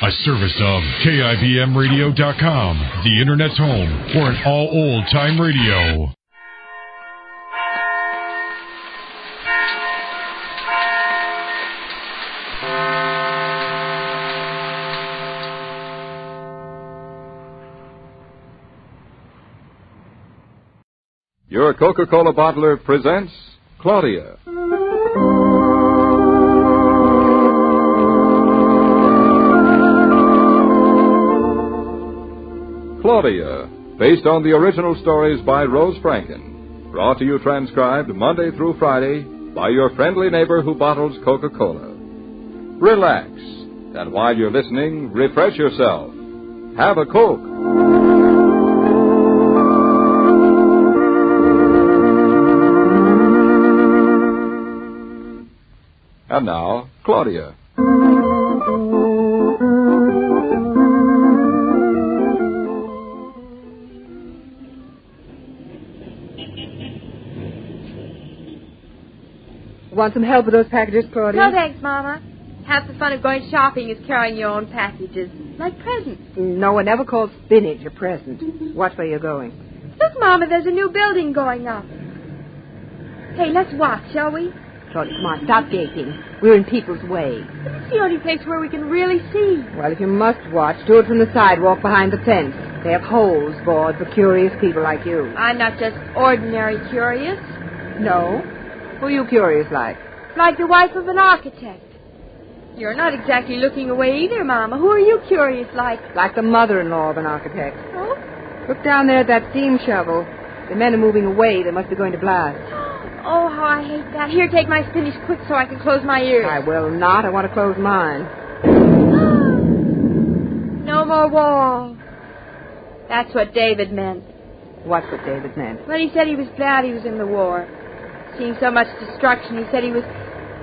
A service of KIBMradio.com, the Internet's home for an all-old-time radio. Your Coca-Cola bottler presents Claudia. Claudia, based on the original stories by Rose Franken. Brought to you transcribed Monday through Friday by your friendly neighbor who bottles Coca-Cola. Relax, and while you're listening, refresh yourself. Have a Coke. And now, Claudia. Want some help with those packages, Claudia? No, thanks, Mama. Half the fun of going shopping is carrying your own packages, like presents. No one ever calls spinach a present. Watch where you're going. Look, Mama, there's a new building going up. Hey, let's walk, shall we? Claudia, come on, stop gaping. We're in people's way. It's the only place where we can really see. Well, if you must watch, do it from the sidewalk behind the fence. They have holes bored for curious people like you. I'm not just ordinary curious. No? Who are you curious like? Like the wife of an architect. You're not exactly looking away either, Mama. Who are you curious like? Like the mother-in-law of an architect. Oh? Look down there at that steam shovel. The men are moving away. They must be going to blast. Oh, how I hate that. Here, take my spinach quick so I can close my ears. I will not. I want to close mine. No more wall. That's what David meant. What's what David meant? Well, he said he was glad he was in the war. Seeing so much destruction, he said he was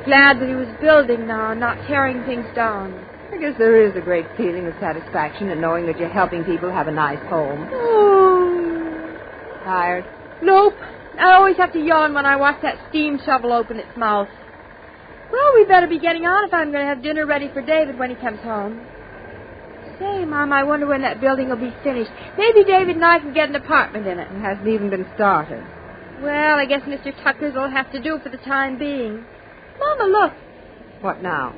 glad that he was building now and not tearing things down. I guess there is a great feeling of satisfaction in knowing that you're helping people have a nice home. Oh. Tired? Nope. I always have to yawn when I watch that steam shovel open its mouth. Well, we better be getting on if I'm going to have dinner ready for David when he comes home. Say, Mom, I wonder when that building will be finished. Maybe David and I can get an apartment in it. It hasn't even been started. Well, I guess Mr. Tucker's will have to do for the time being. Mama, look. What now?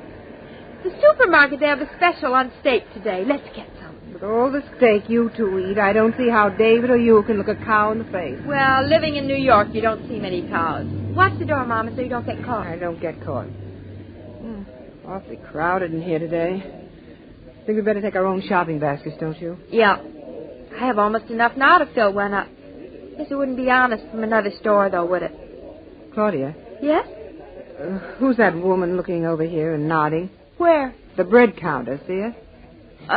The supermarket, they have a special on steak today. Let's get some. With all the steak you two eat, I don't see how David or you can look a cow in the face. Well, living in New York, you don't see many cows. Watch the door, Mama, so you don't get caught. I don't get caught. Awfully crowded in here today. Think we'd better take our own shopping baskets, don't you? Yeah. I have almost enough now to fill one up. Guess it wouldn't be honest from another store, though, would it? Claudia? Yes? Who's that woman looking over here and nodding? Where? The bread counter, see her?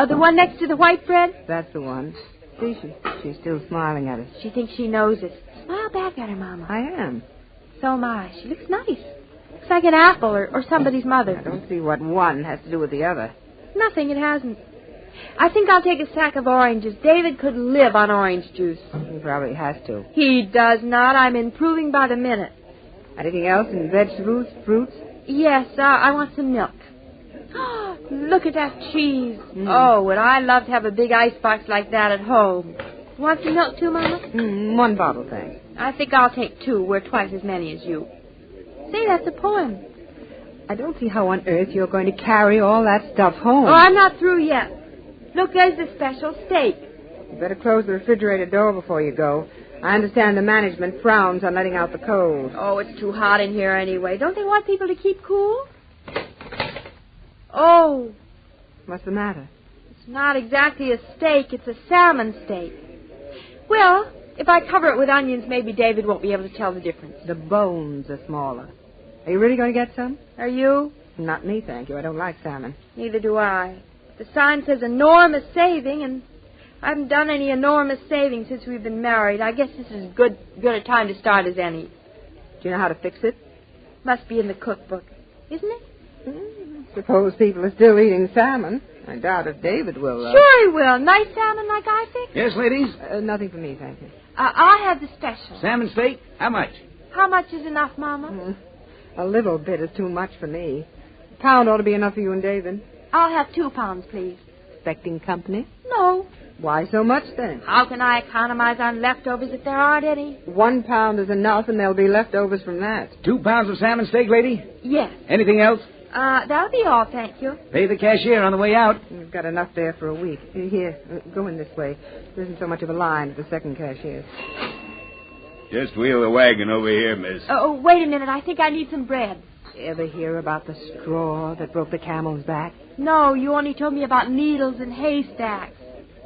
The one next to the white bread? That's the one. See, she's still smiling at us. She thinks she knows us. Smile back at her, Mama. I am. So am I. She looks nice. Looks like an apple or somebody's mother. I don't see what one has to do with the other. Nothing, it hasn't. I think I'll take a sack of oranges. David could live on orange juice. He probably has to. He does not. I'm improving by the minute. Anything else in vegetables, fruits? Yes, I want some milk. Look at that cheese. Oh, would I love to have a big icebox like that at home. Want some milk too, Mama? One bottle, thanks. I think I'll take two. We're twice as many as you. Say, that's a poem. I don't see how on earth you're going to carry all that stuff home. Oh, I'm not through yet. Look, there's the special steak. You better close the refrigerator door before you go. I understand the management frowns on letting out the cold. Oh, it's too hot in here anyway. Don't they want people to keep cool? Oh. What's the matter? It's not exactly a steak. It's a salmon steak. Well, if I cover it with onions, maybe David won't be able to tell the difference. The bones are smaller. Are you really going to get some? Are you? Not me, thank you. I don't like salmon. Neither do I. The sign says enormous saving, and I haven't done any enormous saving since we've been married. I guess this is good a time to start as any. Do you know how to fix it? Must be in the cookbook, isn't it? Suppose people are still eating salmon. I doubt if David will, though. Sure he will. Nice salmon like I fix? Yes, ladies? Nothing for me, thank you. I'll have the special. Salmon steak? How much? How much is enough, Mama? A little bit is too much for me. A pound ought to be enough for you and David. I'll have 2 pounds, please. expecting company? No. Why so much, then? How can I economize on leftovers if there aren't any? 1 pound is enough, and there'll be leftovers from that. 2 pounds of salmon steak, lady? Yes. Anything else? That'll be all, thank you. Pay the cashier on the way out. We've got enough there for a week. Here, go in this way. There isn't so much of a line at the second cashier. Just wheel the wagon over here, miss. Oh, wait a minute. I think I need some bread. Ever hear about the straw that broke the camel's back? No, you only told me about needles and haystacks.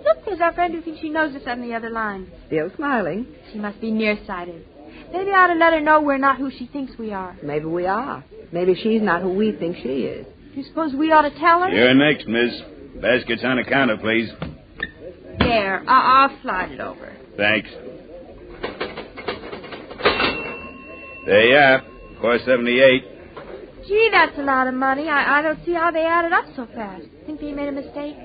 Look, there's our friend who thinks she knows us on the other line. Still smiling. She must be nearsighted. Maybe I ought to let her know we're not who she thinks we are. Maybe we are. Maybe she's not who we think she is. You suppose we ought to tell her? You're next, miss. Basket's on the counter, please. There, I'll slide it over. Thanks. There you are. $4.78. Gee, that's a lot of money. I don't see how they added up so fast. Think they made a mistake?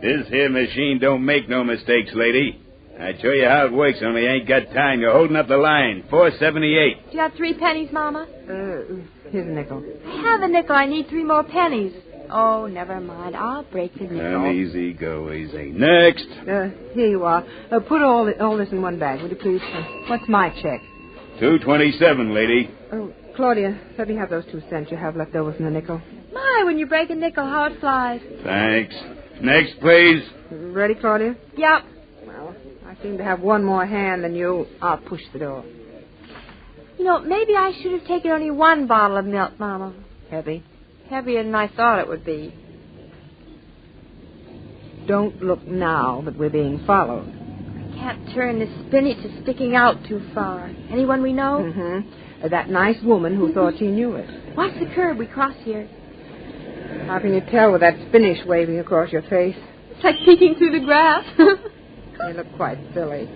This here machine don't make no mistakes, lady. I'd show you how it works, only I ain't got time. You're holding up the line. $4.78. Do you have 3 pennies, Mama? Here's a nickel. I have a nickel. I need 3 more pennies. Oh, never mind. I'll break the nickel. Easy, go easy. Next. Here you are. Put all this in one bag, would you please? What's my check? $2.27, lady. Oh, Claudia, let me have those 2 cents you have left over from the nickel. My, when you break a nickel, how it flies. Thanks. Next, please. Ready, Claudia? Yep. Well, I seem to have one more hand than you. I'll push the door. You know, maybe I should have taken only 1 bottle of milk, Mama. Heavy. Heavier than I thought it would be. Don't look now that we're being followed. I can't turn this spinach is sticking out too far. Anyone we know? Mm-hmm. That nice woman who thought she knew it. Watch the curb. We cross here. How can you tell with that spinach waving across your face? It's like peeking through the grass. You look quite silly.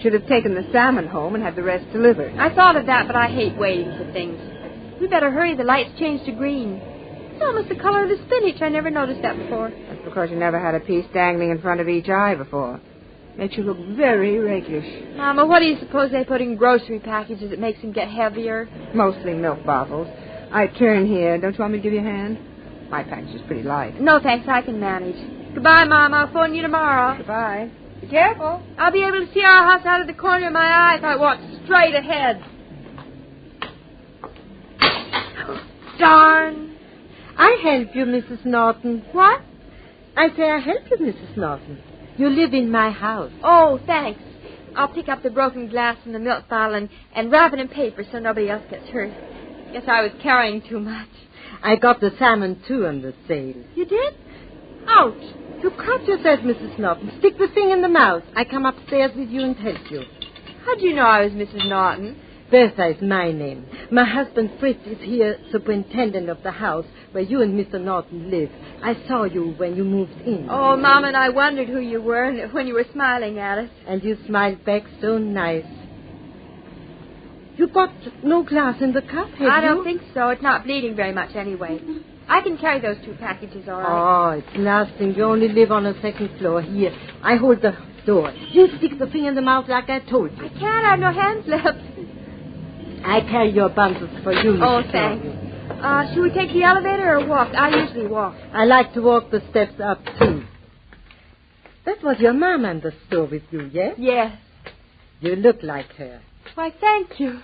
Should have taken the salmon home and had the rest delivered. I thought of that, but I hate waiting for things. We better hurry. The light's changed to green. It's almost the color of the spinach. I never noticed that before. That's because you never had a piece dangling in front of each eye before. Makes you look very rakish. Mama, what do you suppose they put in grocery packages that makes them get heavier? Mostly milk bottles. I turn here. Don't you want me to give you a hand? My package is pretty light. No, thanks. I can manage. Goodbye, Mom. I'll phone you tomorrow. Goodbye. Be careful. I'll be able to see our house out of the corner of my eye if I walk straight ahead. Darn. I help you, Mrs. Norton. What? I say I help you, Mrs. Norton. You live in my house. Oh, thanks. I'll pick up the broken glass from the milk bottle and wrap it in paper so nobody else gets hurt. Guess I was carrying too much. I got the salmon, too, on the sale. You did? Ouch. You cut yourself, Mrs. Norton. Stick the thing in the mouth. I come upstairs with you and help you. How'd you know I was Mrs. Norton? Bertha is my name. My husband Fritz is here, superintendent of the house where you and Mr. Norton live. I saw you when you moved in. Oh, Mom and I wondered who you were when you were smiling at us. And you smiled back so nice. You got no glass in the cup, have you? I don't think so. It's not bleeding very much anyway. I can carry those 2 packages all right. Oh, it's nothing. You only live on the 2nd floor. Here, I hold the door. You stick the thing in the mouth like I told you. I can't. I have no hands left. I carry your bundles for you, Mrs. Oh, thanks. Should we take the elevator or walk? I usually walk. I like to walk the steps up, too. That was your mama in the store with you, yes? Yes. You look like her. Why, thank you.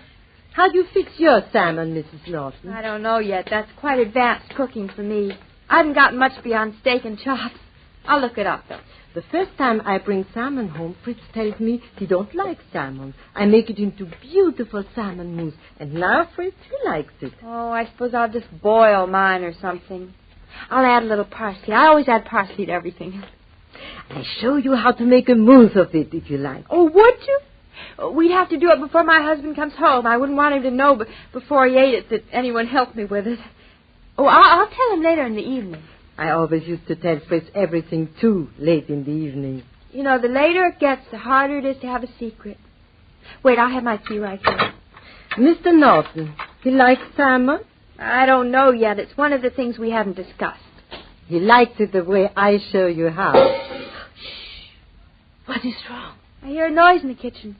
How do you fix your salmon, Mrs. Norton? I don't know yet. That's quite advanced cooking for me. I haven't gotten much beyond steak and chops. I'll look it up, though. The first time I bring salmon home, Fritz tells me he don't like salmon. I make it into beautiful salmon mousse. And now Fritz, he likes it. Oh, I suppose I'll just boil mine or something. I'll add a little parsley. I always add parsley to everything. I show you how to make a mousse of it, if you like. Oh, would you? We'd have to do it before my husband comes home. I wouldn't want him to know before he ate it that anyone helped me with it. Oh, I'll tell him later in the evening. I always used to tell Fritz everything, too, late in the evening. You know, the later it gets, the harder it is to have a secret. Wait, I'll have my key right here. Mr. Norton, he likes salmon? I don't know yet. It's one of the things we haven't discussed. He likes it the way I show you how. Shh. What is wrong? I hear a noise in the kitchen.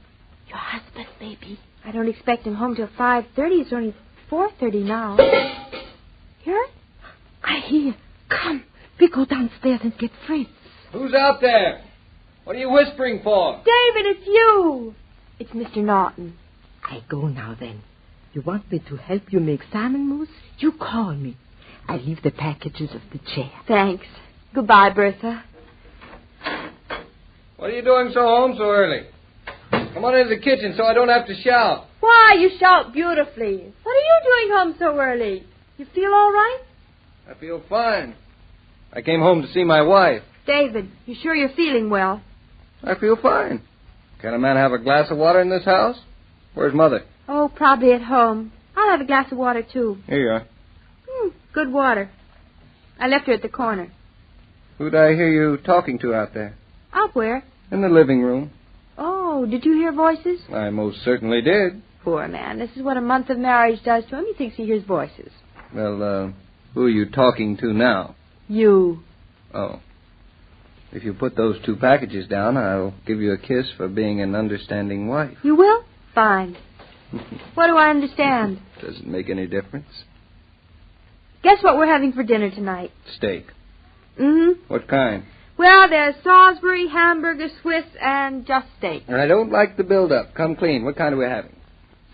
Your husband, maybe. I don't expect him home till 5:30. It's only 4:30 now. Hear it? I hear. Come, we go downstairs and get Fritz. Who's out there? What are you whispering for? David, it's you. It's Mr. Norton. I go now, then. You want me to help you make salmon mousse? You call me. I leave the packages of the chair. Thanks. Goodbye, Bertha. What are you doing home so early? Come on into the kitchen so I don't have to shout. Why, you shout beautifully. What are you doing home so early? You feel all right? I feel fine. I came home to see my wife. David, you sure you're feeling well? I feel fine. Can a man have a glass of water in this house? Where's Mother? Oh, probably at home. I'll have a glass of water, too. Here you are. Good water. I left her at the corner. Who'd I hear you talking to out there? Out where? In the living room. Oh, did you hear voices? I most certainly did. Poor man. This is what a month of marriage does to him. He thinks he hears voices. Well, who are you talking to now? You. Oh. If you put those 2 packages down, I'll give you a kiss for being an understanding wife. You will? Fine. What do I understand? Does it make any difference? Guess what we're having for dinner tonight? Steak. Mm-hmm. What kind? Well, there's Salisbury, hamburger, Swiss, and just steak. I don't like the build-up. Come clean. What kind are we having?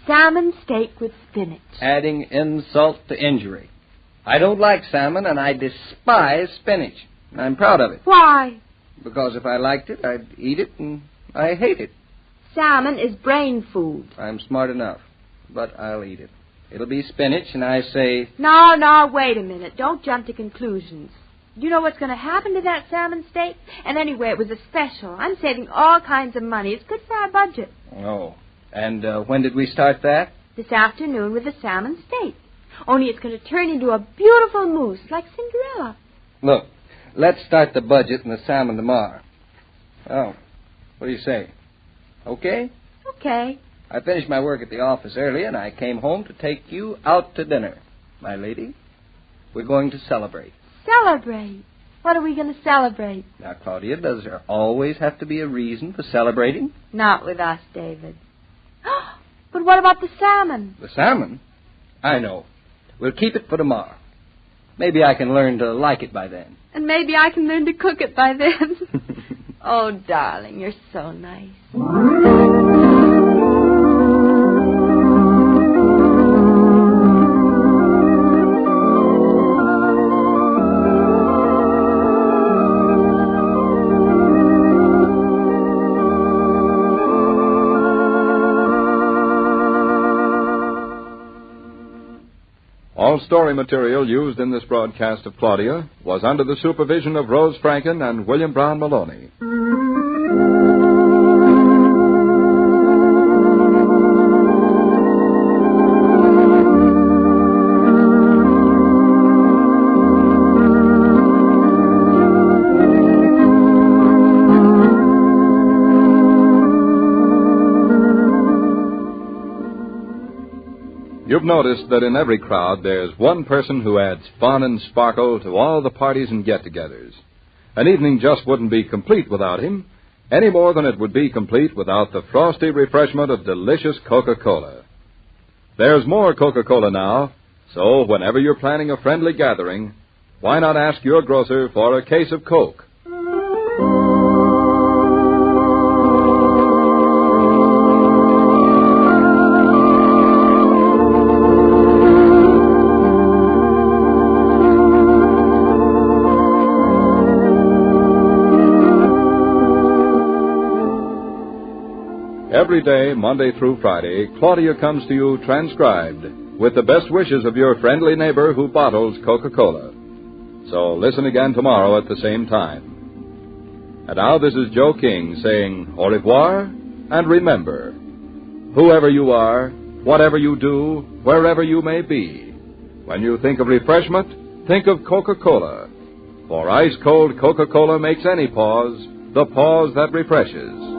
Salmon steak with spinach. Adding insult to injury. I don't like salmon, and I despise spinach. I'm proud of it. Why? Because if I liked it, I'd eat it, and I hate it. Salmon is brain food. I'm smart enough, but I'll eat it. It'll be spinach, and I say... No, wait a minute. Don't jump to conclusions. Do you know what's going to happen to that salmon steak? And anyway, it was a special. I'm saving all kinds of money. It's good for our budget. Oh. And when did we start that? This afternoon with the salmon steak. Only it's going to turn into a beautiful mousse like Cinderella. Look, let's start the budget and the salmon tomorrow. Oh, what do you say? Okay? Okay. I finished my work at the office early, and I came home to take you out to dinner. My lady, we're going to celebrate. Celebrate? What are we going to celebrate? Now, Claudia, does there always have to be a reason for celebrating? Not with us, David. But what about the salmon? The salmon? I know. We'll keep it for tomorrow. Maybe I can learn to like it by then. And maybe I can learn to cook it by then. Oh, darling, you're so nice. All story material used in this broadcast of Claudia was under the supervision of Rose Franken and William Brown Maloney. You've noticed that in every crowd there's one person who adds fun and sparkle to all the parties and get-togethers. An evening just wouldn't be complete without him, any more than it would be complete without the frosty refreshment of delicious Coca-Cola. There's more Coca-Cola now, so whenever you're planning a friendly gathering, why not ask your grocer for a case of Coke? Every day, Monday through Friday, Claudia comes to you transcribed with the best wishes of your friendly neighbor who bottles Coca-Cola. So listen again tomorrow at the same time. And now this is Joe King saying au revoir, and remember, whoever you are, whatever you do, wherever you may be, when you think of refreshment, think of Coca-Cola. For ice-cold Coca-Cola makes any pause the pause that refreshes.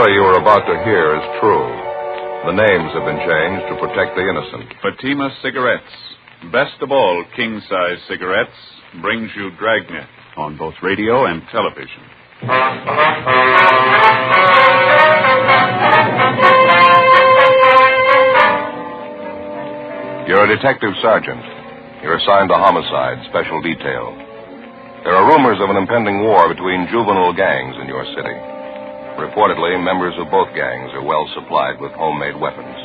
story you are about to hear is true. The names have been changed to protect the innocent. Fatima Cigarettes, best of all king-size cigarettes, brings you Dragnet on both radio and television. You're a detective sergeant. You're assigned to homicide, special detail. There are rumors of an impending war between juvenile gangs in your city. Reportedly, members of both gangs are well supplied with homemade weapons.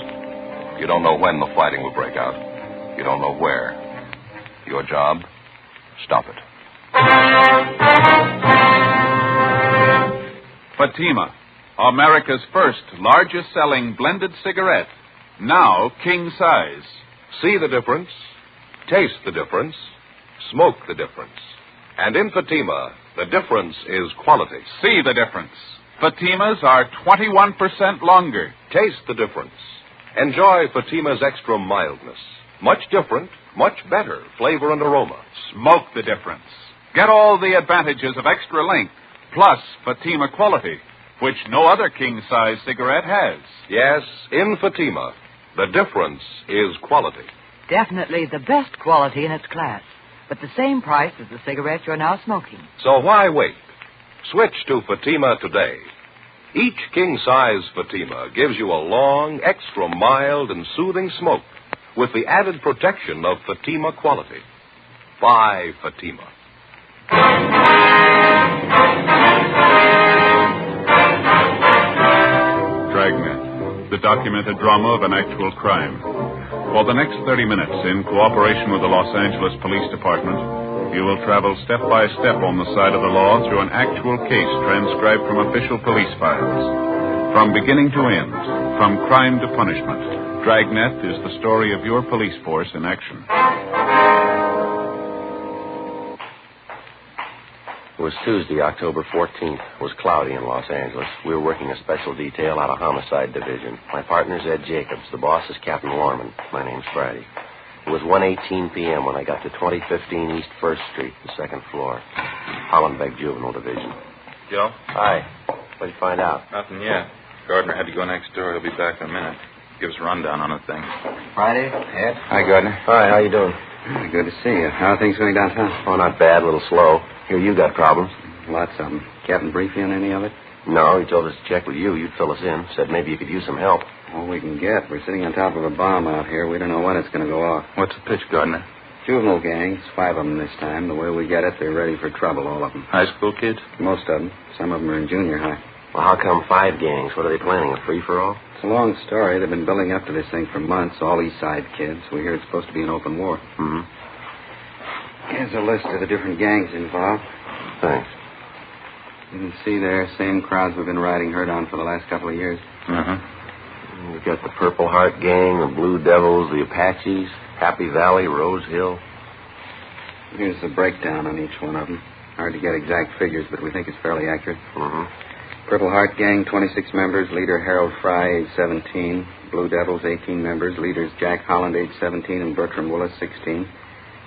You don't know when the fighting will break out. You don't know where. Your job? Stop it. Fatima, America's first largest-selling blended cigarette, now king-size. See the difference, taste the difference, smoke the difference. And in Fatima, the difference is quality. See the difference. Fatimas are 21% longer. Taste the difference. Enjoy Fatima's extra mildness. Much different, much better flavor and aroma. Smoke the difference. Get all the advantages of extra length, plus Fatima quality, which no other king-size cigarette has. Yes, in Fatima, the difference is quality. Definitely the best quality in its class, but the same price as the cigarette you're now smoking. So why wait? Switch to Fatima today. Each king-size Fatima gives you a long, extra mild and soothing smoke with the added protection of Fatima quality. Buy Fatima. Dragnet, the documented drama of an actual crime. For the next 30 minutes, in cooperation with the Los Angeles Police Department, you will travel step by step on the side of the law through an actual case transcribed from official police files. From beginning to end, from crime to punishment, Dragnet is the story of your police force in action. It was Tuesday, October 14th. It was cloudy in Los Angeles. We were working a special detail out of Homicide Division. My partner's Ed Jacobs. The boss is Captain Lorman. My name's Friday. It was 1:18 p.m. when I got to 2015 East 1st Street, the second floor. Big Juvenile Division. Joe? Hi. What'd you find out? Nothing yet. Gardner had to go next door. He'll be back in a minute. Give us a rundown on the thing. Friday, Ed. Hi, Gardner. Hi, how you doing? Good to see you. How are things going downtown? Oh, not bad. A little slow. Hear you got problems. Lots of them. Captain brief you on any of it? No, he told us to check with you. You'd fill us in. Said maybe you could use some help. All we can get. We're sitting on top of a bomb out here. We don't know when it's going to go off. What's the pitch, Gardner? Juvenile gangs, 5 of them this time. The way we get it, they're ready for trouble, all of them. High school kids? Most of them. Some of them are in junior high. Well, how come 5 gangs? What are they planning, a free-for-all? It's a long story. They've been building up to this thing for months, all East Side kids. We hear it's supposed to be an open war. Mm-hmm. Here's a list of the different gangs involved. Thanks. You can see there, same crowds we've been riding herd on for the last couple of years. Mm-hmm. We've got the Purple Heart Gang, the Blue Devils, the Apaches, Happy Valley, Rose Hill. Here's the breakdown on each one of them. Hard to get exact figures, but we think it's fairly accurate. Mm-hmm. Purple Heart Gang, 26 members. Leader Harold Fry, age 17. Blue Devils, 18 members. Leaders Jack Holland, age 17, and Bertram Willis, 16.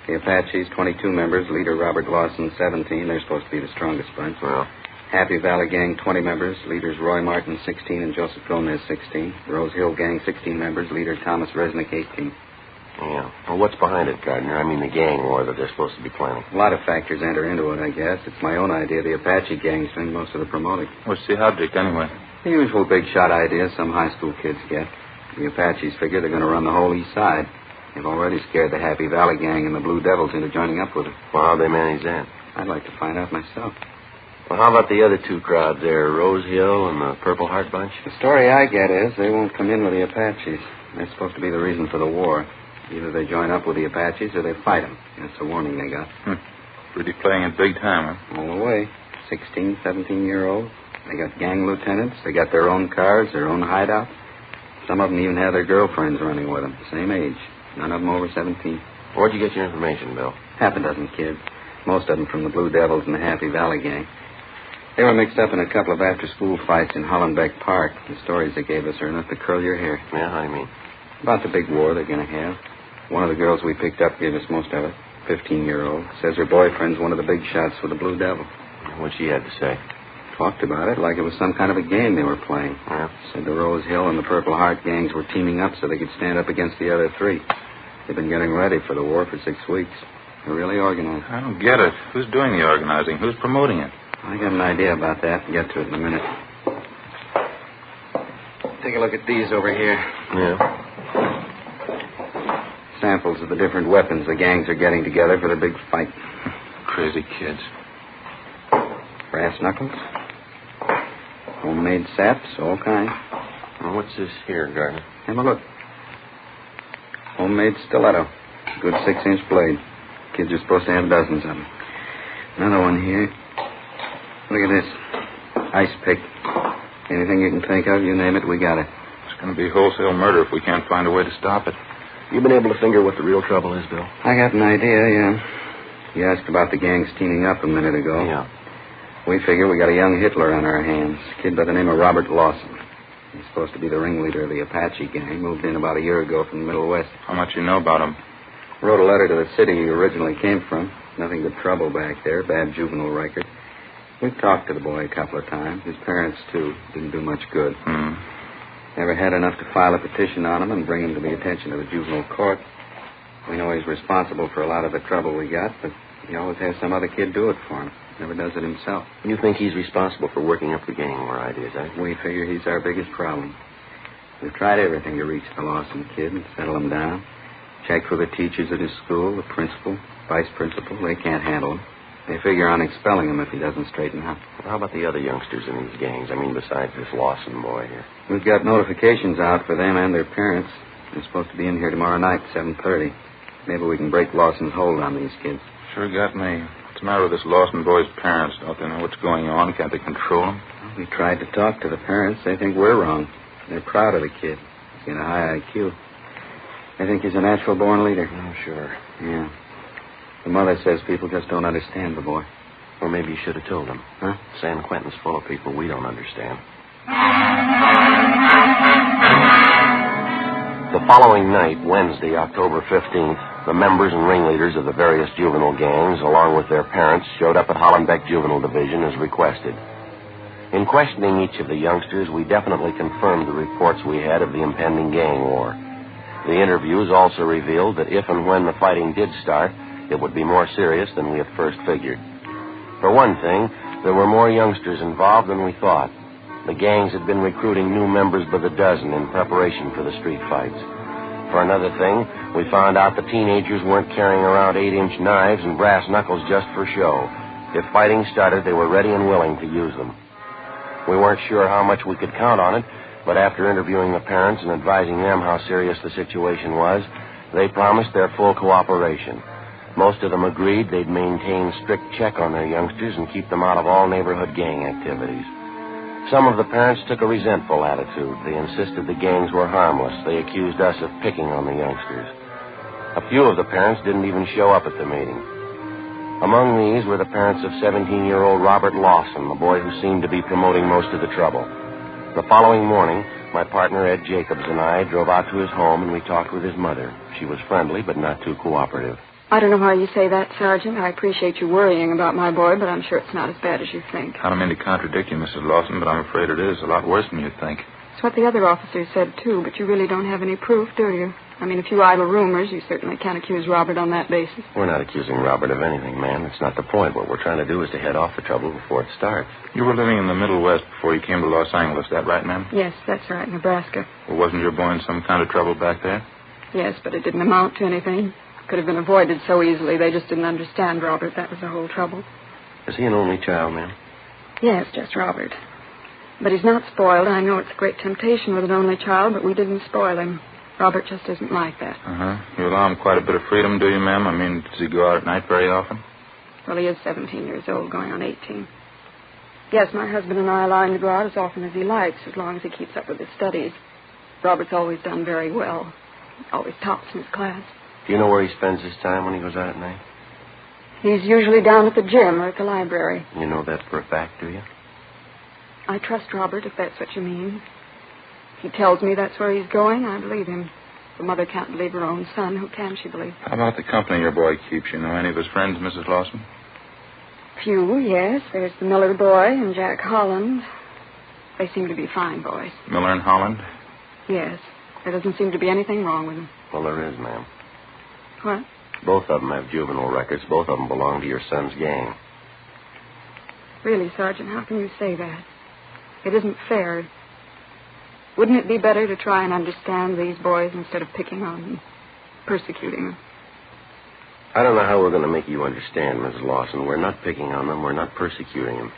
The Apaches, 22 members. Leader Robert Lawson, 17. They're supposed to be the strongest bunch. Well. Happy Valley Gang, 20 members. Leaders Roy Martin, 16, and Joseph Gomez, 16. Rose Hill Gang, 16 members. Leader Thomas Resnick, 18. Yeah. Well, what's behind it, Gardner? I mean, the gang war that they're supposed to be planning. A lot of factors enter into it, I guess. It's my own idea. The Apache gang's doing most of the promoting. What's the object, anyway? The usual big shot ideas some high school kids get. The Apaches figure they're going to run the whole East Side. They've already scared the Happy Valley Gang and the Blue Devils into joining up with it. Well, how'd they manage that? I'd like to find out myself. Well, how about the other 2 crowds there, Rose Hill and the Purple Heart Bunch? The story I get is they won't come in with the Apaches. They're supposed to be the reason for the war. Either they join up with the Apaches or they fight them. That's the warning they got. Really playing it big time, huh? All the way. 16, 17-year-olds. They got gang lieutenants. They got their own cars, their own hideout. Some of them even have their girlfriends running with them, same age. None of them over 17. Where'd you get your information, Bill? Half a dozen kids. Most of them from the Blue Devils and the Happy Valley Gang. They were mixed up in a couple of after-school fights in Hollenbeck Park. The stories they gave us are enough to curl your hair. Yeah, how do you mean? About the big war they're going to have. One of the girls we picked up gave us most of it. 15-year-old. Says her boyfriend's one of the big shots with the Blue Devil. What she had to say? Talked about it like it was some kind of a game they were playing. Yeah. Said the Rose Hill and the Purple Heart gangs were teaming up so they could stand up against the other three. They've been getting ready for the war for 6 weeks. They're really organized. I don't get it. Who's doing the organizing? Who's promoting it? I got an idea about that. Get to it in a minute. Take a look at these over here. Yeah. Samples of the different weapons the gangs are getting together for the big fight. Crazy kids. Brass knuckles. Homemade saps, all kinds. Well, what's this here, Gardner? Have a look. Homemade stiletto. Good 6-inch blade. Kids are supposed to have dozens of them. Another one here. Look at this. Ice pick. Anything you can think of, you name it, we got it. It's going to be wholesale murder if we can't find a way to stop it. You been able to figure what the real trouble is, Bill? I got an idea, yeah. You asked about the gangs teaming up a minute ago. Yeah. We figure we got a young Hitler on our hands. A kid by the name of Robert Lawson. He's supposed to be the ringleader of the Apache gang. Moved in about a year ago from the Middle West. How much you know about him? Wrote a letter to the city he originally came from. Nothing but trouble back there. Bad juvenile record. We've talked to the boy a couple of times. His parents, too. Didn't do much good. Never had enough to file a petition on him and bring him to the attention of the juvenile court. We know he's responsible for a lot of the trouble we got, but he always has some other kid do it for him. Never does it himself. You think he's responsible for working up the gang war ideas, eh? We figure he's our biggest problem. We've tried everything to reach the Lawson kid and settle him down. Checked with the teachers at his school, the principal, vice principal. They can't handle him. They figure on expelling him if he doesn't straighten up. How about the other youngsters in these gangs? I mean, besides this Lawson boy here. We've got notifications out for them and their parents. They're supposed to be in here tomorrow night, 7:30. Maybe we can break Lawson's hold on these kids. Sure got me. What's the matter with this Lawson boy's parents? Don't they know what's going on? Can't they control him? Well, we tried to talk to the parents. They think we're wrong. They're proud of the kid. He's got a high IQ. They think he's a natural-born leader. Oh, sure. Yeah. The mother says people just don't understand the boy. Or maybe you should have told them. Huh? San Quentin's full of people we don't understand. The following night, Wednesday, October 15th, the members and ringleaders of the various juvenile gangs, along with their parents, showed up at Hollenbeck Juvenile Division as requested. In questioning each of the youngsters, we definitely confirmed the reports we had of the impending gang war. The interviews also revealed that if and when the fighting did start, it would be more serious than we had first figured. For one thing, there were more youngsters involved than we thought. The gangs had been recruiting new members by the dozen in preparation for the street fights. For another thing, we found out the teenagers weren't carrying around 8-inch knives and brass knuckles just for show. If fighting started, they were ready and willing to use them. We weren't sure how much we could count on it, but after interviewing the parents and advising them how serious the situation was, they promised their full cooperation. Most of them agreed they'd maintain strict check on their youngsters and keep them out of all neighborhood gang activities. Some of the parents took a resentful attitude. They insisted the gangs were harmless. They accused us of picking on the youngsters. A few of the parents didn't even show up at the meeting. Among these were the parents of 17-year-old Robert Lawson, the boy who seemed to be promoting most of the trouble. The following morning, my partner Ed Jacobs and I drove out to his home and we talked with his mother. She was friendly but not too cooperative. I don't know why you say that, Sergeant. I appreciate you worrying about my boy, but I'm sure it's not as bad as you think. I don't mean to contradict you, Mrs. Lawson, but I'm afraid it is a lot worse than you think. It's what the other officers said, too, but you really don't have any proof, do you? I mean, if you idle rumors, you certainly can't accuse Robert on that basis. We're not accusing Robert of anything, ma'am. That's not the point. What we're trying to do is to head off the trouble before it starts. You were living in the Middle West before you came to Los Angeles, that right, ma'am? Yes, that's right, Nebraska. Well, wasn't your boy in some kind of trouble back there? Yes, but it didn't amount to anything. Could have been avoided so easily. They just didn't understand Robert. That was the whole trouble. Is he an only child, ma'am? Yes, just Robert. But he's not spoiled. I know it's a great temptation with an only child, but we didn't spoil him. Robert just isn't like that. Uh-huh. You allow him quite a bit of freedom, do you, ma'am? I mean, does he go out at night very often? Well, he is 17 years old, going on 18. Yes, my husband and I allow him to go out as often as he likes, as long as he keeps up with his studies. Robert's always done very well. Always tops in his class. Do you know where he spends his time when he goes out at night? He's usually down at the gym or at the library. You know that for a fact, do you? I trust Robert, if that's what you mean. If he tells me that's where he's going, I believe him. The mother can't believe her own son. Who can she believe? How about the company your boy keeps? You know any of his friends, Mrs. Lawson? few, yes. There's the Miller boy and Jack Holland. They seem to be fine boys. Miller and Holland? Yes. There doesn't seem to be anything wrong with them. Well, there is, ma'am. What? Both of them have juvenile records. Both of them belong to your son's gang. Really, Sergeant, how can you say that? It isn't fair. Wouldn't it be better to try and understand these boys instead of picking on them, persecuting them? I don't know how we're going to make you understand, Mrs. Lawson. We're not picking on them. We're not persecuting them.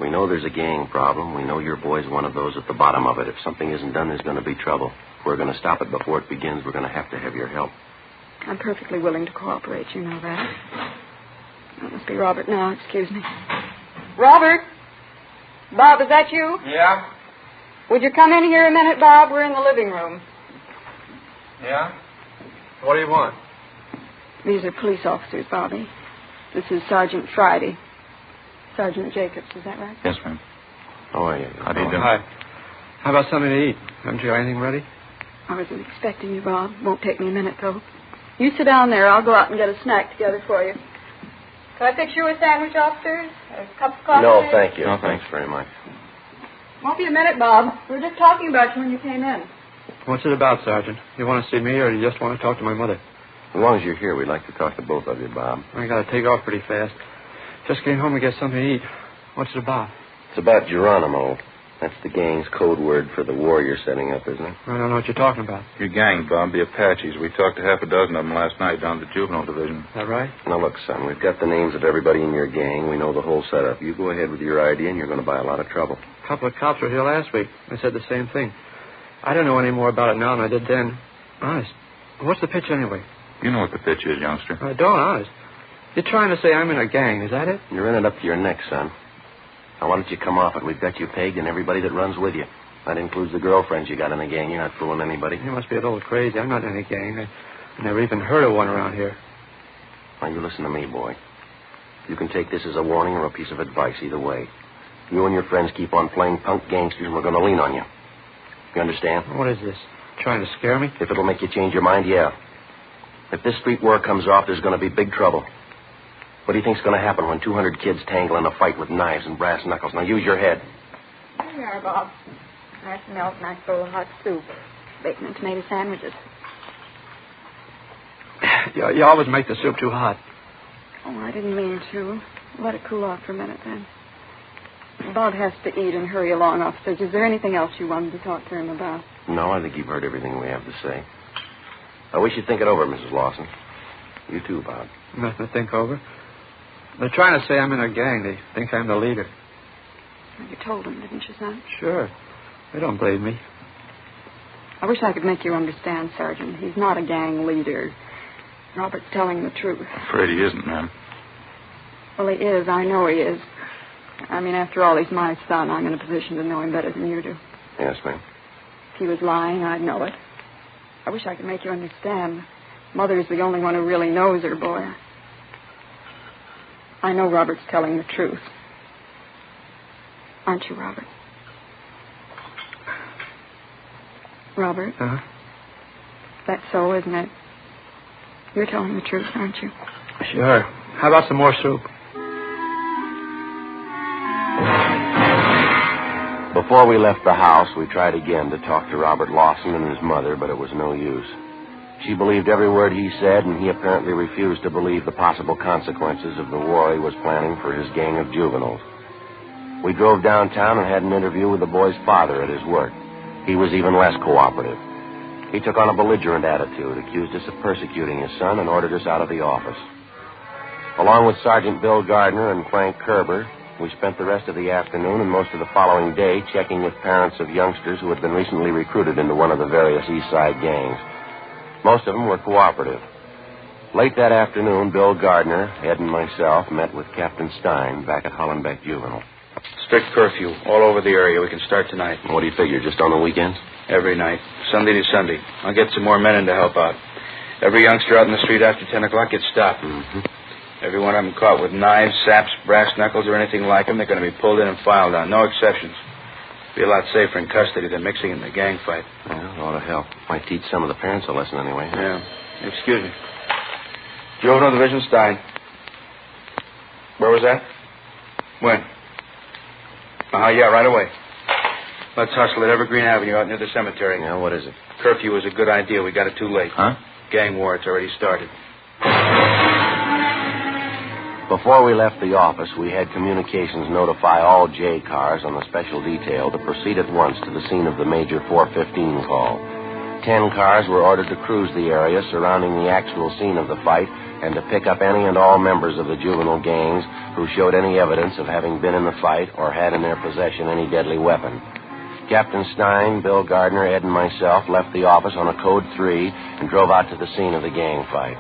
We know there's a gang problem. We know your boy's one of those at the bottom of it. If something isn't done, there's going to be trouble. If we're going to stop it before it begins, we're going to have your help. I'm perfectly willing to cooperate, you know that. That must be Robert now. Excuse me. Robert? Bob, is that you? Yeah? Would you come in here a minute, Bob? We're in the living room. Yeah? What do you want? These are police officers, Bobby. This is Sergeant Friday. Sergeant Jacobs, is that right? Yes, ma'am. How are you? How do you do? Hi. How about something to eat? Haven't you got anything ready? I wasn't expecting you, Bob. Won't take me a minute, though. You sit down there. I'll go out and get a snack together for you. Can I fix you a sandwich, officers? A cup of coffee? No, thank you. No, thanks very much. Won't be a minute, Bob. We were just talking about you when you came in. What's it about, Sergeant? You want to see me, or do you just want to talk to my mother? As long as you're here, we'd like to talk to both of you, Bob. I got to take off pretty fast. Just getting home to get something to eat. What's it about? It's about Geronimo. That's the gang's code word for the war you're setting up, isn't it? I don't know what you're talking about. Your gang, Bob, the Apaches. We talked to half a dozen of them last night down at the Juvenile Division. Is that right? Now, look, son, we've got the names of everybody in your gang. We know the whole setup. You go ahead with your idea, and you're going to buy a lot of trouble. A couple of cops were here last week. They said the same thing. I don't know any more about it now than I did then. Honest. What's the pitch anyway? You know what the pitch is, youngster. I don't, honest. You're trying to say I'm in a gang, is that it? You're in it up to your neck, son. Now, why don't you come off it? We've got you pegged and everybody that runs with you. That includes the girlfriends you got in the gang. You're not fooling anybody. You must be a little crazy. I'm not in any gang. I never even heard of one around here. Now, you listen to me, boy. You can take this as a warning or a piece of advice, either way. You and your friends keep on playing punk gangsters, and we're going to lean on you. You understand? What is this? Trying to scare me? If it'll make you change your mind, yeah. If this street war comes off, there's going to be big trouble. What do you think's going to happen when 200 kids tangle in a fight with knives and brass knuckles? Now, use your head. Here you are, Bob. Nice milk, nice bowl of hot soup. Bacon and tomato sandwiches. You always make the soup too hot. Oh, I didn't mean to. Let it cool off for a minute, then. Bob has to eat and hurry along, officers. Is there anything else you wanted to talk to him about? No, I think you've heard everything we have to say. I wish you'd think it over, Mrs. Lawson. You too, Bob. Nothing to think over. They're trying to say I'm in a gang. They think I'm the leader. You told them, didn't you, son? Sure. They don't believe me. I wish I could make you understand, Sergeant. He's not a gang leader. Robert's telling the truth. Afraid he isn't, ma'am. Well, he is. I know he is. I mean, after all, he's my son. I'm in a position to know him better than you do. Yes, ma'am. If he was lying, I'd know it. I wish I could make you understand. Mother's the only one who really knows her boy. I know Robert's telling the truth. Aren't you, Robert? Robert? Uh-huh. That's so, isn't it? You're telling the truth, aren't you? Sure. How about some more soup? Before we left the house, we tried again to talk to Robert Lawson and his mother, but it was no use. She believed every word he said, and he apparently refused to believe the possible consequences of the war he was planning for his gang of juveniles. We drove downtown and had an interview with the boy's father at his work. He was even less cooperative. He took on a belligerent attitude, accused us of persecuting his son, and ordered us out of the office. Along with Sergeant Bill Gardner and Frank Kerber, we spent the rest of the afternoon and most of the following day checking with parents of youngsters who had been recently recruited into one of the various East Side gangs. Most of them were cooperative. Late that afternoon, Bill Gardner, Ed, and myself met with Captain Stein back at Hollenbeck Juvenile. Strict curfew all over the area. We can start tonight. What do you figure, just on the weekends? Every night. Sunday to Sunday. I'll get some more men in to help out. Every youngster out in the street after 10 o'clock gets stopped. Mm-hmm. Every one of them caught with knives, saps, brass knuckles, or anything like them, they're going to be pulled in and filed on. No exceptions. Be a lot safer in custody than mixing in the gang fight. Well, it ought to help. Might teach some of the parents a lesson anyway. Yeah. Excuse me. Juvenile Division, Stein. Where was that? When? Yeah, right away. Let's hustle at Evergreen Avenue out near the cemetery. Yeah, what is it? Curfew was a good idea. We got it too late. Huh? Gang war, it's already started. Before we left the office, we had communications notify all J cars on the special detail to proceed at once to the scene of the Major 415 call. 10 cars were ordered to cruise the area surrounding the actual scene of the fight and to pick up any and all members of the juvenile gangs who showed any evidence of having been in the fight or had in their possession any deadly weapon. Captain Stein, Bill Gardner, Ed, and myself left the office on a Code 3 and drove out to the scene of the gang fight.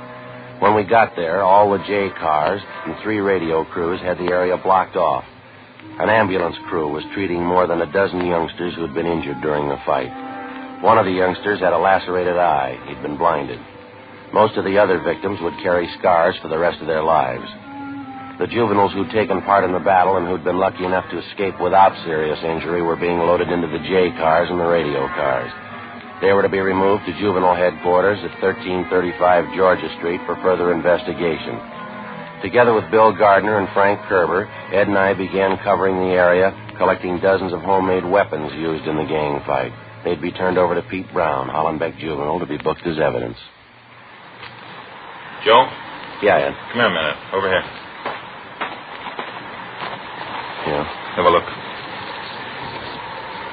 When we got there, all the J cars and 3 radio crews had the area blocked off. An ambulance crew was treating more than a dozen youngsters who had been injured during the fight. One of the youngsters had a lacerated eye. He'd been blinded. Most of the other victims would carry scars for the rest of their lives. The juveniles who'd taken part in the battle and who'd been lucky enough to escape without serious injury were being loaded into the J cars and the radio cars. They were to be removed to juvenile headquarters at 1335 Georgia Street for further investigation. Together with Bill Gardner and Frank Kerber, Ed and I began covering the area, collecting dozens of homemade weapons used in the gang fight. They'd be turned over to Pete Brown, Hollenbeck Juvenile, to be booked as evidence. Joe? Yeah, Ed. Come here a minute. Over here. Yeah. Have a look.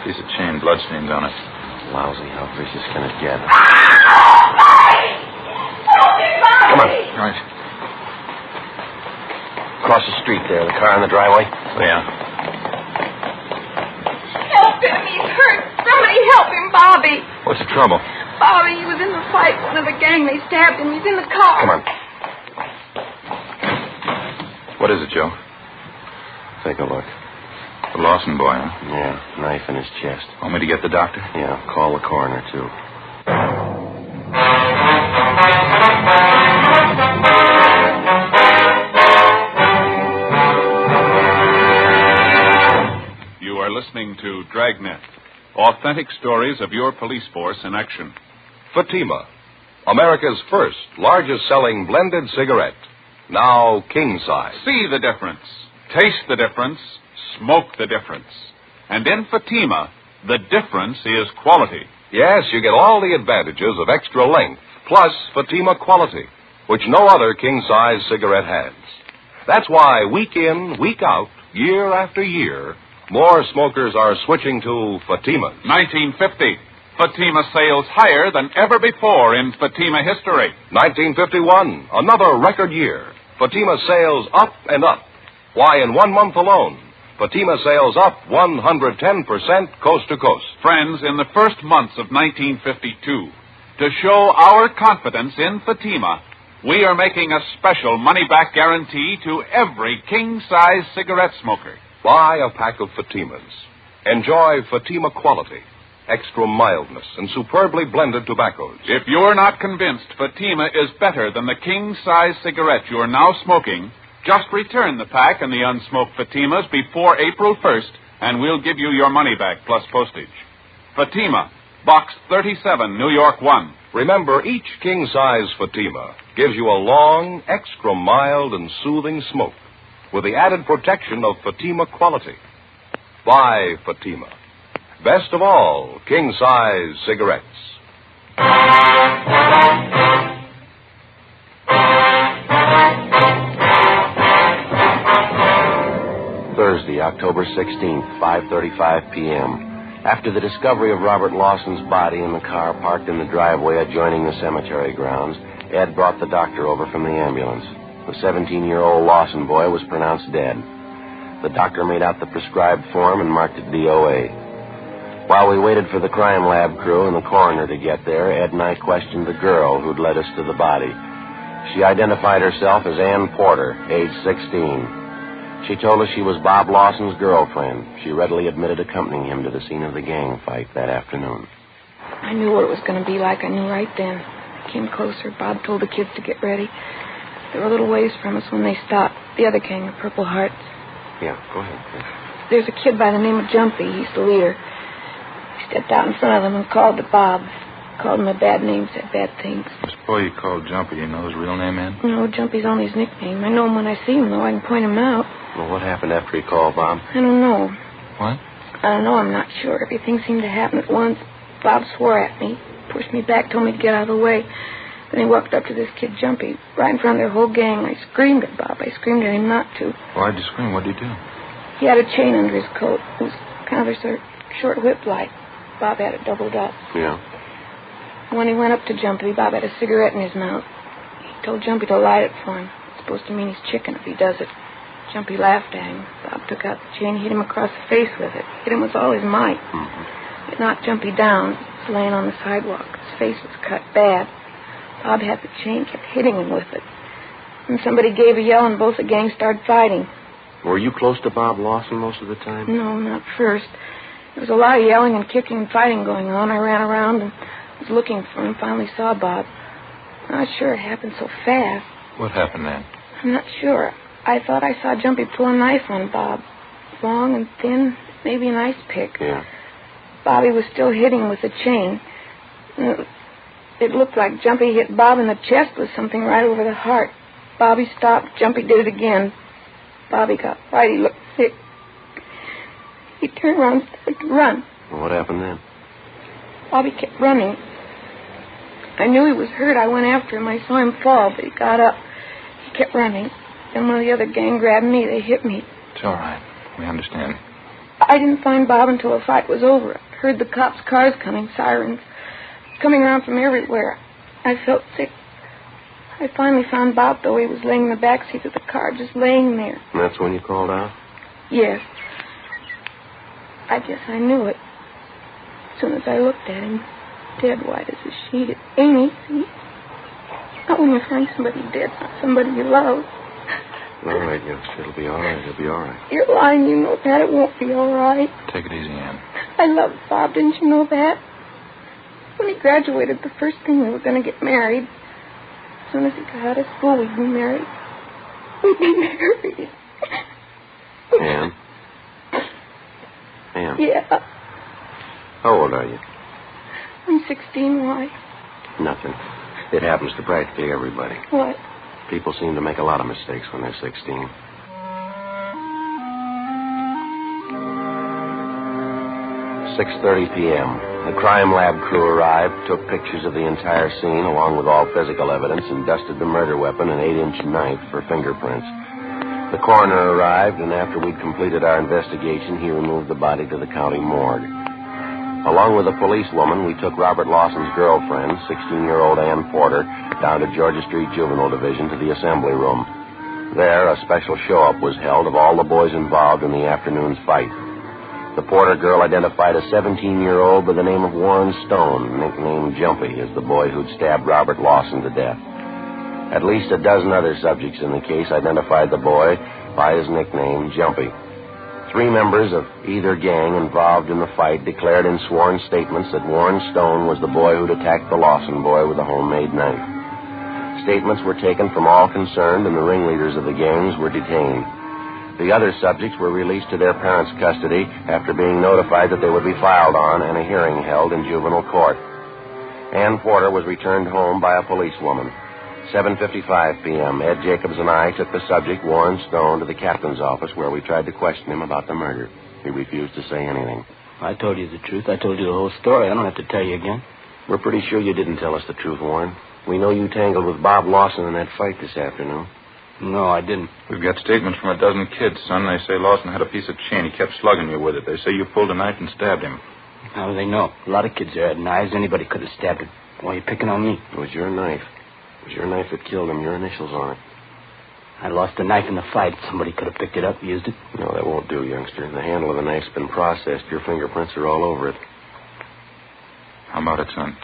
Piece of chain, bloodstains on it. Lousy. How vicious can it get? Come on. All right. Across the street there, the car in the driveway? Yeah. Help him. He's hurt. Somebody help him, Bobby. What's the trouble? Bobby, he was in the fight. One of the gang, they stabbed him. He's in the car. Come on. What is it, Joe? Take a look. The Lawson boy, huh? Yeah, knife in his chest. Want me to get the doctor? Yeah, call the coroner, too. You are listening to Dragnet, authentic stories of your police force in action. Fatima, America's first largest-selling blended cigarette, now king size. See the difference, taste the difference, smoke the difference. And in Fatima, the difference is quality. Yes, you get all the advantages of extra length, plus Fatima quality, which no other king-size cigarette has. That's why week in, week out, year after year, more smokers are switching to Fatimas. 1950, Fatima sales higher than ever before in Fatima history. 1951, another record year. Fatima sales up and up. Why, in 1 month alone, Fatima sales up 110% coast to coast. Friends, in the first months of 1952, to show our confidence in Fatima, we are making a special money-back guarantee to every king-size cigarette smoker. Buy a pack of Fatimas. Enjoy Fatima quality, extra mildness, and superbly blended tobaccos. If you're not convinced Fatima is better than the king-size cigarette you're now smoking, just return the pack and the unsmoked Fatimas before April 1st, and we'll give you your money back plus postage. Fatima, Box 37, New York 1. Remember, each king-size Fatima gives you a long, extra mild, and soothing smoke with the added protection of Fatima quality. Buy Fatima. Best of all, king-size cigarettes. Thursday, October 16th, 5:35 p.m. After the discovery of Robert Lawson's body in the car parked in the driveway adjoining the cemetery grounds, Ed brought the doctor over from the ambulance. The 17-year-old Lawson boy was pronounced dead. The doctor made out the prescribed form and marked it DOA. While we waited for the crime lab crew and the coroner to get there, Ed and I questioned the girl who'd led us to the body. She identified herself as Ann Porter, age 16. She told us she was Bob Lawson's girlfriend. She readily admitted accompanying him to the scene of the gang fight that afternoon. I knew what it was going to be like. I knew right then. I came closer. Bob told the kids to get ready. They were a little ways from us when they stopped. The other gang, the Purple Hearts. Yeah, go ahead. There's a kid by the name of Jumpy. He's the leader. He stepped out in front of them and called to Bob. called him a bad name, said bad things. This boy you called Jumpy, you know his real name, Ann? No, Jumpy's only his nickname. I know him when I see him, though. I can point him out. Well, what happened after he called, Bob? I don't know. What? I don't know. I'm not sure. Everything seemed to happen at once. Bob swore at me, pushed me back, told me to get out of the way. Then he walked up to this kid, Jumpy, right in front of their whole gang. I screamed at Bob. I screamed at him not to. Why'd you scream? What'd you do? He had a chain under his coat. It was kind of a sort of short whip-like. Bob had it doubled up. Yeah. When he went up to Jumpy, Bob had a cigarette in his mouth. He told Jumpy to light it for him. It's supposed to mean he's chicken if he does it. Jumpy laughed at him. Bob took out the chain, hit him across the face with it. Hit him with all his might. It knocked Jumpy down. He was laying on the sidewalk. His face was cut bad. Bob had the chain, kept hitting him with it. And somebody gave a yell, and both the gangs started fighting. Were you close to Bob Lawson most of the time? No, not first. There was a lot of yelling and kicking and fighting going on. I ran around and was looking for him. Finally saw Bob. I'm not sure it happened so fast. What happened then? I'm not sure. I thought I saw Jumpy pull a knife on Bob. Long and thin, maybe an ice pick. Yeah. Bobby was still hitting with the chain. It looked like Jumpy hit Bob in the chest with something right over the heart. Bobby stopped. Jumpy did it again. Bobby got white. He looked sick. He turned around and started to run. Well, what happened then? Bobby kept running. I knew he was hurt. I went after him. I saw him fall, but he got up. He kept running. Then one of the other gang grabbed me. They hit me. It's all right. We understand. I didn't find Bob until the fight was over. I heard the cops' cars coming, sirens, coming around from everywhere. I felt sick. I finally found Bob, though. He was laying in the back seat of the car, just laying there. And that's when you called out? Yes. I guess I knew it. As soon as I looked at him, dead white as a sheet. It ain't easy. Not when you find somebody dead, not somebody you love. All right, youngster. It'll be all right. It'll be all right. You're lying. You know that. It won't be all right. Take it easy, Ann. I loved Bob. Didn't you know that? When he graduated, the first thing we were going to get married. As soon as he got out of school, we'd be married. We'd be married. Ann? Ann? Yeah. How old are you? I'm 16. Why? Nothing. It happens to practically everybody. What? People seem to make a lot of mistakes when they're 16. 6:30 p.m. The crime lab crew arrived, took pictures of the entire scene along with all physical evidence, and dusted the murder weapon, an 8-inch knife, for fingerprints. The coroner arrived, and after we'd completed our investigation, he removed the body to the county morgue. Along with a policewoman, we took Robert Lawson's girlfriend, 16-year-old Ann Porter, down to Georgia Street Juvenile Division to the assembly room. There, a special show-up was held of all the boys involved in the afternoon's fight. The Porter girl identified a 17-year-old by the name of Warren Stone, nicknamed Jumpy, as the boy who'd stabbed Robert Lawson to death. At least a dozen other subjects in the case identified the boy by his nickname, Jumpy. 3 members of either gang involved in the fight declared in sworn statements that Warren Stone was the boy who'd attacked the Lawson boy with a homemade knife. Statements were taken from all concerned, and the ringleaders of the gangs were detained. The other subjects were released to their parents' custody after being notified that they would be filed on and a hearing held in juvenile court. Ann Porter was returned home by a policewoman. 7:55 p.m., Ed Jacobs and I took the subject, Warren Stone, to the captain's office where we tried to question him about the murder. He refused to say anything. I told you the truth. I told you the whole story. I don't have to tell you again. We're pretty sure you didn't tell us the truth, Warren. We know you tangled with Bob Lawson in that fight this afternoon. No, I didn't. We've got statements from a dozen kids, son. They say Lawson had a piece of chain. He kept slugging you with it. They say you pulled a knife and stabbed him. How do they know? A lot of kids there had knives. Anybody could have stabbed him. Why are you picking on me? It was your knife. It was your knife that killed him. Your initials on it. I lost the knife in the fight. Somebody could have picked it up, used it. No, that won't do, youngster. The handle of the knife's been processed. Your fingerprints are all over it. How about it, son?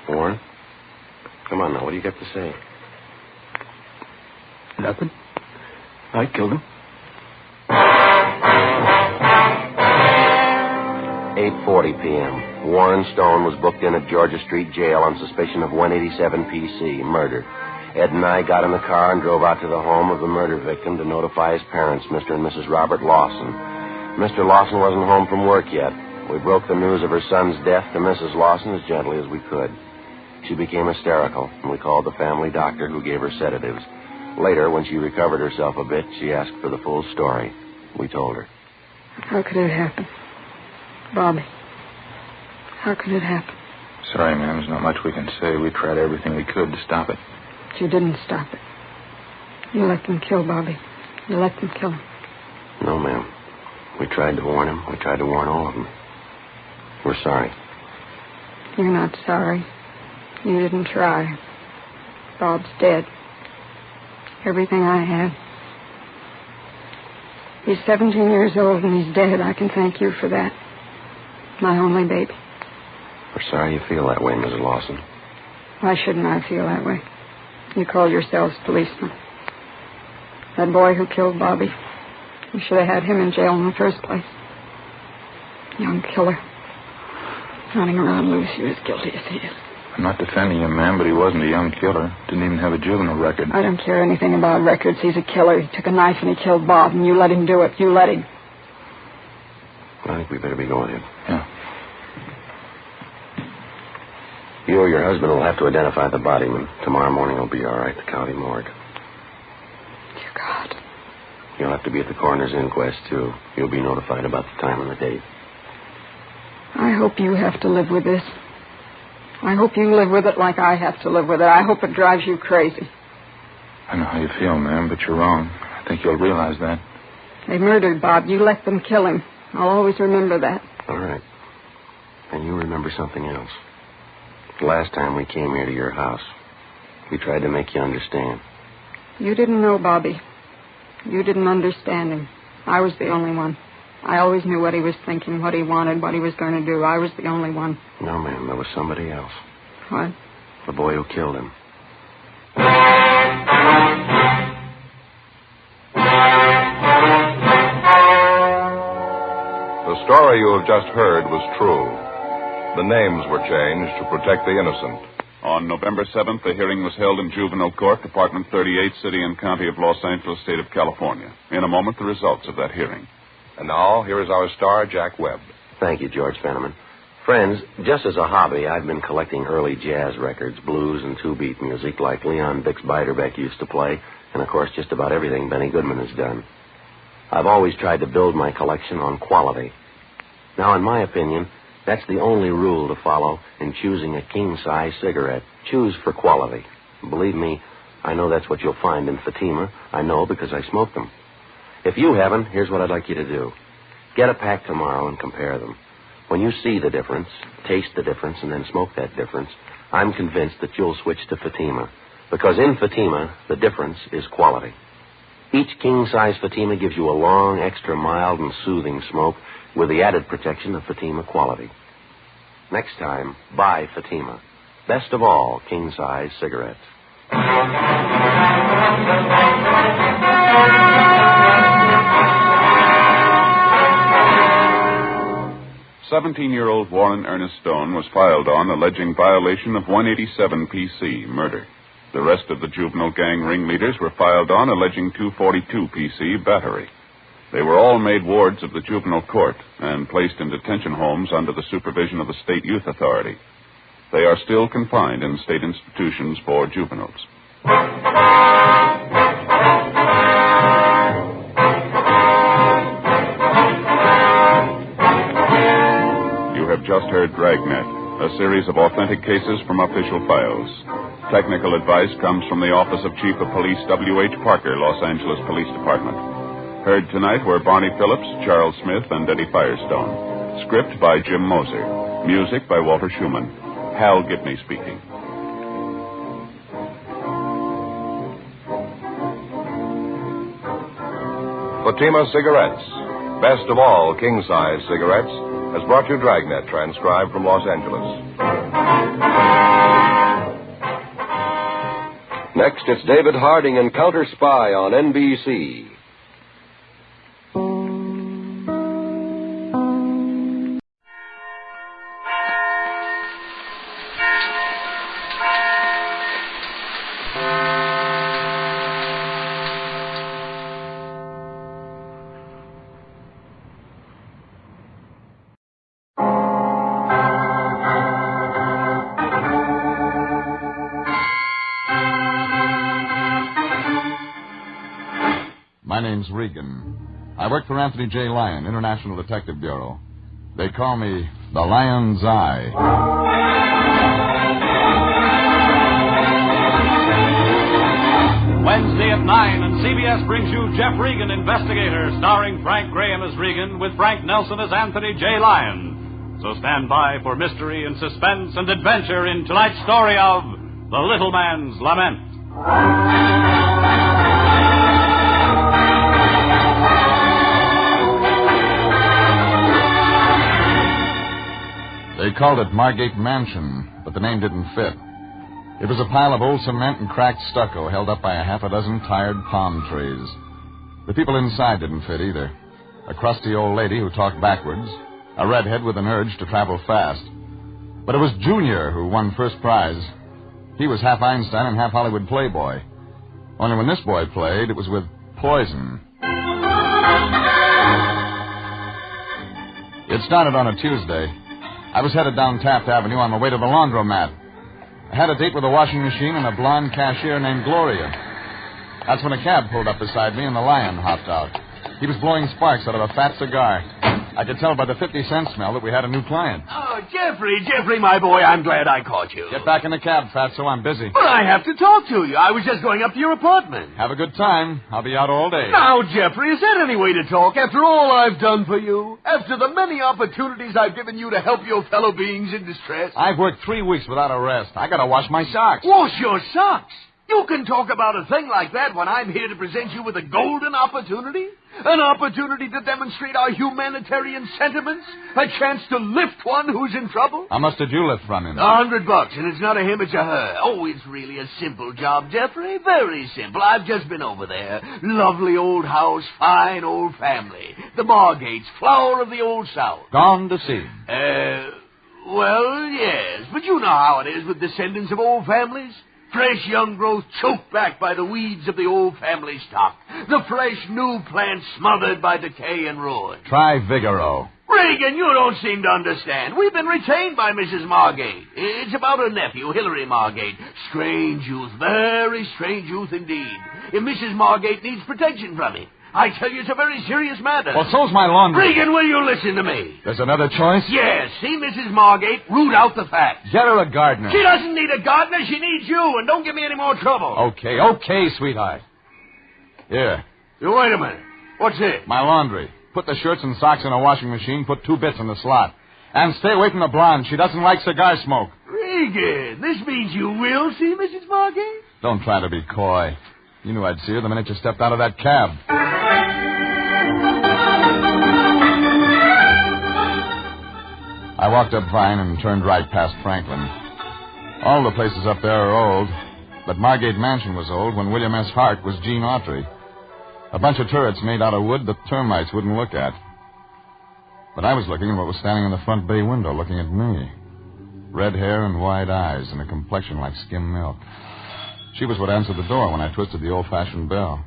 Warren? Come on now. What do you got to say? Nothing. I killed him. 8:40 p.m. Warren Stone was booked in at Georgia Street Jail on suspicion of 187 PC, murder. Ed and I got in the car and drove out to the home of the murder victim to notify his parents, Mr. and Mrs. Robert Lawson. Mr. Lawson wasn't home from work yet. We broke the news of her son's death to Mrs. Lawson as gently as we could. She became hysterical, and we called the family doctor, who gave her sedatives. Later, when she recovered herself a bit, she asked for the full story. We told her. How could it happen? Bobby, how could it happen? Sorry, ma'am. There's not much we can say. We tried everything we could to stop it. But you didn't stop it. You let them kill Bobby. You let them kill him. No, ma'am. We tried to warn him. We tried to warn all of them. We're sorry. You're not sorry. You didn't try. Bob's dead. Everything I had. He's 17 years old and he's dead. I can thank you for that. My only baby. We're sorry you feel that way, Mrs. Lawson. Why shouldn't I feel that way? You call yourselves policemen. That boy who killed Bobby, you should have had him in jail in the first place. Young killer. Running around loose, he was guilty as he is. I'm not defending him, ma'am, but he wasn't a young killer. Didn't even have a juvenile record. I don't care anything about records. He's a killer. He took a knife and he killed Bob, and you let him do it. You let him. I think we better be going in. Yeah. You or your husband will have to identify the body, and tomorrow morning will be all right, the county morgue. Dear God. You'll have to be at the coroner's inquest, too. You'll be notified about the time and the date. I hope you have to live with this. I hope you live with it like I have to live with it. I hope it drives you crazy. I know how you feel, ma'am, but you're wrong. I think you'll realize that. They murdered Bob. You let them kill him. I'll always remember that. All right. And you remember something else. The last time we came here to your house, we tried to make you understand. You didn't know Bobby. You didn't understand him. I was the only one. I always knew what he was thinking, what he wanted, what he was going to do. I was the only one. No, ma'am, there was somebody else. What? The boy who killed him. The story you have just heard was true. The names were changed to protect the innocent. On November 7th, the hearing was held in Juvenile Court, Department 38, City and County of Los Angeles, State of California. In a moment, the results of that hearing. And now, here is our star, Jack Webb. Thank you, George Fenneman. Friends, just as a hobby, I've been collecting early jazz records, blues and two-beat music like Leon Bix Beiderbecke used to play, and, of course, just about everything Benny Goodman has done. I've always tried to build my collection on quality. Now, in my opinion, that's the only rule to follow in choosing a king-size cigarette. Choose for quality. Believe me, I know that's what you'll find in Fatima. I know because I smoke them. If you haven't, here's what I'd like you to do. Get a pack tomorrow and compare them. When you see the difference, taste the difference, and then smoke that difference, I'm convinced that you'll switch to Fatima. Because in Fatima, the difference is quality. Each king-size Fatima gives you a long, extra mild and soothing smoke with the added protection of Fatima quality. Next time, buy Fatima. Best of all, king-size cigarettes. 17-year-old Warren Ernest Stone was filed on alleging violation of 187 PC, murder. The rest of the juvenile gang ringleaders were filed on alleging 242 PC, battery. They were all made wards of the juvenile court and placed in detention homes under the supervision of the State Youth Authority. They are still confined in state institutions for juveniles. You have just heard Dragnet, a series of authentic cases from official files. Technical advice comes from the Office of Chief of Police W.H. Parker, Los Angeles Police Department. Heard tonight were Barney Phillips, Charles Smith, and Eddie Firestone. Script by Jim Moser. Music by Walter Schumann. Hal Gibney speaking. Fatima Cigarettes, best of all king-size cigarettes, has brought you Dragnet, transcribed from Los Angeles. Next, it's David Harding and Counter Spy on NBC. name's Regan. I work for Anthony J. Lyon, International Detective Bureau. They call me the Lion's Eye. Wednesday at 9, and CBS brings you Jeff Regan, Investigator, starring Frank Graham as Regan with Frank Nelson as Anthony J. Lyon. So stand by for mystery and suspense and adventure in tonight's story of The Little Man's Lament. They called it Margate Mansion, but the name didn't fit. It was a pile of old cement and cracked stucco held up by a half a dozen tired palm trees. The people inside didn't fit either. A crusty old lady who talked backwards, a redhead with an urge to travel fast. But it was Junior who won first prize. He was half Einstein and half Hollywood playboy. Only when this boy played, it was with poison. It started on a Tuesday. I was headed down Taft Avenue on my way to the laundromat. I had a date with a washing machine and a blonde cashier named Gloria. That's when a cab pulled up beside me and the Lion hopped out. He was blowing sparks out of a fat cigar. I could tell by the 50-cent smell that we had a new client. Oh, Jeffrey, my boy, I'm glad I caught you. Get back in the cab, Fatso. I'm busy. But I have to talk to you. I was just going up to your apartment. Have a good time. I'll be out all day. Now, Jeffrey, is that any way to talk after all I've done for you? After the many opportunities I've given you to help your fellow beings in distress? I've worked 3 weeks without a rest. I gotta wash my socks. Wash your socks? You can talk about a thing like that when I'm here to present you with a golden opportunity? An opportunity to demonstrate our humanitarian sentiments? A chance to lift one who's in trouble? How much did you lift from him? $100, and it's not a him, it's a her. Oh, it's really a simple job, Jeffrey. Very simple. I've just been over there. Lovely old house, fine old family. The Margates, flower of the old South. Gone to see. Well, yes. But you know how it is with descendants of old families. Fresh young growth choked back by the weeds of the old family stock. The fresh new plant smothered by decay and ruin. Try Vigoro. Regan, you don't seem to understand. We've been retained by Mrs. Margate. It's about her nephew, Hilary Margate. Strange youth, very strange youth indeed. If Mrs. Margate needs protection from him, I tell you, it's a very serious matter. Well, so's my laundry. Regan, will you listen to me? There's another choice? Yes. See Mrs. Margate, root out the facts. Get her a gardener. She doesn't need a gardener. She needs you, and don't give me any more trouble. Okay, sweetheart. Here. Wait a minute. What's it? My laundry. Put the shirts and socks in a washing machine, put 2 bits in the slot. And stay away from the blonde. She doesn't like cigar smoke. Regan, this means you will see Mrs. Margate? Don't try to be coy. You knew I'd see her the minute you stepped out of that cab. I walked up Vine and turned right past Franklin. All the places up there are old, but Margate Mansion was old when William S. Hart was Gene Autry. A bunch of turrets made out of wood that termites wouldn't look at. But I was looking at what was standing in the front bay window looking at me. Red hair and wide eyes and a complexion like skim milk. She was what answered the door when I twisted the old-fashioned bell.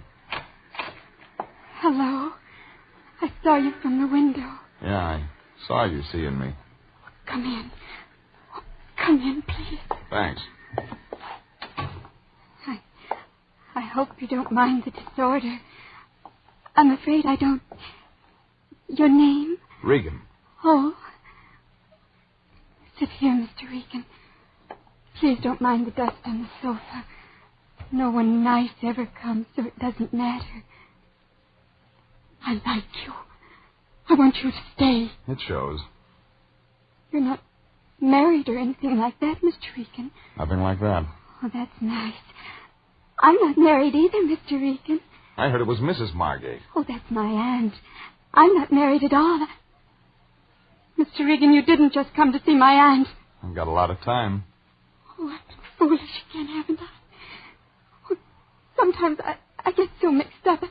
Hello. I saw you from the window. Yeah, I saw you seeing me. Come in. Come in, please. Thanks. I hope you don't mind the disorder. I'm afraid I don't... Your name? Regan. Oh. Sit here, Mr. Regan. Please don't mind the dust on the sofa. No one nice ever comes, so it doesn't matter. I like you. I want you to stay. It shows. You're not married or anything like that, Mr. Regan. Nothing like that. Oh, that's nice. I'm not married either, Mr. Regan. I heard it was Mrs. Margate. Oh, that's my aunt. I'm not married at all. Mr. Regan, you didn't just come to see my aunt. I've got a lot of time. Oh, I've been foolish again, haven't I? Oh, sometimes I get so mixed up.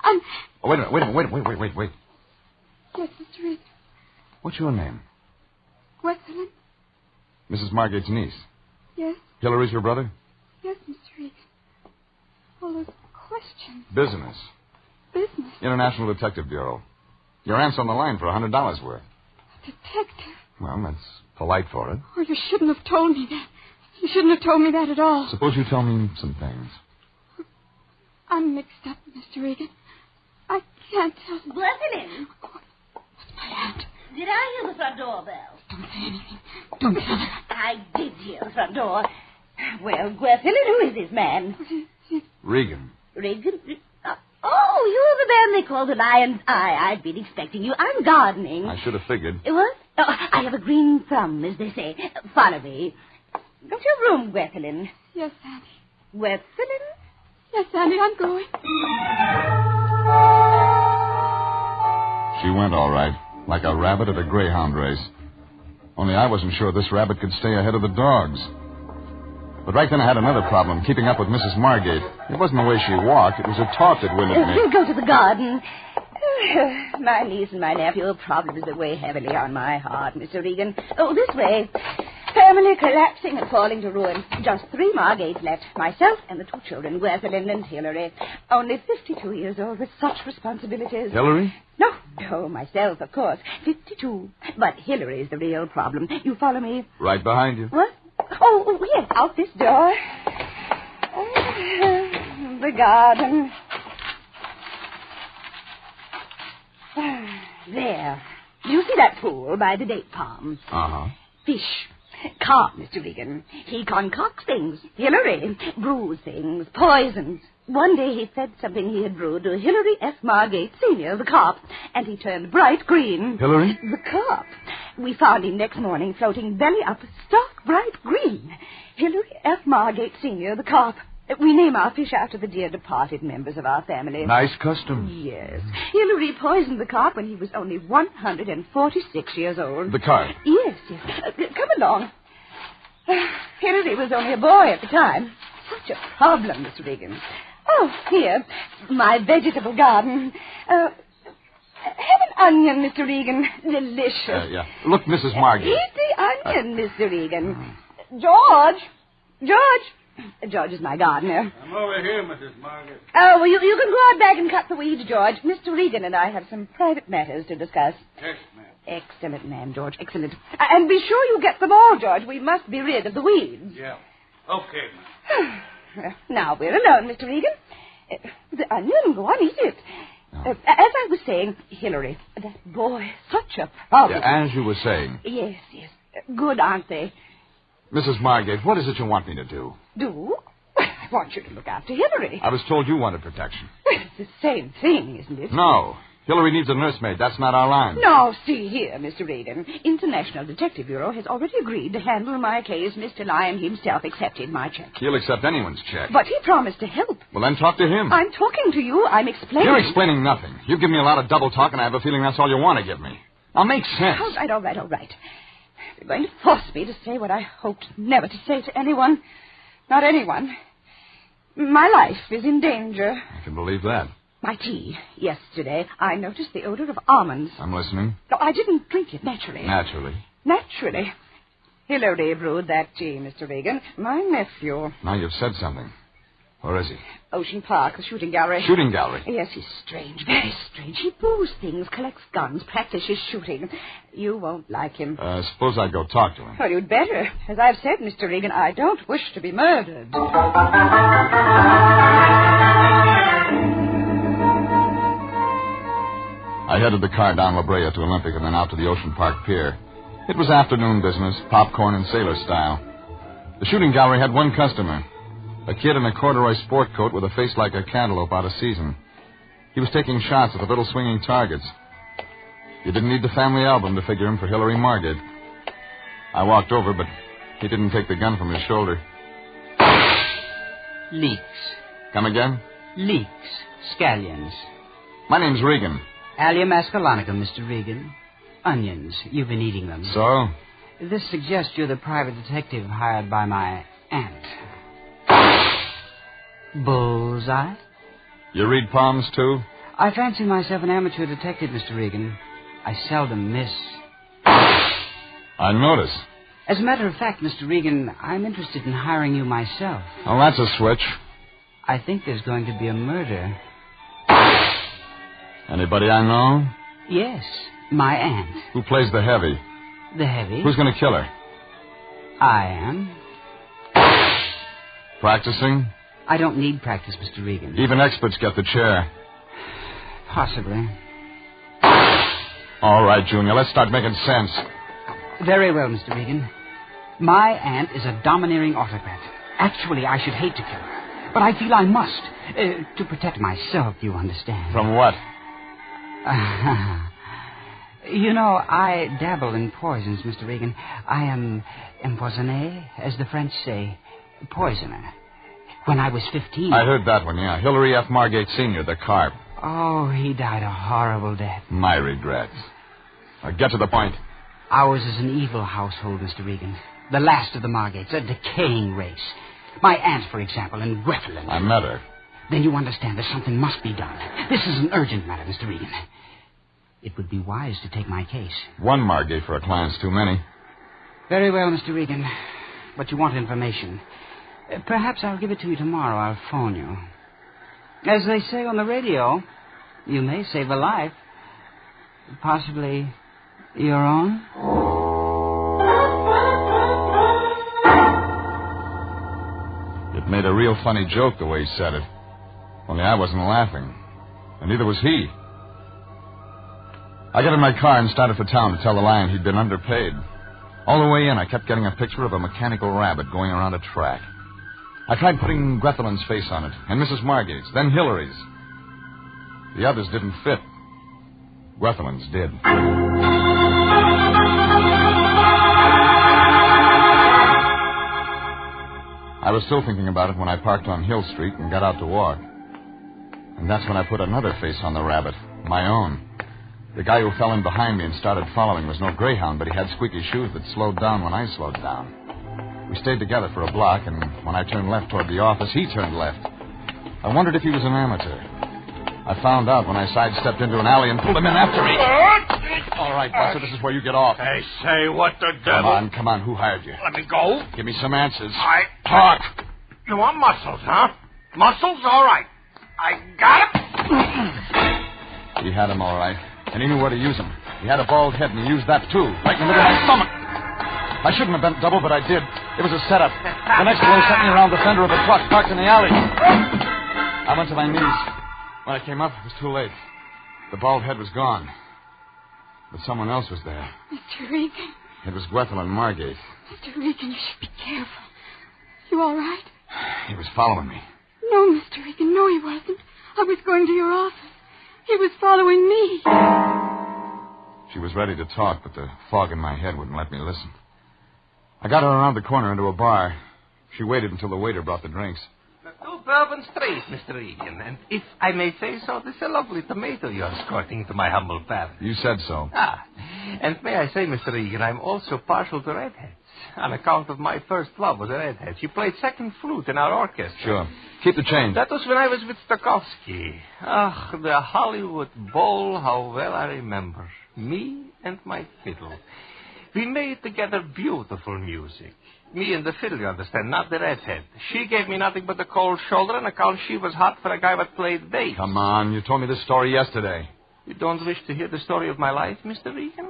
I'm... Oh, wait a minute. Wait. Yes, Mr. Regan. What's your name? Wesleyan? Mrs. Margate's niece. Yes. Hilary's your brother? Yes, Mr. Regan. All those questions. Business. Business? International Detective Bureau. Your aunt's on the line for $100 worth. A detective? Well, that's polite for it. Oh, you shouldn't have told me that. You shouldn't have told me that at all. Suppose you tell me some things. I'm mixed up, Mr. Regan. I can't tell. Gwendolyn. What's my aunt? Did I hear the front door bell? Don't say anything. Don't tell her. I did hear the front door. Well, Gwendolyn, who is this man? Regan. Regan? Oh, you're the man they call the Lion's Eye. I've been expecting you. I'm gardening. I should have figured. What? Oh, I have a green thumb, as they say. Follow me. Go to your room, Gwendolyn. Yes, Annie. Gwendolyn? Yes, Annie, I'm going. She went all right, like a rabbit at a greyhound race. Only I wasn't sure this rabbit could stay ahead of the dogs. But right then I had another problem, keeping up with Mrs. Margate. It wasn't the way she walked, it was her talk that winded me. Go to the garden. My niece and my nephew are problems that weigh heavily on my heart, Mr. Regan. Oh, this way. Family collapsing and falling to ruin. Just 3 Margates left. Myself and the 2 children, Gwendolyn and Hillary. Only 52 years old with such responsibilities. Hillary? No, myself, of course. 52. But Hillary's the real problem. You follow me? Right behind you. What? Oh, yes, out this door. Oh, the garden. There. You see that pool by the date palm? Uh-huh. Fish. Carp, Mr. Regan. He concocts things. Hillary brews things. Poisons. One day he fed something he had brewed to Hilary F. Margate, Sr., the carp, and he turned bright green. Hillary? The carp. We found him next morning floating belly up, stark bright green. Hilary F. Margate, Sr., the carp. We name our fish after the dear departed members of our family. Nice custom. Yes. Hilary poisoned the carp when he was only 146 years old. The carp? Yes. Come along. Hilary was only a boy at the time. Such a problem, Miss Regan. Oh, here, my vegetable garden. Have an onion, Mr. Regan. Delicious. Yeah. Look, Mrs. Margate. Eat the onion, Mr. Regan. George is my gardener. I'm over here, Mrs. Margaret. Oh, well, you can go out back and cut the weeds, George. Mr. Regan and I have some private matters to discuss. Yes, ma'am. Excellent man, George. Excellent. And be sure you get them all, George. We must be rid of the weeds. Yeah. Okay, ma'am. Now we're alone, Mr. Regan. The onion, go on, eat it. As I was saying, Hillary, that boy, such a problem. Yeah, as you were saying. Yes. Good, aren't they? Mrs. Margate, what is it you want me to do? Do? I want you to look after Hillary. I was told you wanted protection. It's the same thing, isn't it? No. Hillary needs a nursemaid. That's not our line. No, see here, Mr. Regan. International Detective Bureau has already agreed to handle my case. Mr. Lyon himself accepted my check. He'll accept anyone's check. But he promised to help. Well, then talk to him. I'm talking to you. I'm explaining. You're explaining nothing. You give me a lot of double talk, and I have a feeling that's all you want to give me. Now, make sense. All right. You're going to force me to say what I hoped never to say to anyone. Not anyone. My life is in danger. I can believe that. My tea. Yesterday, I noticed the odor of almonds. I'm listening. No, I didn't drink it naturally. Naturally. Hillary brewed that tea, Mr. Regan. My nephew. Now you've said something. Where is he? Ocean Park, the shooting gallery. Shooting gallery? Yes, he's strange, very strange. He brews things, collects guns, practices shooting. You won't like him. Suppose I go talk to him. Well, you'd better. As I've said, Mr. Regan, I don't wish to be murdered. I headed the car down La Brea to Olympic and then out to the Ocean Park Pier. It was afternoon business, popcorn and sailor style. The shooting gallery had one customer, a kid in a corduroy sport coat with a face like a cantaloupe out of season. He was taking shots at the little swinging targets. You didn't need the family album to figure him for Hilary Margate. I walked over, but he didn't take the gun from his shoulder. Leeks. Come again? Leeks. Scallions. My name's Regan. Allia masculinica, Mr. Regan. Onions. You've been eating them. So? This suggests you're the private detective hired by my aunt. Bullseye? You read palms, too? I fancy myself an amateur detective, Mr. Regan. I seldom miss. I notice. As a matter of fact, Mr. Regan, I'm interested in hiring you myself. Oh, that's a switch. I think there's going to be a murder. Anybody I know? Yes, my aunt. Who plays the heavy? The heavy? Who's going to kill her? I am. Practicing? I don't need practice, Mr. Regan. Even experts get the chair. Possibly. All right, Junior, let's start making sense. Very well, Mr. Regan. My aunt is a domineering autocrat. Actually, I should hate to kill her. But I feel I must. To protect myself, you understand. From what? You know, I dabble in poisons, Mr. Regan. I am empoisonné, as the French say. Poisoner. When I was 15... I heard that one, yeah. Hilary F. Margate Sr., the carp. Oh, he died a horrible death. My regrets. Now, get to the point. Ours is an evil household, Mr. Regan. The last of the Margates, a decaying race. My aunt, for example, and Gwethlin. I met her. Then you understand that something must be done. This is an urgent matter, Mr. Regan. It would be wise to take my case. One Margate for a client's too many. Very well, Mr. Regan. But you want information. Perhaps I'll give it to you tomorrow. I'll phone you. As they say on the radio, you may save a life. Possibly your own. It made a real funny joke the way he said it. Only I wasn't laughing. And neither was he. I got in my car and started for town to tell the lion he'd been underpaid. All the way in, I kept getting a picture of a mechanical rabbit going around a track. I tried putting Gwethelin's face on it, and Mrs. Margate's, then Hilary's. The others didn't fit. Gwethelin's did. I was still thinking about it when I parked on Hill Street and got out to walk. And that's when I put another face on the rabbit, my own. The guy who fell in behind me and started following was no greyhound, but he had squeaky shoes that slowed down when I slowed down. We stayed together for a block, and when I turned left toward the office, he turned left. I wondered if he was an amateur. I found out when I sidestepped into an alley and pulled him in after me. All right, Buster, this is where you get off. Hey, say, what the devil? Come on, who hired you? Let me go. Give me some answers. Talk. You want muscles, huh? Muscles? All right. I got him. He had him all right, and he knew where to use him. He had a bald head, and he used that, too, right in the middle of my stomach. I shouldn't have bent double, but I did. It was a setup. The next blow sent me around the fender of a truck parked in the alley. I went to my knees. When I came up, it was too late. The bald head was gone. But someone else was there. Mr. Regan. It was Gwethelin Margate. Mr. Regan, you should be careful. You all right? He was following me. No, Mr. Regan, no, he wasn't. I was going to your office. He was following me. She was ready to talk, but the fog in my head wouldn't let me listen. I got her around the corner into a bar. She waited until the waiter brought the drinks. 2 Bourbon Street, Mr. Regan. And if I may say so, this is a lovely tomato you're escorting to my humble palate. You said so. And may I say, Mr. Regan, I'm also partial to redheads. On account of my first love was a redhead. She played second flute in our orchestra. Sure. Keep the change. That was when I was with Stokowski. The Hollywood Bowl, how well I remember. Me and my fiddle. We made together beautiful music. Me and the fiddle, you understand, not the redhead. She gave me nothing but the cold shoulder on account she was hot for a guy that played bass. Come on, you told me this story yesterday. You don't wish to hear the story of my life, Mr. Regan?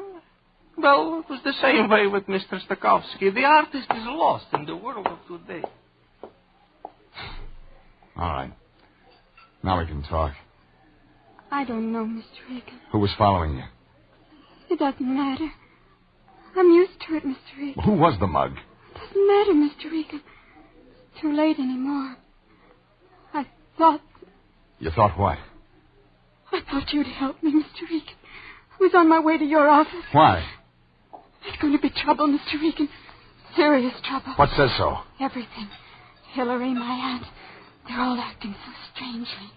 Well, it was the same way with Mr. Stokowski. The artist is lost in the world of today. All right. Now we can talk. I don't know, Mr. Regan. Who was following you? It doesn't matter. I'm used to it, Mr. Regan. Who was the mug? It doesn't matter, Mr. Regan. It's too late anymore. I thought... You thought what? I thought you'd help me, Mr. Regan. I was on my way to your office. Why? There's going to be trouble, Mr. Regan. Serious trouble. What says so? Everything. Hillary, my aunt, they're all acting so strangely.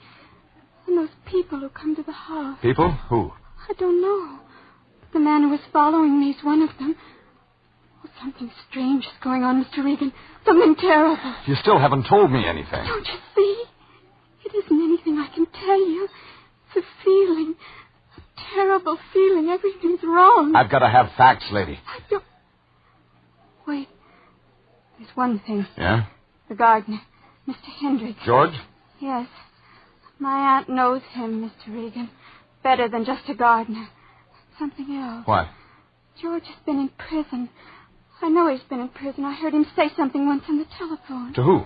And those people who come to the house. People? Who? I don't know. The man who was following me is one of them. Oh, something strange is going on, Mr. Regan. Something terrible. You still haven't told me anything. Don't you see? It isn't anything I can tell you. It's a feeling. A terrible feeling. Everything's wrong. I've got to have facts, lady. I don't... Wait. There's one thing. Yeah? The gardener, Mr. Hendricks. George? Yes. My aunt knows him, Mr. Regan. Better than just a gardener. Something else. What? George has been in prison. I know he's been in prison. I heard him say something once on the telephone. To who?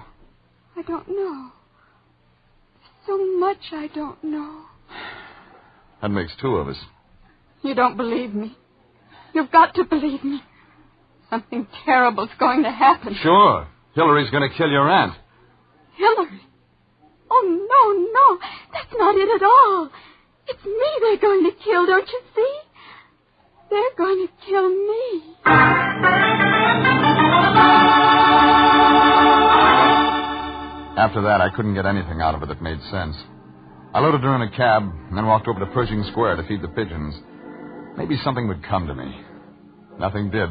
I don't know. so much I don't know. That makes two of us. You don't believe me. You've got to believe me. Something terrible's going to happen. Sure. Hillary's going to kill your aunt. Hillary? Oh, no. That's not it at all. It's me they're going to kill, don't you see? They're going to kill me. After that, I couldn't get anything out of her that made sense. I loaded her in a cab and then walked over to Pershing Square to feed the pigeons. Maybe something would come to me. Nothing did,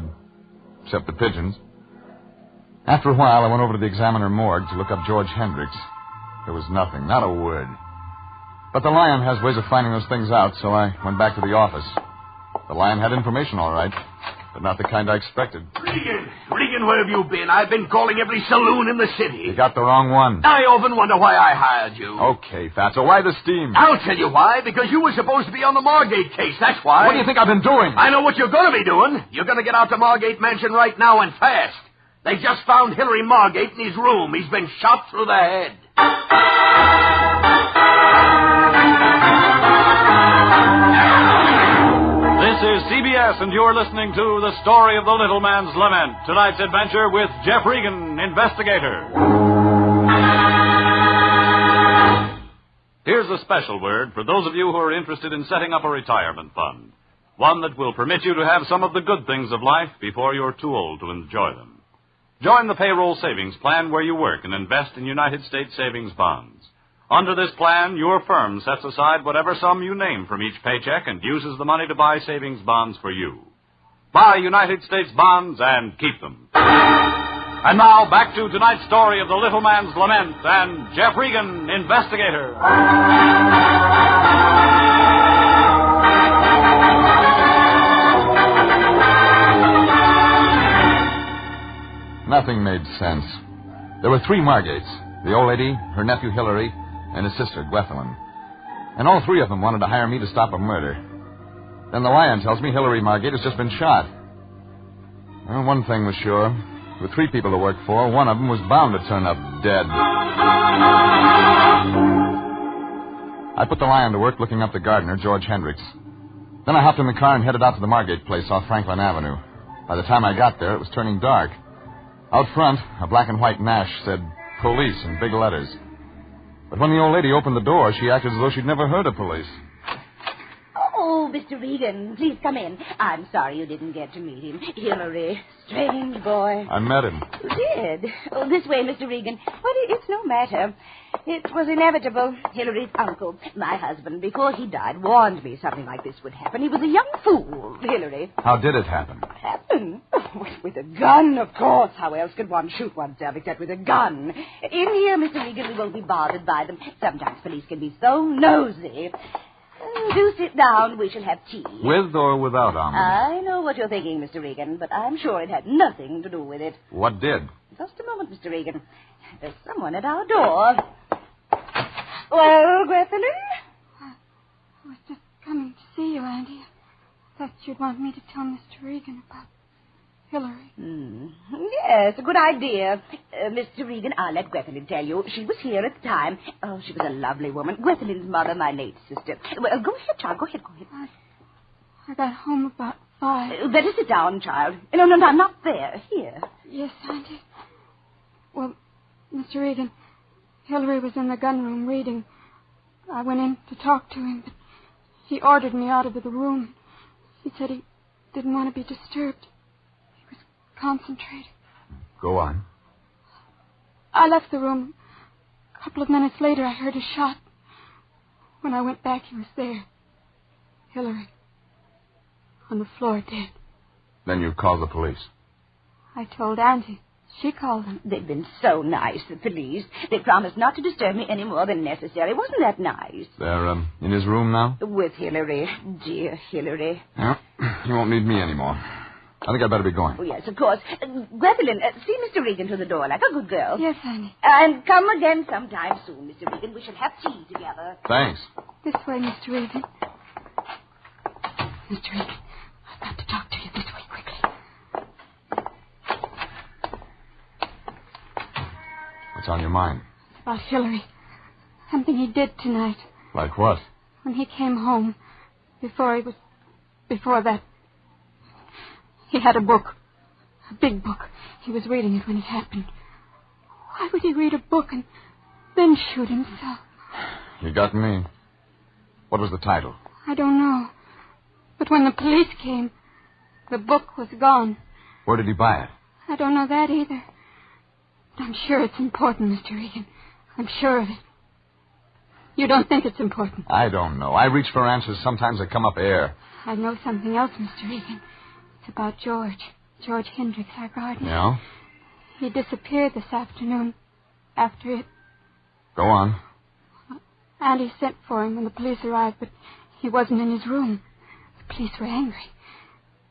except the pigeons. After a while, I went over to the Examiner morgue to look up George Hendricks. There was nothing, not a word. But the Lion has ways of finding those things out, so I went back to the office. The Lion had information, all right, but not the kind I expected. Regan, where have you been? I've been calling every saloon in the city. You got the wrong one. I often wonder why I hired you. Okay, Fatso, why the steam? I'll tell you why. Because you were supposed to be on the Margate case, that's why. What do you think I've been doing? I know what you're going to be doing. You're going to get out to Margate Mansion right now and fast. They just found Hillary Margate in his room. He's been shot through the head. This is CBS, and you're listening to The Story of the Little Man's Lament. Tonight's adventure with Jeff Regan, Investigator. Here's a special word for those of you who are interested in setting up a retirement fund. One that will permit you to have some of the good things of life before you're too old to enjoy them. Join the payroll savings plan where you work and invest in United States savings bonds. Under this plan, your firm sets aside whatever sum you name from each paycheck and uses the money to buy savings bonds for you. Buy United States bonds and keep them. And now, back to tonight's story of the Little Man's Lament and Jeff Regan, Investigator. Nothing made sense. There were three Margates. The old lady, her nephew Hillary, and his sister, Gwethelyn. And all three of them wanted to hire me to stop a murder. Then the Lion tells me Hillary Margate has just been shot. Well, one thing was sure. With three people to work for, one of them was bound to turn up dead. I put the Lion to work looking up the gardener, George Hendricks. Then I hopped in the car and headed out to the Margate place off Franklin Avenue. By the time I got there, it was turning dark. Out front, a black and white Nash said, "Police," in big letters. But when the old lady opened the door, she acted as though she'd never heard of police. Oh, Mr. Regan, please come in. I'm sorry you didn't get to meet him. Hillary, strange boy. I met him. You did? Oh, this way, Mr. Regan. Well, it's no matter. It was inevitable. Hillary's uncle, my husband, before he died, warned me something like this would happen. He was a young fool, Hillary. How did it happen? Happen? Oh, with a gun, of course. How else could one shoot oneself except with a gun? In here, Mr. Regan, we won't be bothered by them. Sometimes police can be so nosy. Do sit down. We shall have tea. With or without almond? I know what you're thinking, Mr. Regan, but I'm sure it had nothing to do with it. What did? Just a moment, Mr. Regan. There's someone at our door. Well, Gwethelyn? I was just coming to see you, Auntie. I thought you'd want me to tell Mr. Regan about Hillary. Yes, a good idea. Mr. Regan, I'll let Gwethelyn tell you. She was here at the time. Oh, she was a lovely woman. Gwethelyn's mother, my late sister. Well, go ahead, child. Go ahead. I got home about 5. Better sit down, child. No, I'm not there. Here. Yes, Auntie. Well, Mr. Regan, Hillary was in the gun room reading. I went in to talk to him, but he ordered me out of the room. He said he didn't want to be disturbed. He was concentrating. Go on. I left the room. A couple of minutes later, I heard a shot. When I went back, he was there. Hillary. On the floor, dead. Then you called the police. I told Auntie. She called them. They've been so nice, the police. They promised not to disturb me any more than necessary. Wasn't that nice? They're in his room now? With Hillary. Dear Hillary. Yeah, you won't need me anymore. I think I'd better be going. Oh, yes, of course. Gwethelyn, see Mr. Regan to the door like a good girl. Yes, honey. And come again sometime soon, Mr. Regan. We shall have tea together. Thanks. This way, Mr. Regan. Mr. Regan, I've got to talk to you this way quickly. What's on your mind? About Hillary. Something he did tonight. Like what? When he came home, before that, he had a book. A big book. He was reading it when it happened. Why would he read a book and then shoot himself? You got me. What was the title? I don't know. But when the police came, the book was gone. Where did he buy it? I don't know that either. But I'm sure it's important, Mr. Regan. I'm sure of it. You don't think it's important? I don't know. I reach for answers. Sometimes they come up air. I know something else, Mr. Regan. It's about George. George Hendricks, our gardener. Yeah? He disappeared this afternoon after it. Go on. Auntie sent for him when the police arrived, but he wasn't in his room. The police were angry.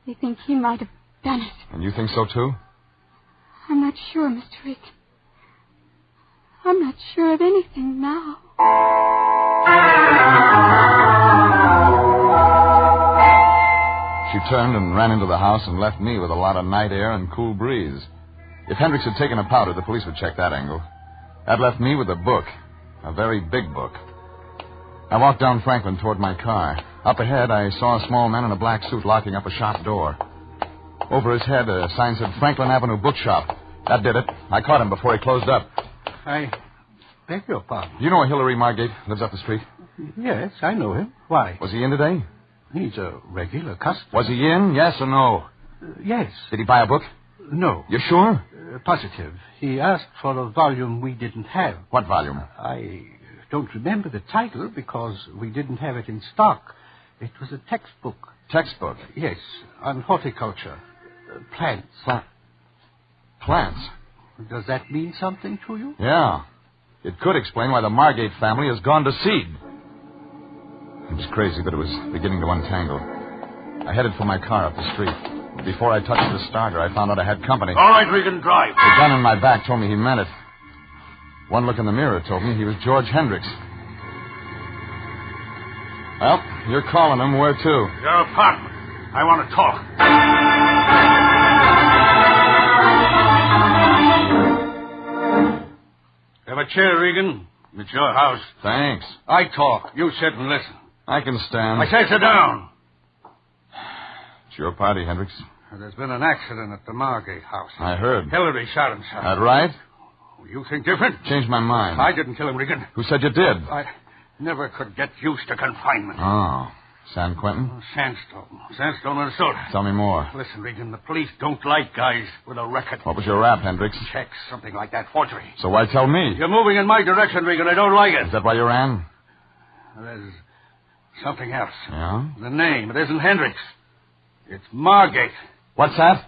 They think he might have done it. And you think so, too? I'm not sure, Mr. Regan. I'm not sure of anything now. She turned and ran into the house and left me with a lot of night air and cool breeze. If Hendricks had taken a powder, the police would check that angle. That left me with a book. A very big book. I walked down Franklin toward my car. Up ahead, I saw a small man in a black suit locking up a shop door. Over his head, a sign said Franklin Avenue Bookshop. That did it. I caught him before he closed up. I beg your pardon. You know Hillary Margate lives up the street? Yes, I know him. Why? Was he in today? He's a regular customer. Was he in? Yes or no? Yes. Did he buy a book? No. You sure? Positive. He asked for a volume we didn't have. What volume? I don't remember the title because we didn't have it in stock. It was a textbook. Textbook? Yes, on horticulture. Plants. Plants? Does that mean something to you? Yeah. It could explain why the Margate family has gone to seed. It was crazy, but it was beginning to untangle. I headed for my car up the street. Before I touched the starter, I found out I had company. All right, Regan, drive. The gun in my back told me he meant it. One look in the mirror told me he was George Hendricks. Well, you're calling him. Where to? Your apartment. I want to talk. Have a chair, Regan. It's your house. Thanks. I talk. You sit and listen. I can stand. I say sit down. It's your party, Hendricks. There's been an accident at the Margate house. I heard. Hillary shot himself. That right? You think different? Changed my mind. I didn't kill him, Regan. Who said you did? I never could get used to confinement. Oh. San Quentin? Sandstone, Minnesota. Tell me more. Listen, Regan, the police don't like guys with a record. What was your rap, Hendricks? Checks, something like that. Forgery. So why tell me? You're moving in my direction, Regan. I don't like it. Is that why you ran? There's something else. Yeah? The name. It isn't Hendricks. It's Margate. What's that?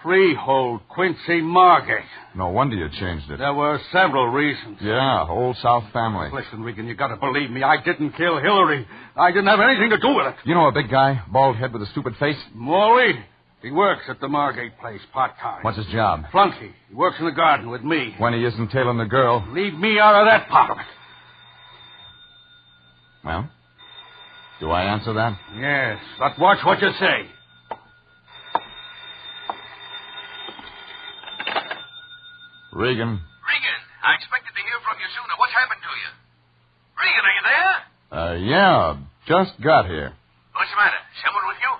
Freehold Quincy Margate. No wonder you changed it. There were several reasons. Yeah, Old South family. Listen, Regan, you gotta believe me. I didn't kill Hillary. I didn't have anything to do with it. You know a big guy, bald head with a stupid face? Morley. He works at the Margate place part-time. What's his job? Flunky. He works in the garden with me. When he isn't tailing the girl. Leave me out of that part of it. Well, do I answer that? Yes, but watch what you say. Regan. Regan, I expected to hear from you sooner. What's happened to you? Regan, are you there? Yeah, just got here. What's the matter? Someone with you?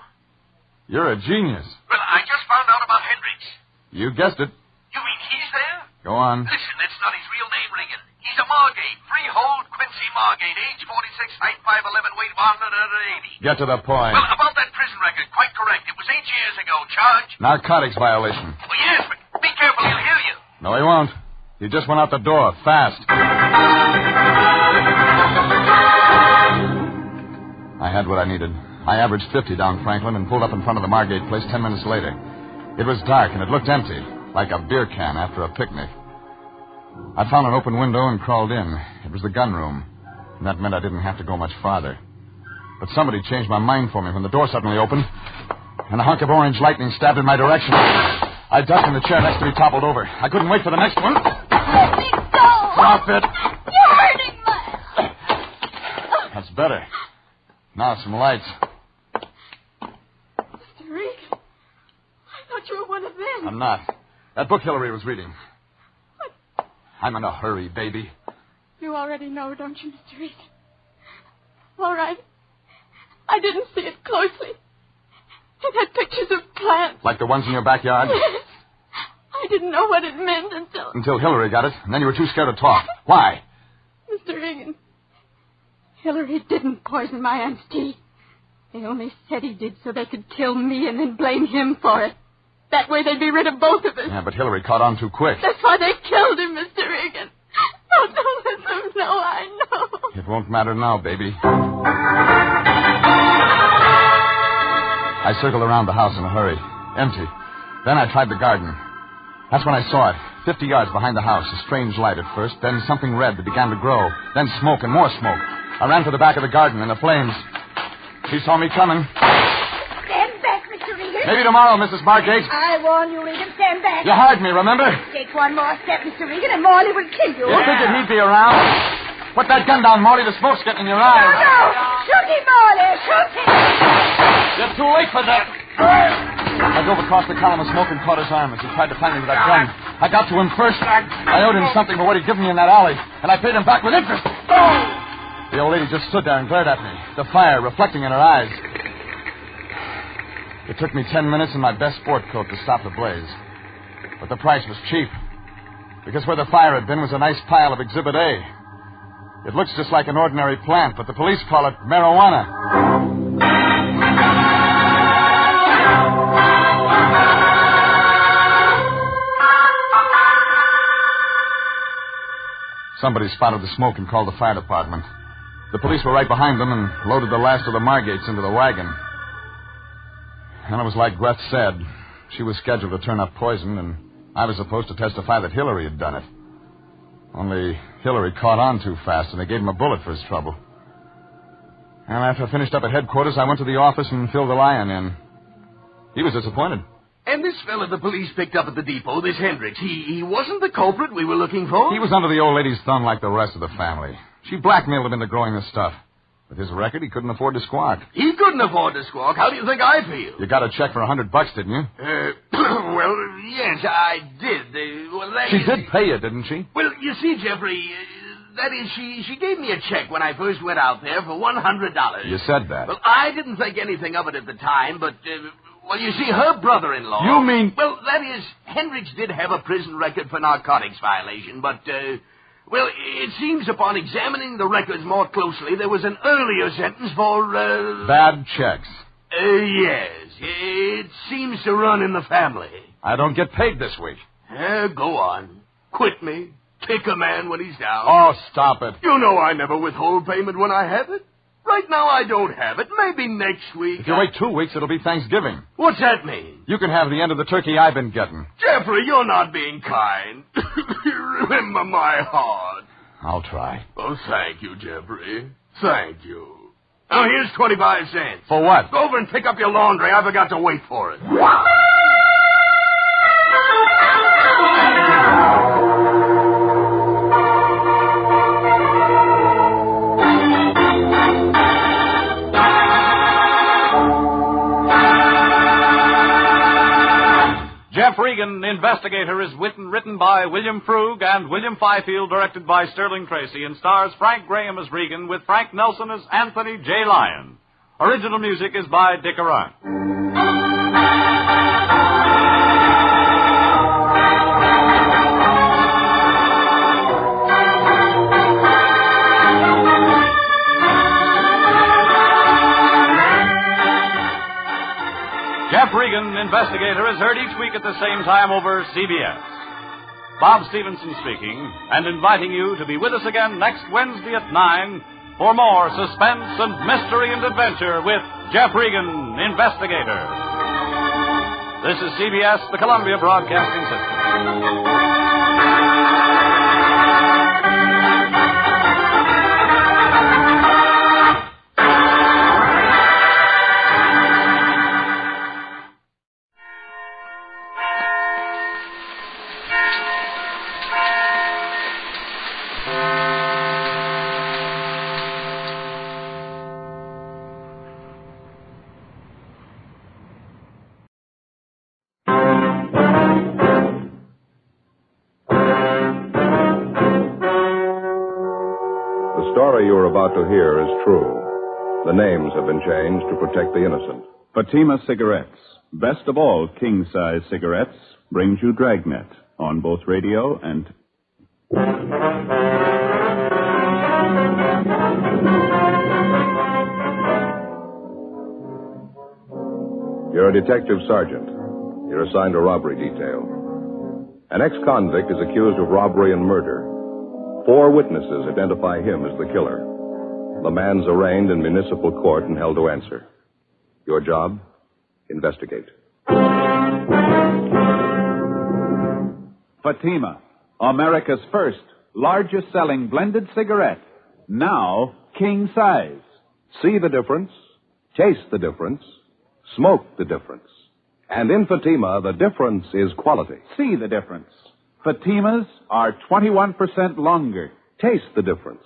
You're a genius. Well, I just found out about Hendricks. You guessed it. You mean he's there? Go on. Listen, that's not his real name, Regan. He's a Margate. Freehold Quincy Margate. Age 46, height 5'11", weight 180. Get to the point. Well, about that prison record, quite correct. It was 8 years ago. Charge? Narcotics violation. Oh, yes, but be careful. He'll hear you. No, he won't. He just went out the door, fast. I had what I needed. I averaged 50 down Franklin and pulled up in front of the Margate place 10 minutes later. It was dark and it looked empty, like a beer can after a picnic. I found an open window and crawled in. It was the gun room, and that meant I didn't have to go much farther. But somebody changed my mind for me when the door suddenly opened, and a hunk of orange lightning stabbed in my direction. I ducked and the chair next to me toppled over. I couldn't wait for the next one. Let me go! Drop it. You're hurting my... That's better. Now some lights. Mr. Regan, I thought you were one of them. I'm not. That book Hillary was reading. I'm in a hurry, baby. You already know, don't you, Mr. Regan? All right. I didn't see it closely. It had pictures of plants. Like the ones in your backyard? Yes. I didn't know what it meant until... Until Hillary got it, and then you were too scared to talk. Why? Mr. Regan, Hillary didn't poison my aunt's tea. They only said he did so they could kill me and then blame him for it. That way they'd be rid of both of us. Yeah, but Hillary caught on too quick. That's why they killed him, Mr. Regan. Oh, don't let them know, I know. It won't matter now, baby. I circled around the house in a hurry. Empty. Then I tried the garden. That's when I saw it. 50 yards behind the house. A strange light at first, then something red that began to grow. Then smoke and more smoke. I ran to the back of the garden in the flames. She saw me coming. Stand back, Mr. Regan. Maybe tomorrow, Mrs. Margate. I warn you, Regan. Stand back. You hired me, remember? Take one more step, Mr. Regan, and Morley will kill you. You figured he'd be around? Put that gun down, Morley. The smoke's getting in your eyes. No! Shoot him, Morley! Shoot him! You're too late for that. I drove across the column of smoke and caught his arm as he tried to find me with that gun. I got to him first. I owed him something for what he'd given me in that alley, and I paid him back with interest. The old lady just stood there and glared at me, the fire reflecting in her eyes. It took me 10 minutes in my best sport coat to stop the blaze. But the price was cheap, because where the fire had been was a nice pile of Exhibit A. It looks just like an ordinary plant, but the police call it marijuana. Somebody spotted the smoke and called the fire department. The police were right behind them and loaded the last of the Margates into the wagon. And it was like Greth said. She was scheduled to turn up poison, and I was supposed to testify that Hillary had done it. Only Hillary caught on too fast, and they gave him a bullet for his trouble. And after I finished up at headquarters, I went to the office and filled the lion in. He was disappointed. And this fella the police picked up at the depot, this Hendricks, he wasn't the culprit we were looking for? He was under the old lady's thumb like the rest of the family. She blackmailed him into growing the stuff. With his record, he couldn't afford to squawk. He couldn't afford to squawk. How do you think I feel? You got a check for $100, didn't you? Well, yes, I did. She did pay you, didn't she? Well, you see, Jeffrey, that is, she gave me a check when I first went out there for $100. You said that. Well, I didn't think anything of it at the time, but, well, you see, her brother-in-law... You mean... Well, that is, Hendricks did have a prison record for narcotics violation, but, well, it seems upon examining the records more closely, there was an earlier sentence for, Bad checks. Yes. It seems to run in the family. I don't get paid this week. Go on. Quit me. Kick a man when he's down. Oh, stop it. You know I never withhold payment when I have it. Right now I don't have it. Maybe next week. If you wait 2 weeks, it'll be Thanksgiving. What's that mean? You can have the end of the turkey I've been getting. Jeffrey, you're not being kind. Remember my heart. I'll try. Oh, thank you, Jeffrey. Thank you. Now, here's 25 cents. For what? Go over and pick up your laundry. I forgot to wait for it. Jeff Regan, Investigator, is written by William Frug and William Fifield, directed by Sterling Tracy, and stars Frank Graham as Regan with Frank Nelson as Anthony J. Lyon. Original music is by Dick Arant. Jeff Regan, Investigator, is heard each week at the same time over CBS. Bob Stevenson speaking, and inviting you to be with us again next Wednesday at 9 for more suspense and mystery and adventure with Jeff Regan, Investigator. This is CBS, the Columbia Broadcasting System. story you are about to hear is true. The names have been changed to protect the innocent. Fatima Cigarettes, best of all king-size cigarettes, brings you Dragnet on both radio and... You're a detective sergeant. You're assigned a robbery detail. An ex-convict is accused of robbery and murder. 4 witnesses identify him as the killer. The man's arraigned in municipal court and held to answer. Your job? Investigate. Fatima, America's first, largest selling blended cigarette. Now, king size. See the difference, taste the difference, smoke the difference. And in Fatima, the difference is quality. See the difference. Fatimas are 21% longer. Taste the difference.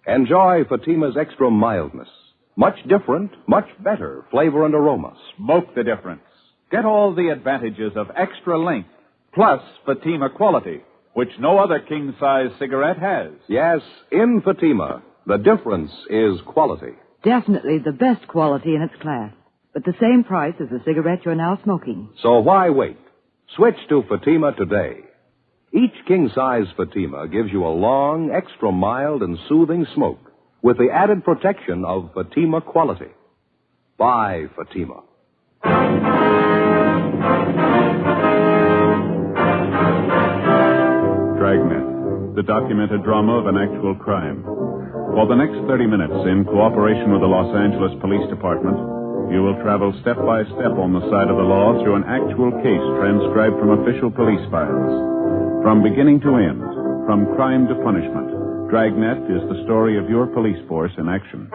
Enjoy Fatima's extra mildness. Much different, much better flavor and aroma. Smoke the difference. Get all the advantages of extra length, plus Fatima quality, which no other king-size cigarette has. Yes, in Fatima, the difference is quality. Definitely the best quality in its class, but the same price as the cigarette you're now smoking. So why wait? Switch to Fatima today. Each king-size Fatima gives you a long, extra mild, and soothing smoke with the added protection of Fatima quality. Buy Fatima. Dragnet, the documented drama of an actual crime. For the next 30 minutes, in cooperation with the Los Angeles Police Department, you will travel step by step on the side of the law through an actual case transcribed from official police files. From beginning to end, from crime to punishment, Dragnet is the story of your police force in action.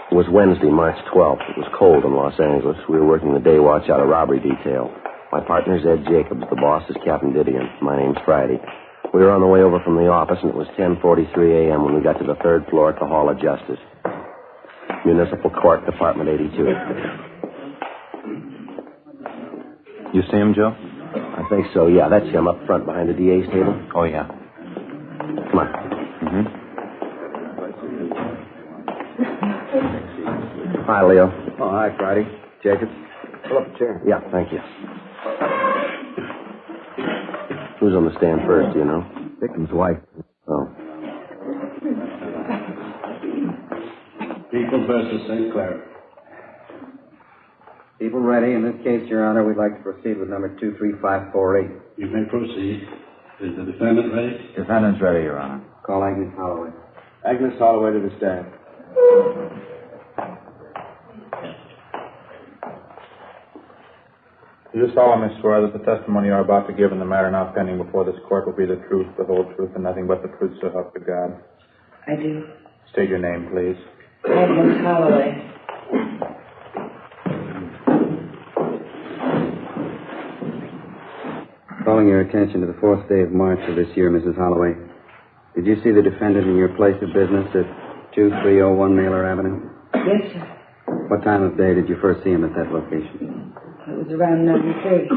It was Wednesday, March 12th. It was cold in Los Angeles. We were working the day watch out of robbery detail. My partner's Ed Jacobs. The boss is Captain Didion. My name's Friday. We were on the way over from the office, and it was 10:43 a.m. when we got to the 3rd floor at the Hall of Justice. Municipal Court, Department 82. You see him, Joe? I think so, yeah. That's him up front behind the DA's table. Oh, yeah. Come on. Mm-hmm. Hi, Leo. Oh, hi, Friday. Jacobs. Pull up a chair. Yeah, thank you. Who's on the stand first, do you know? Victim's wife. Oh. People versus St. Clair. People ready. In this case, Your Honor, we'd like to proceed with number 23548. You may proceed. Is the defendant ready? Defendant's ready, Your Honor. Call Agnes Holloway. Agnes Holloway to the stand. Do you solemnly swear that the testimony you are about to give in the matter now pending before this court will be the truth, the whole truth, and nothing but the truth, so help you God? I do. State your name, please. Agnes Holloway. Calling your attention to the 4th day of March of this year, Mrs. Holloway. Did you see the defendant in your place of business at 2301 Mailer Avenue? Yes, sir. What time of day did you first see him at that location? It was around 9:30.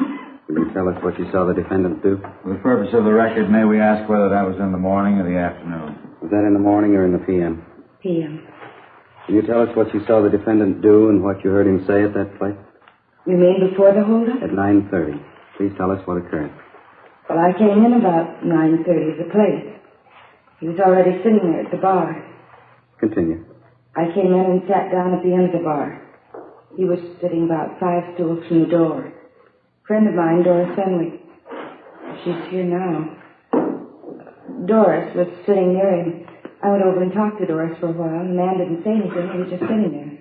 Will you tell us what you saw the defendant do? For the purpose of the record, may we ask whether that was in the morning or the afternoon? Was that in the morning or in the p.m.? P.M. Will you tell us what you saw the defendant do and what you heard him say at that place? You mean before the holdup? At 9:30. Please tell us what occurred. Well, I came in about 9:30 at the place. He was already sitting there at the bar. Continue. I came in and sat down at the end of the bar. He was sitting about 5 stools from the door. A friend of mine, Doris Fenwick. She's here now. Doris was sitting near him. I went over and talked to Doris for a while. The man didn't say anything. He was just sitting there.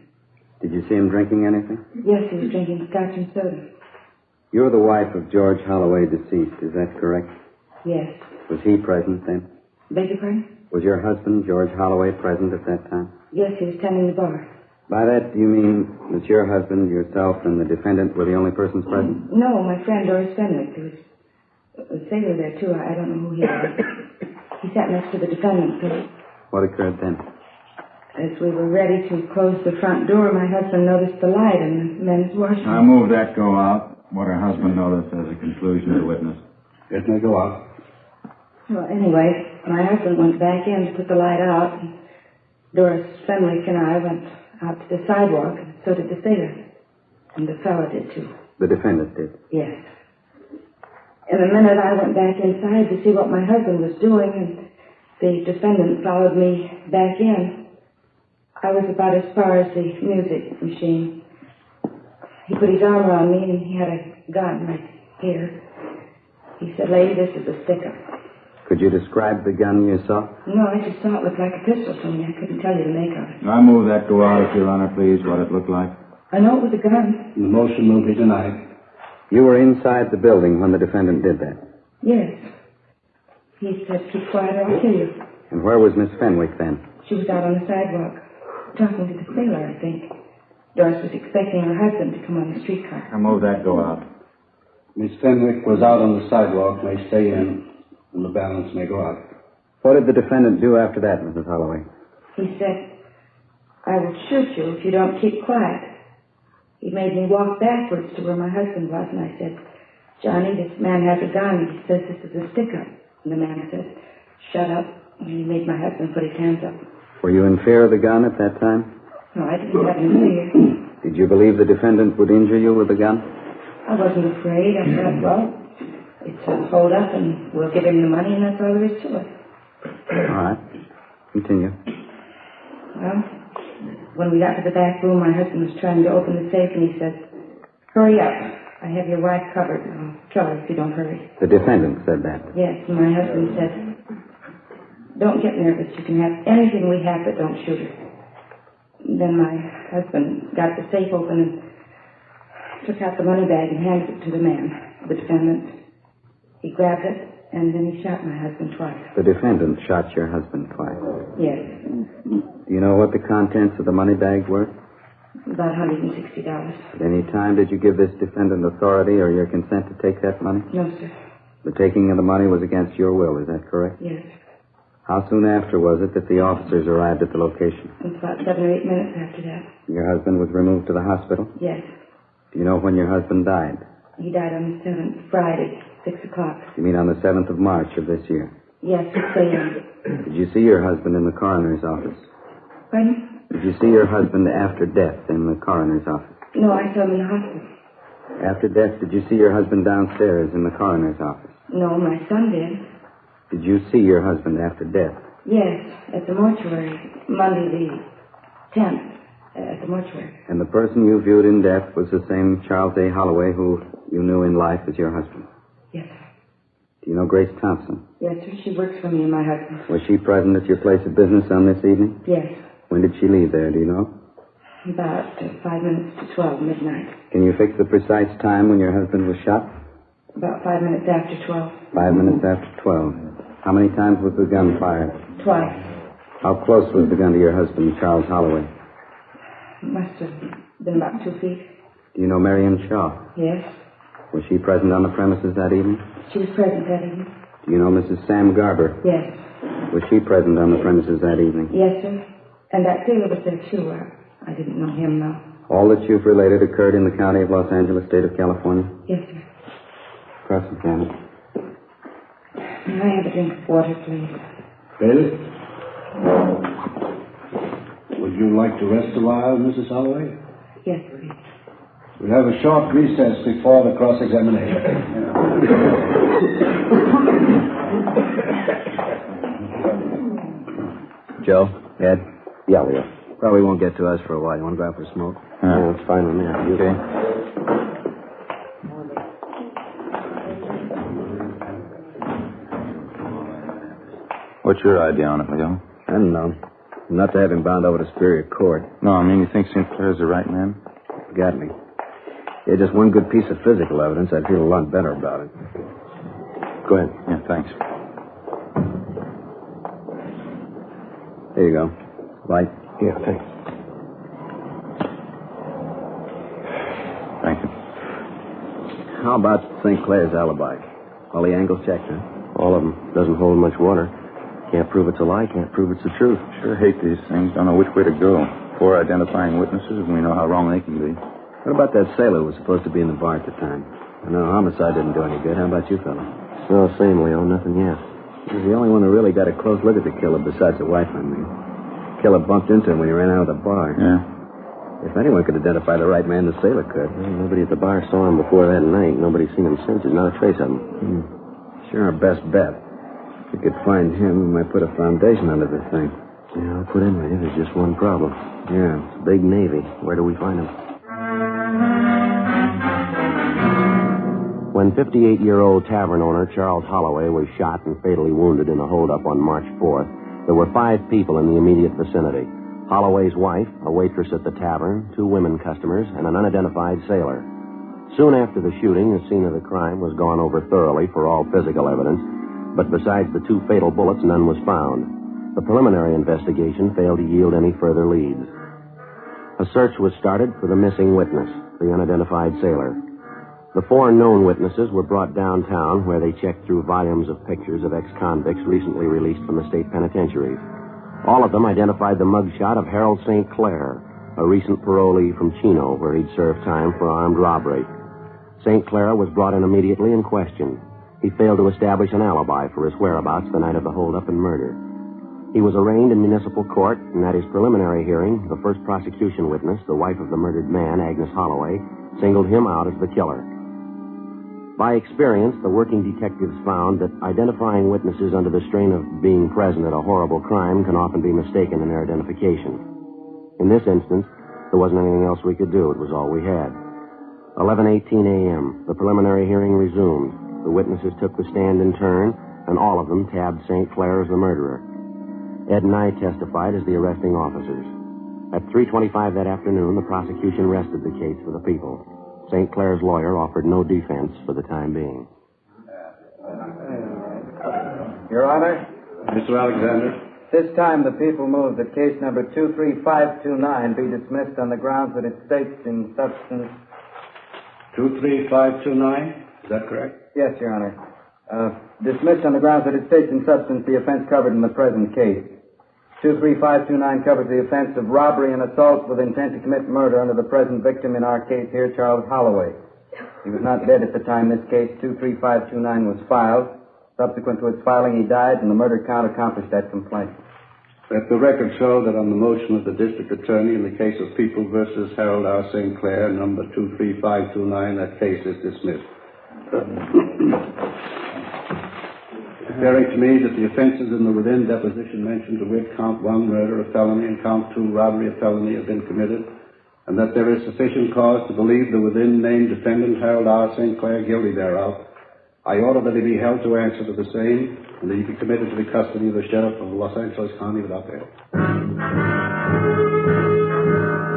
Did you see him drinking anything? Yes, he was drinking scotch and soda. You're the wife of George Holloway, deceased. Is that correct? Yes. Was he present then? Beg your pardon? Was your husband, George Holloway, present at that time? Yes, he was tending the bar. By that, do you mean that your husband, yourself, and the defendant were the only persons present? No, my friend Doris Fenwick. There was a sailor there, too. I don't know who he was. He sat next to the defendant, so... What occurred then? As we were ready to close the front door, my husband noticed the light in the men's washroom. I move that go out. What her husband noticed as a conclusion of the witness. It may go out. Well, anyway, my husband went back in to put the light out. And Doris Fenwick and I went out to the sidewalk, and so did the sailor. And the fellow did, too. The defendant did? Yes. In a minute, I went back inside to see what my husband was doing, and the defendant followed me back in. I was about as far as the music machine. He put his arm around me, and he had a gun right here. He said, "Lady, this is a stick-up." Could you describe the gun you saw? No, I just saw it look like a pistol to me. I couldn't tell you the make of it. I move that go out, Your Honor, please, what it looked like. I know it was a gun. The motion will be denied. You were inside the building when the defendant did that. Yes. He said, "Keep quiet or I'll kill you." And where was Miss Fenwick then? She was out on the sidewalk, talking to the sailor, I think. Doris was expecting her husband to come on the streetcar. I move that go out. Miss Fenwick was out on the sidewalk, may stay in, and the balance may go out. What did the defendant do after that, Mrs. Holloway? He said, "I will shoot you if you don't keep quiet." He made me walk backwards to where my husband was, and I said, "Johnny, this man has a gun. He says this is a stick-up." And the man said, "Shut up." And he made my husband put his hands up. Were you in fear of the gun at that time? No, I didn't have any fear. Did you believe the defendant would injure you with the gun? I wasn't afraid. I thought, well, it's a hold-up, and we'll give him the money, and that's all there is to it. All right. Continue. Well, when we got to the back room, my husband was trying to open the safe, and he said, "Hurry up. I have your wife covered. I'll kill her if you don't hurry." The defendant said that. Yes, and my husband said, "Don't get nervous. You can have anything we have, but don't shoot her." Then my husband got the safe open and took out the money bag and handed it to the man, the defendant. He grabbed it, and then he shot my husband twice. The defendant shot your husband twice. Yes, Do you know what the contents of the money bag were? about $160. At any time did you give this defendant authority or your consent to take that money? No, sir. The taking of the money was against your will, is that correct? Yes. How soon after was it that the officers arrived at the location? It was about 7 or 8 minutes after that. Your husband was removed to the hospital? Yes. Do you know when your husband died? He died on the 7th, Friday, 6 o'clock. You mean on the 7th of March of this year? Yes, 6 a.m. Did you see your husband in the coroner's office? Pardon? Did you see your husband after death in the coroner's office? No, I saw him in the hospital. After death, did you see your husband downstairs in the coroner's office? No, my son did. Did you see your husband after death? Yes, at the mortuary, Monday the 10th, at the mortuary. And the person you viewed in death was the same Charles A. Holloway who you knew in life as your husband? Yes. Do you know Grace Thompson? Yes, sir. She works for me and my husband. Was she present at your place of business on this evening? Yes. When did she leave there, do you know? About 5 minutes to 12, midnight. Can you fix the precise time when your husband was shot? About 5 minutes after 12. 5 minutes after 12. How many times was the gun fired? Twice. How close was the gun to your husband, Charles Holloway? It must have been about 2 feet. Do you know Marion Shaw? Yes. Was she present on the premises that evening? She was present that evening. Do you know Mrs. Sam Garber? Yes. Was she present on the premises that evening? Yes, sir. And that sailor was there, too. I didn't know him, no. All that you've related occurred in the county of Los Angeles, state of California? Yes, sir. Cross examine. May I have a drink of water, please? Bailiff? Would you like to rest a while, Mrs. Holloway? Yes, please. We'll have a short recess before the cross-examination. Joe? Ed? Yeah, Leo. Probably won't get to us for a while. You want to go out for a smoke? Yeah, it's fine with me. Okay. What's your idea on it, Leo? I don't know. Not to have him bound over to Superior Court. No, I mean, you think Sinclair's the right man? Got me. Yeah, just one good piece of physical evidence, I'd feel a lot better about it. Go ahead. Yeah, thanks. There you go. Light? Yeah, thanks. Thank you. How about St. Clair's alibi? All the angles checked, huh? All of them. Doesn't hold much water. Can't prove it's a lie, can't prove it's the truth. Sure hate these things. Don't know which way to go. 4 identifying witnesses, and we know how wrong they can be. What about that sailor who was supposed to be in the bar at the time? I know homicide didn't do any good. How about you, fella? No, same, Leo. Nothing yet. He was the only one who really got a close look at the killer besides the wife, I mean. Killer bumped into him when he ran out of the bar. Yeah. If anyone could identify the right man, the sailor could. Well, nobody at the bar saw him before that night. Nobody's seen him since. There's not a trace of him. Sure, our best bet. If we could find him, we might put a foundation under this thing. Yeah, I'll put in with you. There's just one problem. Yeah. It's a big Navy. Where do we find him? When 58-year-old tavern owner Charles Holloway was shot and fatally wounded in a holdup on March 4th, there were 5 people in the immediate vicinity. Holloway's wife, a waitress at the tavern, 2 women customers, and an unidentified sailor. Soon after the shooting, the scene of the crime was gone over thoroughly for all physical evidence, but besides the 2 fatal bullets, none was found. The preliminary investigation failed to yield any further leads. A search was started for the missing witness, the unidentified sailor. The 4 known witnesses were brought downtown, where they checked through volumes of pictures of ex-convicts recently released from the state penitentiaries. All of them identified the mugshot of Harold St. Clair, a recent parolee from Chino, where he'd served time for armed robbery. St. Clair was brought in immediately and questioned. He failed to establish an alibi for his whereabouts the night of the holdup and murder. He was arraigned in municipal court, and at his preliminary hearing, the first prosecution witness, the wife of the murdered man, Agnes Holloway, singled him out as the killer. By experience, the working detectives found that identifying witnesses under the strain of being present at a horrible crime can often be mistaken in their identification. In this instance, there wasn't anything else we could do. It was all we had. 11:18 a.m., the preliminary hearing resumed. The witnesses took the stand in turn, and all of them tabbed St. Clair as the murderer. Ed and I testified as the arresting officers. At 3:25 that afternoon, the prosecution rested the case for the people. St. Clair's lawyer offered no defense for the time being. Your Honor? Mr. Alexander? This time the people move that case number 23529 be dismissed on the grounds that it states in substance... 23529? Is that correct? Yes, Your Honor. Dismissed on the grounds that it states in substance the offense covered in the present case. 23529 covers the offense of robbery and assault with intent to commit murder under the present victim in our case here, Charles Holloway. He was not dead at the time this case 23529 was filed. Subsequent to its filing, he died, and the murder count accomplished that complaint. Let the record show that on the motion of the district attorney in the case of People versus Harold R. St. Clair, number 23529, that case is dismissed. Declaring to me that the offenses in the within deposition mentioned, to wit, count 1, murder, a felony, and count 2, robbery, a felony, have been committed, and that there is sufficient cause to believe the within named defendant, Harold R. St. Clair, guilty thereof. I order that he be held to answer to the same, and that he be committed to the custody of the sheriff of Los Angeles County without bail.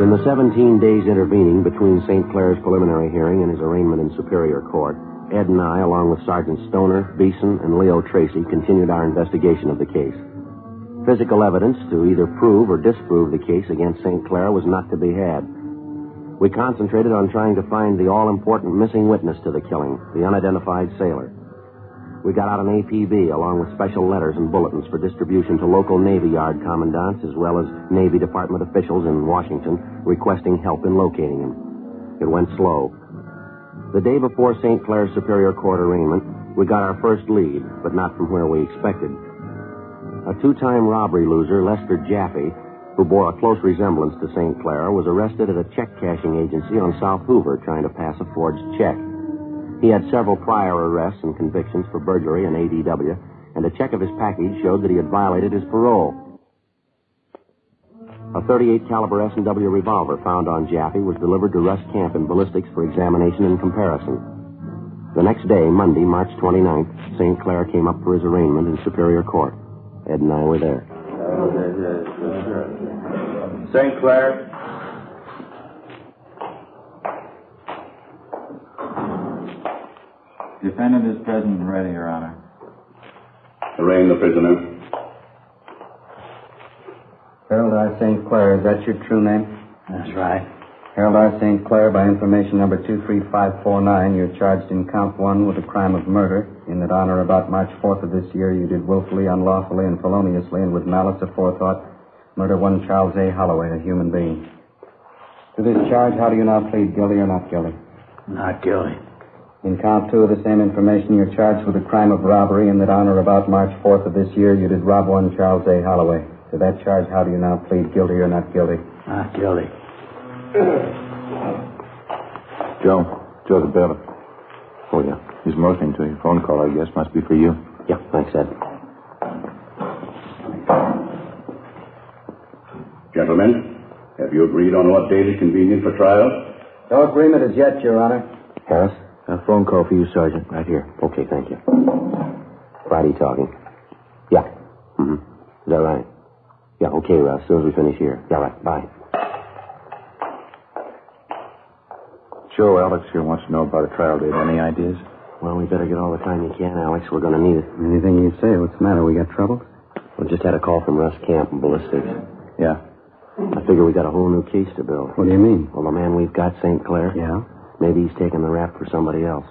In the 17 days intervening between St. Clair's preliminary hearing and his arraignment in Superior Court, Ed and I, along with Sergeant Stoner, Beeson, and Leo Tracy, continued our investigation of the case. Physical evidence to either prove or disprove the case against St. Clair was not to be had. We concentrated on trying to find the all-important missing witness to the killing, the unidentified sailor. We got out an APB along with special letters and bulletins for distribution to local Navy Yard commandants as well as Navy Department officials in Washington requesting help in locating him. It went slow. The day before St. Clair's Superior Court arraignment, we got our first lead, but not from where we expected. A 2-time robbery loser, Lester Jaffe, who bore a close resemblance to St. Clair, was arrested at a check-cashing agency on South Hoover trying to pass a forged check. He had several prior arrests and convictions for burglary and ADW, and a check of his package showed that he had violated his parole. A .38 caliber S&W revolver found on Jaffe was delivered to Russ Camp in ballistics for examination and comparison. The next day, Monday, March 29th, St. Clair came up for his arraignment in Superior Court. Ed and I were there. St. Clair. Defendant is present and ready, Your Honor. Arraign the prisoner. Harold R. St. Clair, is that your true name? That's right. Harold R. St. Clair, by information number 23549, you're charged in count 1 with the crime of murder, in that on or about March 4th of this year you did willfully, unlawfully, and feloniously, and with malice aforethought, murder one Charles A. Holloway, a human being. To this charge, how do you now plead, guilty or not guilty? Not guilty. In count 2 of the same information, you're charged with the crime of robbery and that on or about March 4th of this year, you did rob one Charles A. Holloway. To that charge, how do you now plead, guilty or not guilty? Not guilty. Joe the bailiff. Oh, yeah. He's motioning to you. Phone call, I guess. Must be for you. Yeah, thanks, Ed. Gentlemen, have you agreed on what date is convenient for trial? No agreement as yet, Your Honor. Harris? A phone call for you, Sergeant. Right here. Okay, thank you. Friday talking. Yeah. Mm-hmm. Is that right? Yeah, okay, Russ. As soon as we finish here. Yeah, right. Bye. Joe, Alex here wants to know about a trial date. Any ideas? Well, we better get all the time you can, Alex. We're going to need it. Anything you say? What's the matter? We got trouble? We just had a call from Russ Camp and ballistics. Yeah. I figure we got a whole new case to build. What do you mean? Well, the man we've got, St. Clair. Yeah? Maybe he's taking the rap for somebody else.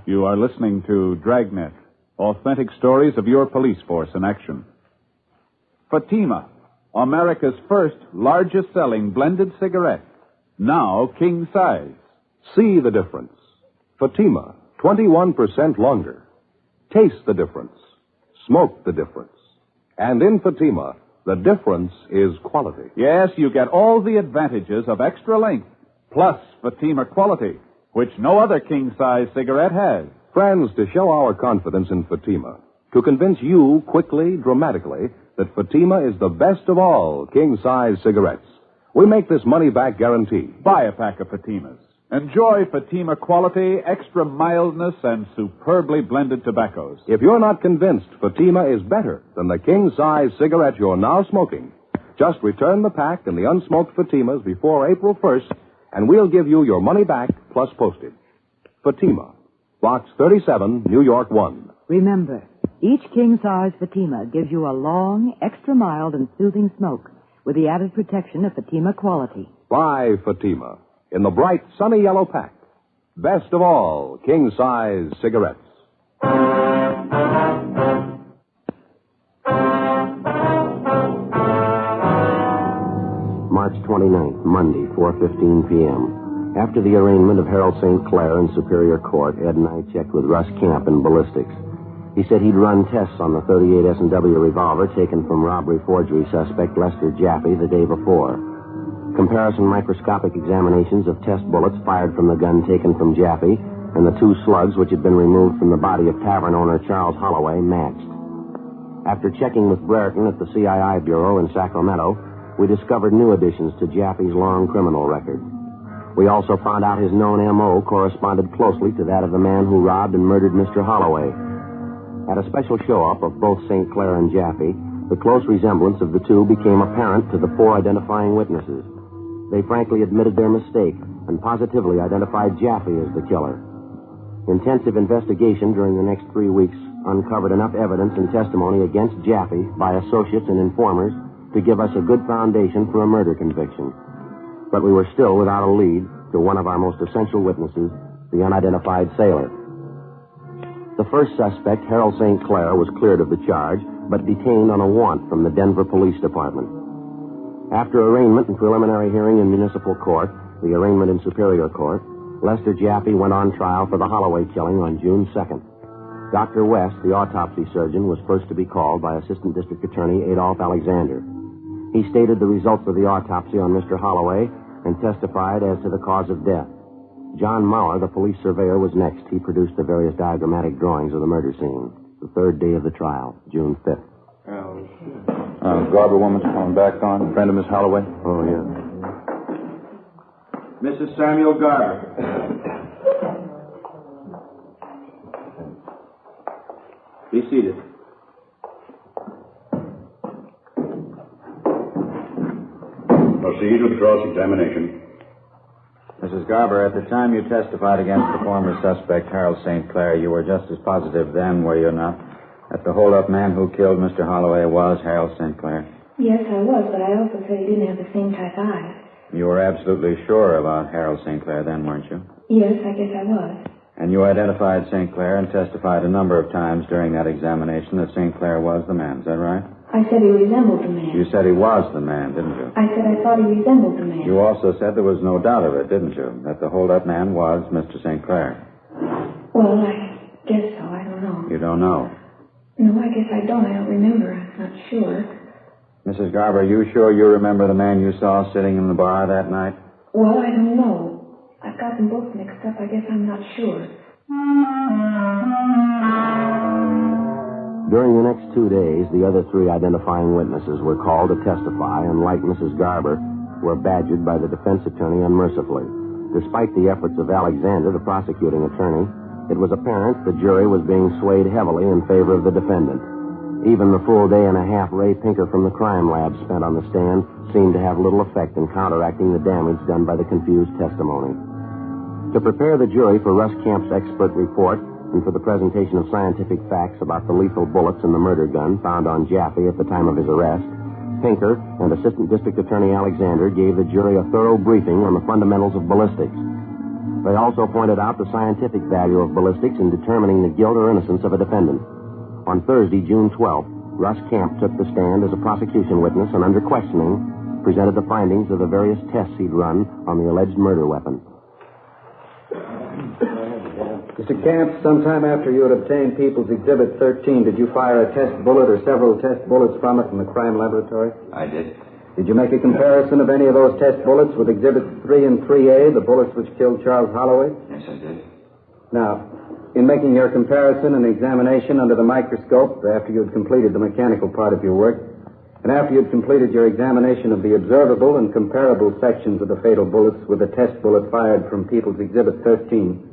You are listening to Dragnet, authentic stories of your police force in action. Fatima, America's first largest-selling blended cigarette, now king size. See the difference. Fatima, 21% longer. Taste the difference. Smoke the difference. And in Fatima, the difference is quality. Yes, you get all the advantages of extra length, plus Fatima quality, which no other king-size cigarette has. Friends, to show our confidence in Fatima, to convince you quickly, dramatically, that Fatima is the best of all king-size cigarettes, we make this money-back guarantee. Buy a pack of Fatimas. Enjoy Fatima quality, extra mildness, and superbly blended tobaccos. If you're not convinced Fatima is better than the king-size cigarette you're now smoking, just return the pack and the unsmoked Fatimas before April 1st, and we'll give you your money back plus postage. Fatima, Box 37, New York 1. Remember, each king-size Fatima gives you a long, extra mild, and soothing smoke with the added protection of Fatima quality. Buy Fatima in the bright, sunny yellow pack. Best of all king-size cigarettes. March 29th, Monday, 4:15 p.m. After the arraignment of Harold St. Clair in Superior Court, Ed and I checked with Russ Camp in ballistics. He said he'd run tests on the .38 S&W revolver taken from robbery forgery suspect Lester Jaffe the day before. Comparison microscopic examinations of test bullets fired from the gun taken from Jaffe and the 2 slugs which had been removed from the body of tavern owner Charles Holloway matched. After checking with Brereton at the CII Bureau in Sacramento, we discovered new additions to Jaffe's long criminal record. We also found out his known M.O. corresponded closely to that of the man who robbed and murdered Mr. Holloway. At a special show-up of both St. Clair and Jaffe, the close resemblance of the two became apparent to the 4 identifying witnesses. They frankly admitted their mistake and positively identified Jaffe as the killer. Intensive investigation during the next 3 weeks uncovered enough evidence and testimony against Jaffe by associates and informers to give us a good foundation for a murder conviction. But we were still without a lead to one of our most essential witnesses, the unidentified sailor. The first suspect, Harold St. Clair, was cleared of the charge, but detained on a warrant from the Denver Police Department. After arraignment and preliminary hearing in municipal court, the arraignment in Superior Court, Lester Jaffe went on trial for the Holloway killing on June 2nd. Dr. West, the autopsy surgeon, was first to be called by Assistant District Attorney Adolph Alexander. He stated the results of the autopsy on Mr. Holloway and testified as to the cause of death. John Maurer, the police surveyor, was next. He produced the various diagrammatic drawings of the murder scene. The 3rd day of the trial, June 5th. Garber woman's coming back on. Friend of Miss Holloway? Oh, yeah. Mrs. Samuel Garber. Be seated. Proceed with the cross-examination. Mrs. Garber, at the time you testified against the former suspect, Harold St. Clair, you were just as positive then, were you not, that the hold-up man who killed Mr. Holloway was Harold St. Clair? Yes, I was, but I also said he didn't have the same type eyes. You were absolutely sure about Harold St. Clair then, weren't you? Yes, I guess I was. And you identified St. Clair and testified a number of times during that examination that St. Clair was the man, is that right? I said he resembled the man. You said he was the man, didn't you? I said I thought he resembled the man. You also said there was no doubt of it, didn't you? That the hold-up man was Mr. St. Clair. Well, I guess so. I don't know. You don't know? No, I guess I don't. I don't remember. I'm not sure. Mrs. Garber, are you sure you remember the man you saw sitting in the bar that night? Well, I don't know. I've got them both mixed up. I guess I'm not sure. During the next 2 days, the other 3 identifying witnesses were called to testify and, like Mrs. Garber, were badgered by the defense attorney unmercifully. Despite the efforts of Alexander, the prosecuting attorney, it was apparent the jury was being swayed heavily in favor of the defendant. Even the full day and a half Ray Pinker from the crime lab spent on the stand seemed to have little effect in counteracting the damage done by the confused testimony. To prepare the jury for Russ Camp's expert report and for the presentation of scientific facts about the lethal bullets in the murder gun found on Jaffe at the time of his arrest, Pinker and Assistant District Attorney Alexander gave the jury a thorough briefing on the fundamentals of ballistics. They also pointed out the scientific value of ballistics in determining the guilt or innocence of a defendant. On Thursday, June 12th, Russ Camp took the stand as a prosecution witness and, under questioning, presented the findings of the various tests he'd run on the alleged murder weapon. Mr. Camp, sometime after you had obtained People's Exhibit 13, did you fire a test bullet or several test bullets from it in the crime laboratory? I did. Did you make a comparison of any of those test bullets with Exhibits 3 and 3A, the bullets which killed Charles Holloway? Yes, I did. Now, in making your comparison and examination under the microscope after you had completed the mechanical part of your work, and after you had completed your examination of the observable and comparable sections of the fatal bullets with the test bullet fired from People's Exhibit 13,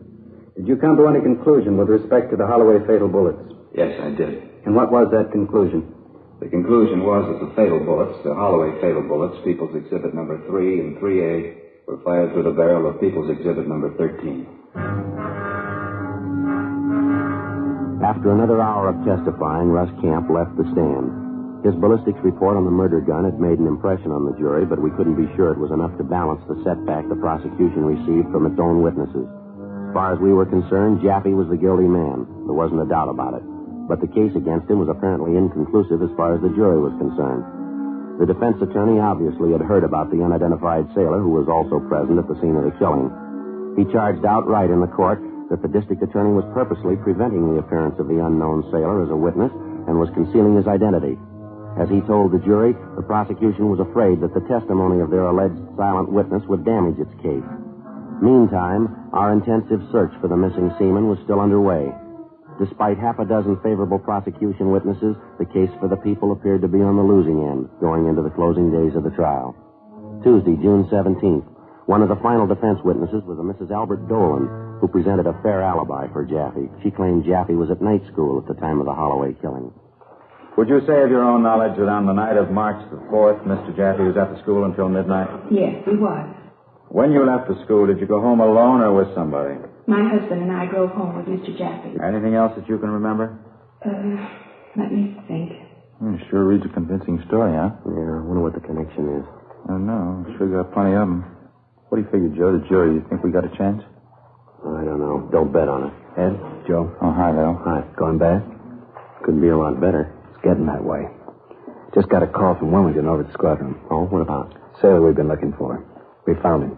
did you come to any conclusion with respect to the Holloway fatal bullets? Yes, I did. And what was that conclusion? The conclusion was that the fatal bullets, the Holloway fatal bullets, People's Exhibit number 3 and 3A, were fired through the barrel of People's Exhibit number 13. After another hour of testifying, Russ Camp left the stand. His ballistics report on the murder gun had made an impression on the jury, but we couldn't be sure it was enough to balance the setback the prosecution received from its own witnesses. As far as we were concerned, Jaffe was the guilty man. There wasn't a doubt about it. But the case against him was apparently inconclusive as far as the jury was concerned. The defense attorney obviously had heard about the unidentified sailor who was also present at the scene of the killing. He charged outright in the court that the district attorney was purposely preventing the appearance of the unknown sailor as a witness and was concealing his identity. As he told the jury, the prosecution was afraid that the testimony of their alleged silent witness would damage its case. Meantime, our intensive search for the missing seaman was still underway. Despite half a dozen favorable prosecution witnesses, the case for the people appeared to be on the losing end going into the closing days of the trial. Tuesday, June 17th, one of the final defense witnesses was a Mrs. Albert Dolan, who presented a fair alibi for Jaffe. She claimed Jaffe was at night school at the time of the Holloway killing. Would you say of your own knowledge that on the night of March the 4th, Mr. Jaffe was at the school until midnight? Yes, he was. When you left the school, did you go home alone or with somebody? My husband and I drove home with Mr. Jaffe. Anything else that you can remember? Let me think. Sure reads a convincing story, huh? Yeah, I wonder what the connection is. I don't know. Sure got plenty of them. What do you figure, Joe? The jury, you think we got a chance? I don't know. Don't bet on it. Ed, Joe. Oh, hi, Leo. Hi. Going bad? Couldn't be a lot better. It's getting that way. Just got a call from Wilmington over at the squadron. Oh, what about? Sailor we've been looking for. We found him.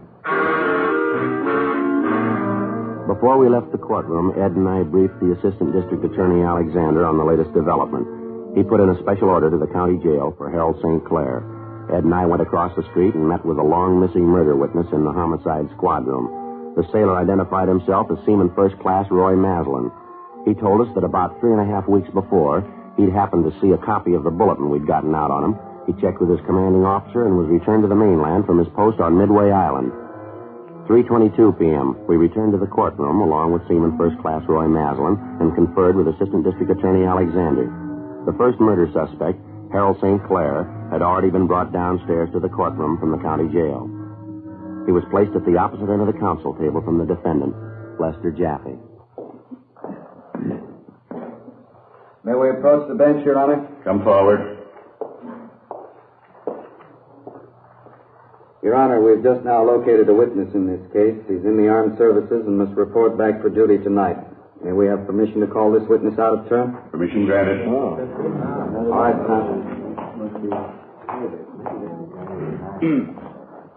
Before we left the courtroom, Ed and I briefed the Assistant District Attorney Alexander on the latest development. He put in a special order to the county jail for Harold St. Clair. Ed and I went across the street and met with a long missing murder witness in the homicide squad room. The sailor identified himself as Seaman First Class Roy Maslin. He told us that about 3.5 weeks before, he'd happened to see a copy of the bulletin we'd gotten out on him. He checked with his commanding officer and was returned to the mainland from his post on Midway Island. 3:22 p.m., we returned to the courtroom along with Seaman First Class Roy Maslin and conferred with Assistant District Attorney Alexander. The first murder suspect, Harold St. Clair, had already been brought downstairs to the courtroom from the county jail. He was placed at the opposite end of the counsel table from the defendant, Lester Jaffe. May we approach the bench, Your Honor? Come forward. Your Honor, we've just now located a witness in this case. He's in the armed services and must report back for duty tonight. May we have permission to call this witness out of turn? Permission granted. Oh. All right, Tom.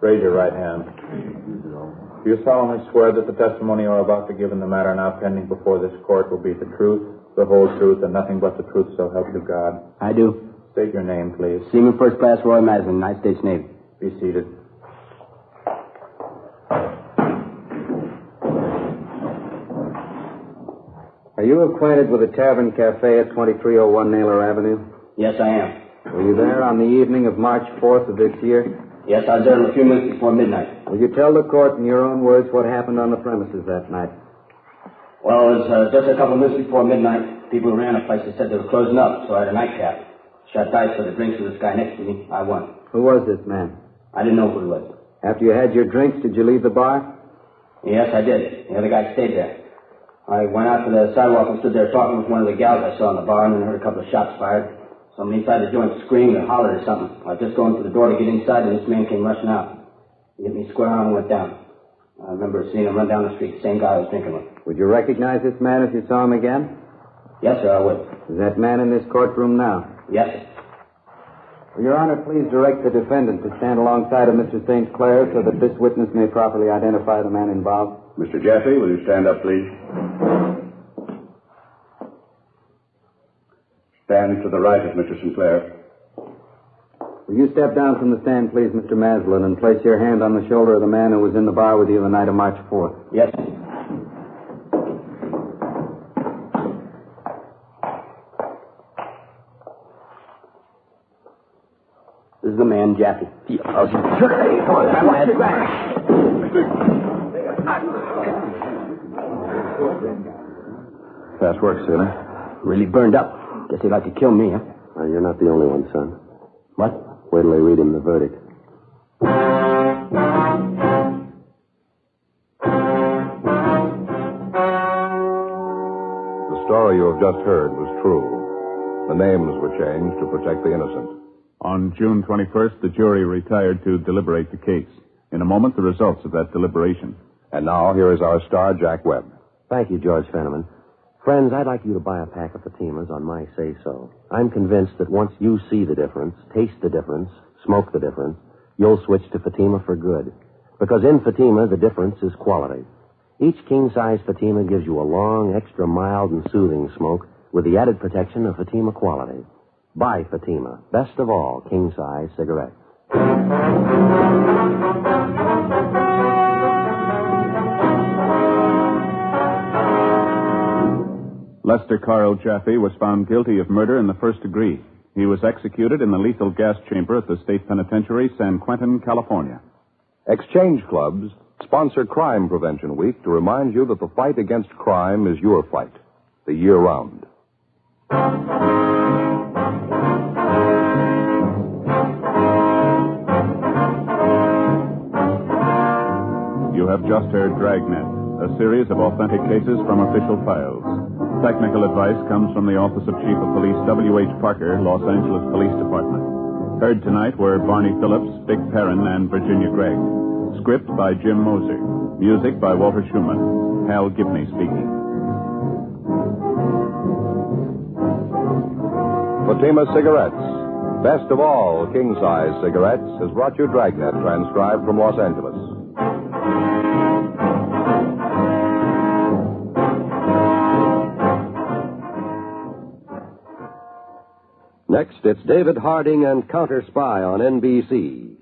Raise your right hand. Do you solemnly swear that the testimony you are about to give in the matter now pending before this court will be the truth, the whole truth, and nothing but the truth, so help you God? I do. State your name, please. Seaman First Class Roy Maslin, United States Navy. Be seated. Are you acquainted with the Tavern Cafe at 2301 Naylor Avenue? Yes, I am. Were you there on the evening of March 4th of this year? Yes, I was there a few minutes before midnight. Will you tell the court in your own words what happened on the premises that night? Well, it was just a couple of minutes before midnight. People who ran the place said they were closing up, so I had a nightcap. Shot dice for the drinks with this guy next to me. I won. Who was this man? I didn't know who he was. After you had your drinks, did you leave the bar? Yes, I did. The other guy stayed there. I went out to the sidewalk and stood there talking with one of the gals I saw in the bar, and then heard a couple of shots fired. Somebody inside the joint screamed or hollered or something. I was just going to the door to get inside, and this man came rushing out. He hit me square on and went down. I remember seeing him run down the street, the same guy I was drinking with. Would you recognize this man if you saw him again? Yes, sir, I would. Is that man in this courtroom now? Yes, sir. Will Your Honor please direct the defendant to stand alongside of Mr. St. Clair so that this witness may properly identify the man involved? Mr. Jaffe, will you stand up, please? Stand to the right of Mr. Sinclair. Will you step down from the stand, please, Mr. Maslin, and place your hand on the shoulder of the man who was in the bar with you the night of March 4th? Yes. This is the man, Jaffe. Fast work, sailor. Really burned up. Guess he'd like to kill me, huh? Well, you're not the only one, son. What? Wait till they read him the verdict. The story you have just heard was true. The names were changed to protect the innocent. On June 21st, the jury retired to deliberate the case. In a moment, the results of that deliberation. And now, here is our star, Jack Webb. Thank you, George Fenneman. Friends, I'd like you to buy a pack of Fatimas on my say-so. I'm convinced that once you see the difference, taste the difference, smoke the difference, you'll switch to Fatima for good. Because in Fatima, the difference is quality. Each king-size Fatima gives you a long, extra mild and soothing smoke with the added protection of Fatima quality. Buy Fatima. Best of all, king-size cigarettes. Lester Carl Jaffe was found guilty of murder in the first degree. He was executed in the lethal gas chamber at the State Penitentiary, San Quentin, California. Exchange Clubs sponsor Crime Prevention Week to remind you that the fight against crime is your fight, the year round. You have just heard Dragnet, a series of authentic cases from official files. Technical advice comes from the Office of Chief of Police W.H. Parker, Los Angeles Police Department. Heard tonight were Barney Phillips, Dick Perrin, and Virginia Gregg. Script by Jim Moser. Music by Walter Schumann. Hal Gibney speaking. Fatima Cigarettes. Best of all, king-size cigarettes, has brought you Dragnet, transcribed from Los Angeles. Next, it's David Harding and Counter Spy on NBC.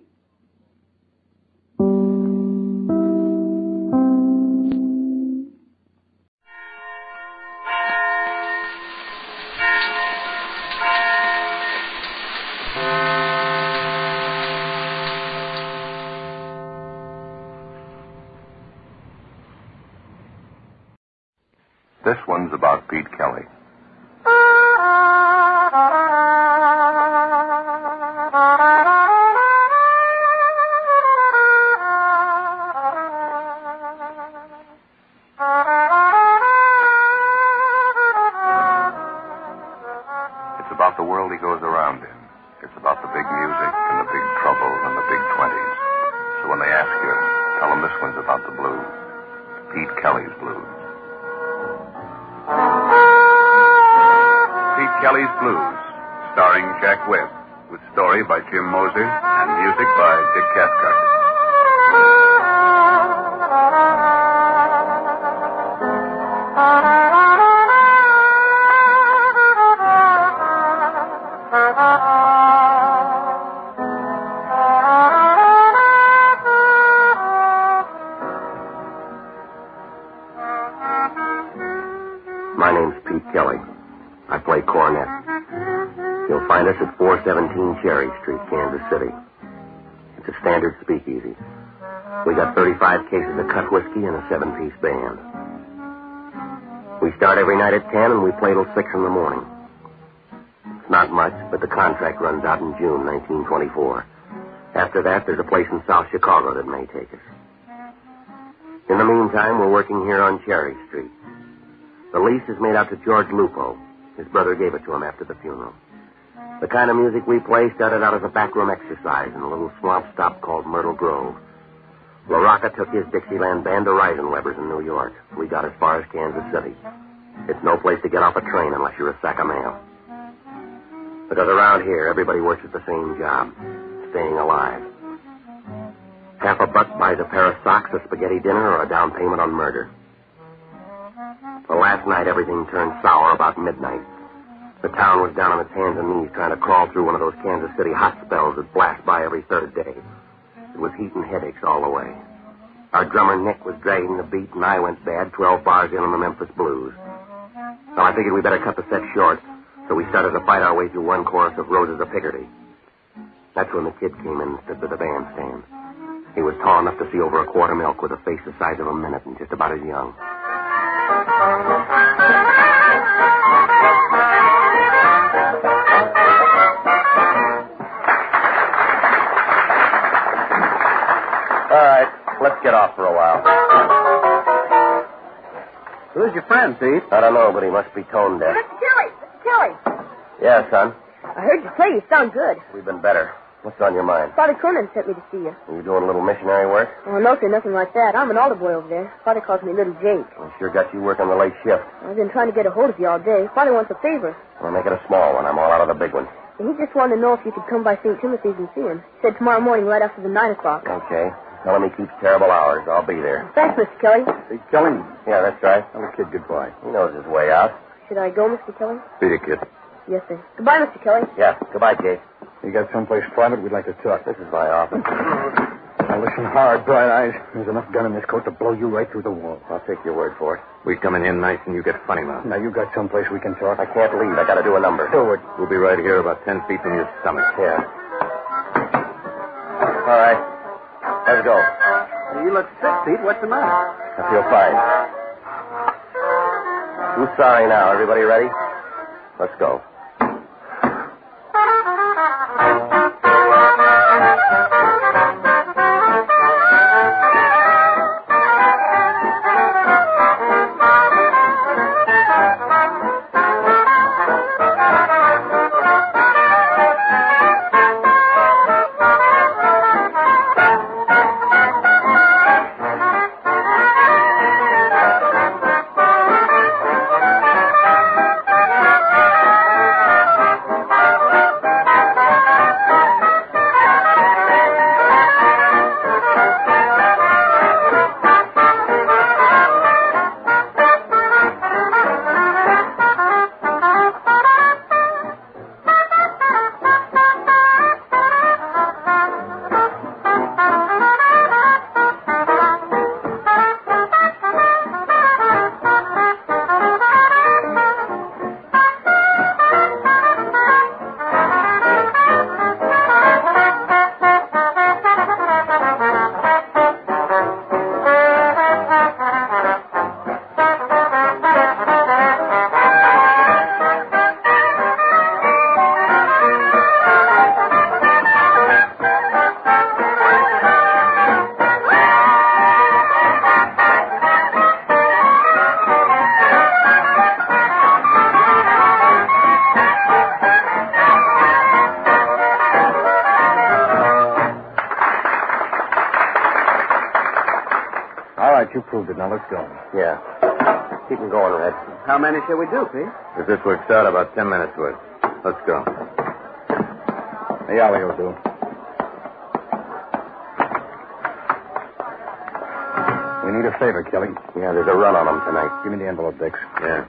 This one's about Pete Kelly. It's about the world he goes around in. It's about the big music and the big troubles and the big 20s. So when they ask you, tell them this one's about the blues. Pete Kelly's blues. Pete Kelly's Blues, starring Jack Webb. with story by Jim Moser and music by Dick Cathcart. My name's Pete Kelly. I play cornet. You'll find us at 417 Cherry Street, Kansas City. It's a standard speakeasy. We got 35 cases of cut whiskey and a 7-piece band. We start every night at 10 and we play till 6 in the morning. It's not much, but the contract runs out in June 1924. After that, there's a place in South Chicago that may take us. In the meantime, we're working here on Cherry Street. The lease is made out to George Lupo. His brother gave it to him after the funeral. The kind of music we play started out as a backroom exercise in a little swamp stop called Myrtle Grove. LaRocca took his Dixieland band to Reisenweber's in New York. We got as far as Kansas City. It's no place to get off a train unless you're a sack of mail. Because around here, everybody works at the same job, staying alive. Half a buck buys a pair of socks, a spaghetti dinner, or a down payment on murder. Well, last night, everything turned sour about midnight. The town was down on its hands and knees trying to crawl through one of those Kansas City hot spells that blast by every third day. It was heat and headaches all the way. Our drummer, Nick, was dragging the beat, and I went bad 12 bars in on the Memphis Blues. Well, I figured we'd better cut the set short, so we started to fight our way through one chorus of Roses of Picardy. That's when the kid came in and stood by the bandstand. He was tall enough to see over a quart of milk with a face the size of a minute and just about as young. All right, let's get off for a while. Who's your friend, Pete? I don't know, but he must be tone deaf. Mr. Kelly! Mr. Kelly! Yeah, son. I heard you play. You sound good. We've been better. What's on your mind? Father Cronin sent me to see you. Are you doing a little missionary work? Oh, no, sir, nothing like that. I'm an altar boy over there. Father calls me Little Jake. I sure got you working the late shift. I've been trying to get a hold of you all day. Father wants a favor. Well, make it a small one. I'm all out of the big one. And he just wanted to know if you could come by St. Timothy's and see him. He said tomorrow morning right after the 9 o'clock. Okay. Tell him he keeps terrible hours. I'll be there. Thanks, Mr. Kelly. Pete Kelly? Yeah, that's right. Tell the kid goodbye. He knows his way out. Should I go, Mr. Kelly? Beat it, kid. Yes, sir. Goodbye, Mr. Kelly. Yeah, goodbye, Kate. You got someplace private? We'd like to talk. This is my office. Now listen hard, Bright Eyes. There's enough gun in this coat to blow you right through the wall. I'll take your word for it. We coming in nice and you get funny mouth. Now you got someplace we can talk? I can't leave. I got to do a number. Do it. We'll be right here about 10 feet from your stomach. Yeah. All right. Let's go. You look sick, Pete. What's the matter? I feel fine. Who's sorry now? Everybody ready? Let's go. You proved it. Now let's go. Yeah. Keep them going, Red. How many shall we do, Pete? If this works out, about 10 minutes worth. Let's go. The alley will do. We need a favor, Kelly. Yeah, there's a run on them tonight. Give me the envelope, Dix. Yeah.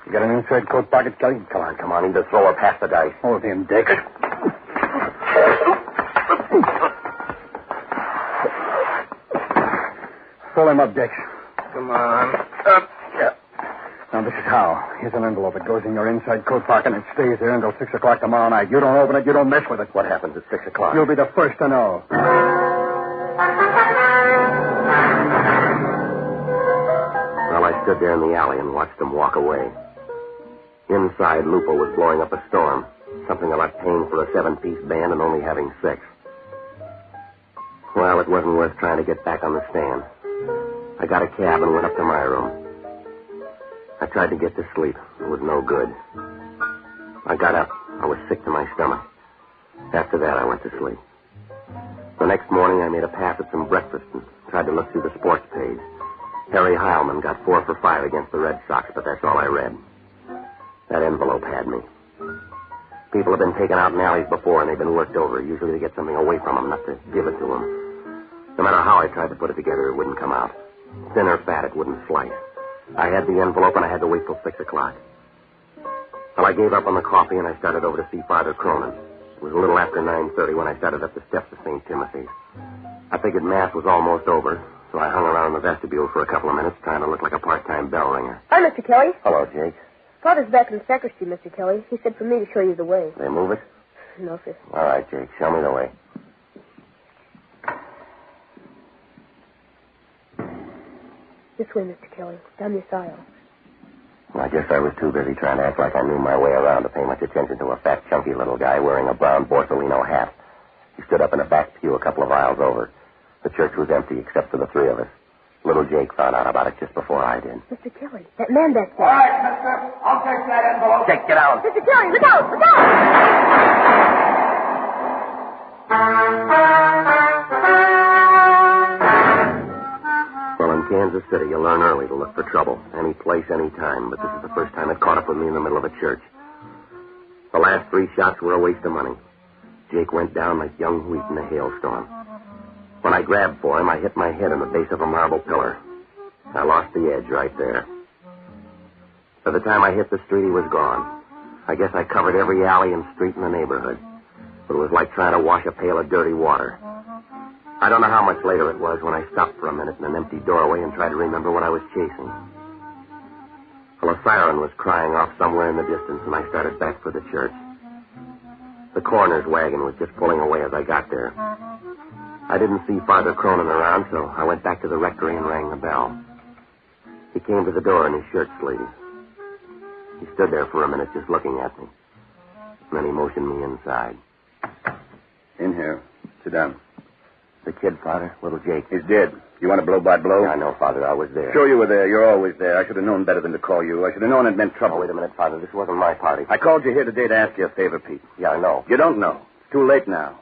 You got an inside coat pocket, Kelly? Come on. Either throw or pass the dice. Hold him, Dix. Pull him up, Dix. Come on. Up. Yeah. Now, this is how. Here's an envelope. It goes in your inside coat pocket, and it stays there until 6 o'clock tomorrow night. You don't open it, you don't mess with it. What happens at 6 o'clock? You'll be the first to know. Well, I stood there in the alley and watched them walk away. Inside, Lupo was blowing up a storm. Something about paying for a 7-piece band and only having 6. Well, it wasn't worth trying to get back on the stand. I got a cab and went up to my room. I tried to get to sleep. It was no good. I got up. I was sick to my stomach. After that, I went to sleep. The next morning, I made a pass at some breakfast and tried to look through the sports page. Harry Heilman got 4 for 5 against the Red Sox, but that's all I read. That envelope had me. People have been taken out in alleys before, and they've been worked over, usually to get something away from them, not to give it to them. No matter how I tried to put it together, it wouldn't come out. Thin or fat, it wouldn't slice. I had the envelope, and I had to wait till 6 o'clock. Well, I gave up on the coffee, and I started over to see Father Cronin. It was a little after 9:30 when I started up the steps of St. Timothy's. I figured Mass was almost over, so I hung around in the vestibule for a couple of minutes, trying to look like a part-time bell ringer. Hi, Mr. Kelly. Hello, Jake. Father's back in the sacristy, Mr. Kelly. He said for me to show you the way. They move it? No, sir. All right, Jake. Show me the way. This way, Mr. Kelly. Down this aisle. Well, I guess I was too busy trying to act like I knew my way around to pay much attention to a fat, chunky little guy wearing a brown Borsalino hat. He stood up in a back pew a couple of aisles over. The church was empty except for the 3 of us. Little Jake found out about it just before I did. Mr. Kelly, that man back there. All right, mister. I'll take that envelope. Jake, get out. Mr. Kelly, look out! Look out! Well, in Kansas City, you learn early to look for trouble. Any place, any time. But this is the first time it caught up with me in the middle of a church. The last 3 shots were a waste of money. Jake went down like young wheat in a hailstorm. When I grabbed for him, I hit my head in the base of a marble pillar. I lost the edge right there. By the time I hit the street, he was gone. I guess I covered every alley and street in the neighborhood. But it was like trying to wash a pail of dirty water. I don't know how much later it was when I stopped for a minute in an empty doorway and tried to remember what I was chasing. Well, a siren was crying off somewhere in the distance, and I started back for the church. The coroner's wagon was just pulling away as I got there. I didn't see Father Cronin around, so I went back to the rectory and rang the bell. He came to the door in his shirt sleeves. He stood there for a minute just looking at me. And then he motioned me inside. In here. Sit down. The kid, Father, little Jake. He's dead. You want to blow by blow? Yeah, I know, Father. I was there. Sure you were there. You're always there. I should have known better than to call you. I should have known it meant trouble. Oh, wait a minute, Father. This wasn't my party. I called you here today to ask you a favor, Pete. Yeah, I know. You don't know. It's too late now.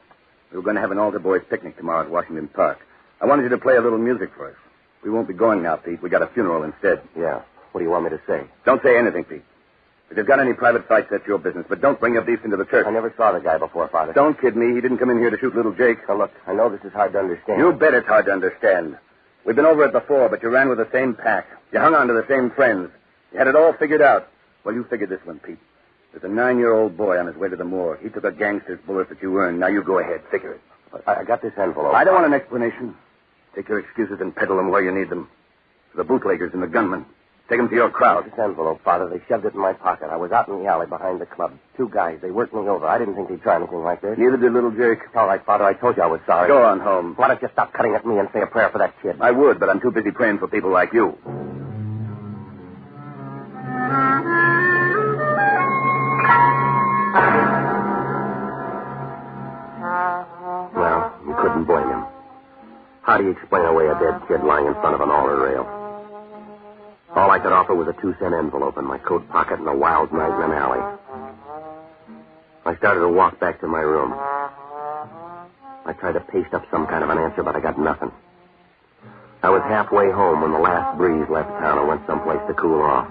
We were going to have an altar boys picnic tomorrow at Washington Park. I wanted you to play a little music for us. We won't be going now, Pete. We got a funeral instead. Yeah. What do you want me to say? Don't say anything, Pete. If you've got any private fights, that's your business. But don't bring your beef into the church. I never saw the guy before, Father. Don't kid me. He didn't come in here to shoot little Jake. Now, look, I know this is hard to understand. You bet it's hard to understand. We've been over it before, but you ran with the same pack. You hung on to the same friends. You had it all figured out. Well, you figured this one, Pete. There's a 9-year-old boy on his way to the morgue. He took a gangster's bullet that you earned. Now you go ahead. Figure it. I got this envelope. I don't want an explanation. Take your excuses and peddle them where you need them. To the bootleggers and the gunmen. Take them to your crowd. This envelope, Father, they shoved it in my pocket. I was out in the alley behind the club. 2 guys. They worked me over. I didn't think they'd try anything like this. Neither did little Jake. All right, Father, I told you I was sorry. Go on home. Why don't you stop cutting at me and say a prayer for that kid? I would, but I'm too busy praying for people like you. Well, you couldn't blame him. How do you explain away a dead kid lying in front of an altar rail? All I could offer was a 2-cent envelope in my coat pocket and a wild night in an alley. I started to walk back to my room. I tried to paste up some kind of an answer, but I got nothing. I was halfway home when the last breeze left town and went someplace to cool off.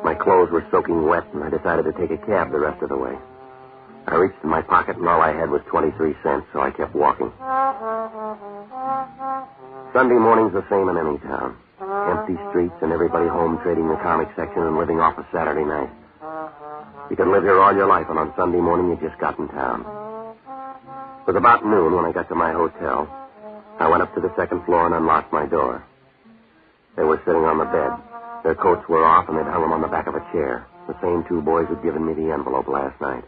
My clothes were soaking wet, and I decided to take a cab the rest of the way. I reached in my pocket, and all I had was 23 cents, so I kept walking. Sunday morning's the same in any town. Empty streets and everybody home trading the comic section and living off a Saturday night. You could live here all your life, and on Sunday morning you just got in town. It was about noon when I got to my hotel. I went up to the second floor and unlocked my door. They were sitting on the bed. Their coats were off, and they'd hung them on the back of a chair. The same two boys who'd given me the envelope last night.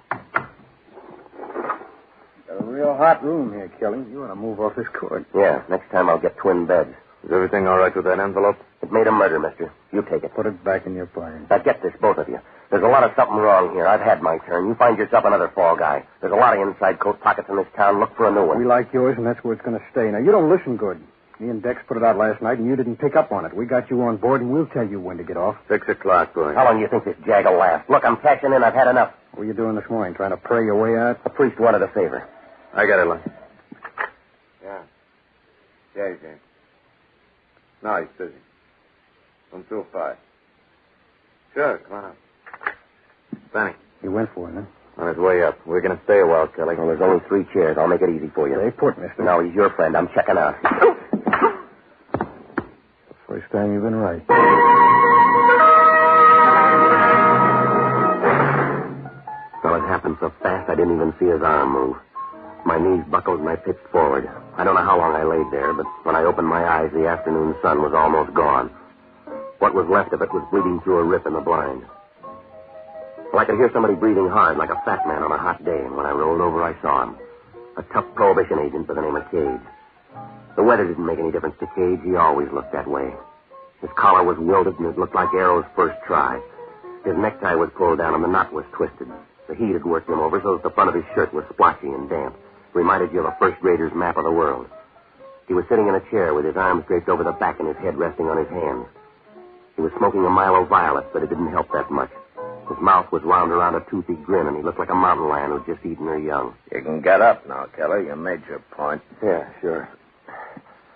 Got a real hot room here, Kelly. You want to move off this cord. Yeah, next time I'll get twin beds. Is everything all right with that envelope? It made a murder, mister. You take it. Put it back in your pocket. Now get this, both of you. There's a lot of something wrong here. I've had my turn. You find yourself another fall guy. There's a lot of inside coat pockets in this town. Look for a new one. We like yours, and that's where it's going to stay. Now, you don't listen good. Me and Dex put it out last night, and you didn't pick up on it. We got you on board, and we'll tell you when to get off. 6 o'clock, boy. How long do you think this jag will last? Look, I'm cashing in. I've had enough. What were you doing this morning, trying to pray your way out? The priest wanted a favor. I got it, Lon. Yeah. Yeah, he's in. No, he's busy. From 2 to 5. Sure, come on up. Benny. He went for it, huh? On his way up. We're going to stay a while, Kelly. Well, there's only 3 chairs. I'll make it easy for you. Stay put, mister. No, he's your friend. I'm checking out. First time you've been right. Well, it happened so fast I didn't even see his arm move. My knees buckled and I pitched forward. I don't know how long I laid there, but when I opened my eyes, the afternoon sun was almost gone. What was left of it was bleeding through a rip in the blind. Well, I could hear somebody breathing hard like a fat man on a hot day, and when I rolled over, I saw him. A tough prohibition agent by the name of Cage. The weather didn't make any difference to Cage. He always looked that way. His collar was wilted, and it looked like Arrow's first try. His necktie was pulled down, and the knot was twisted. The heat had worked him over so that the front of his shirt was splotchy and damp. Reminded you of a first grader's map of the world. He was sitting in a chair with his arms draped over the back and his head resting on his hands. He was smoking a Milo Violet, but it didn't help that much. His mouth was wound around a toothy grin, and he looked like a mountain lion who'd just eaten her young. You can get up now, Kelly. You made your point. Yeah, sure.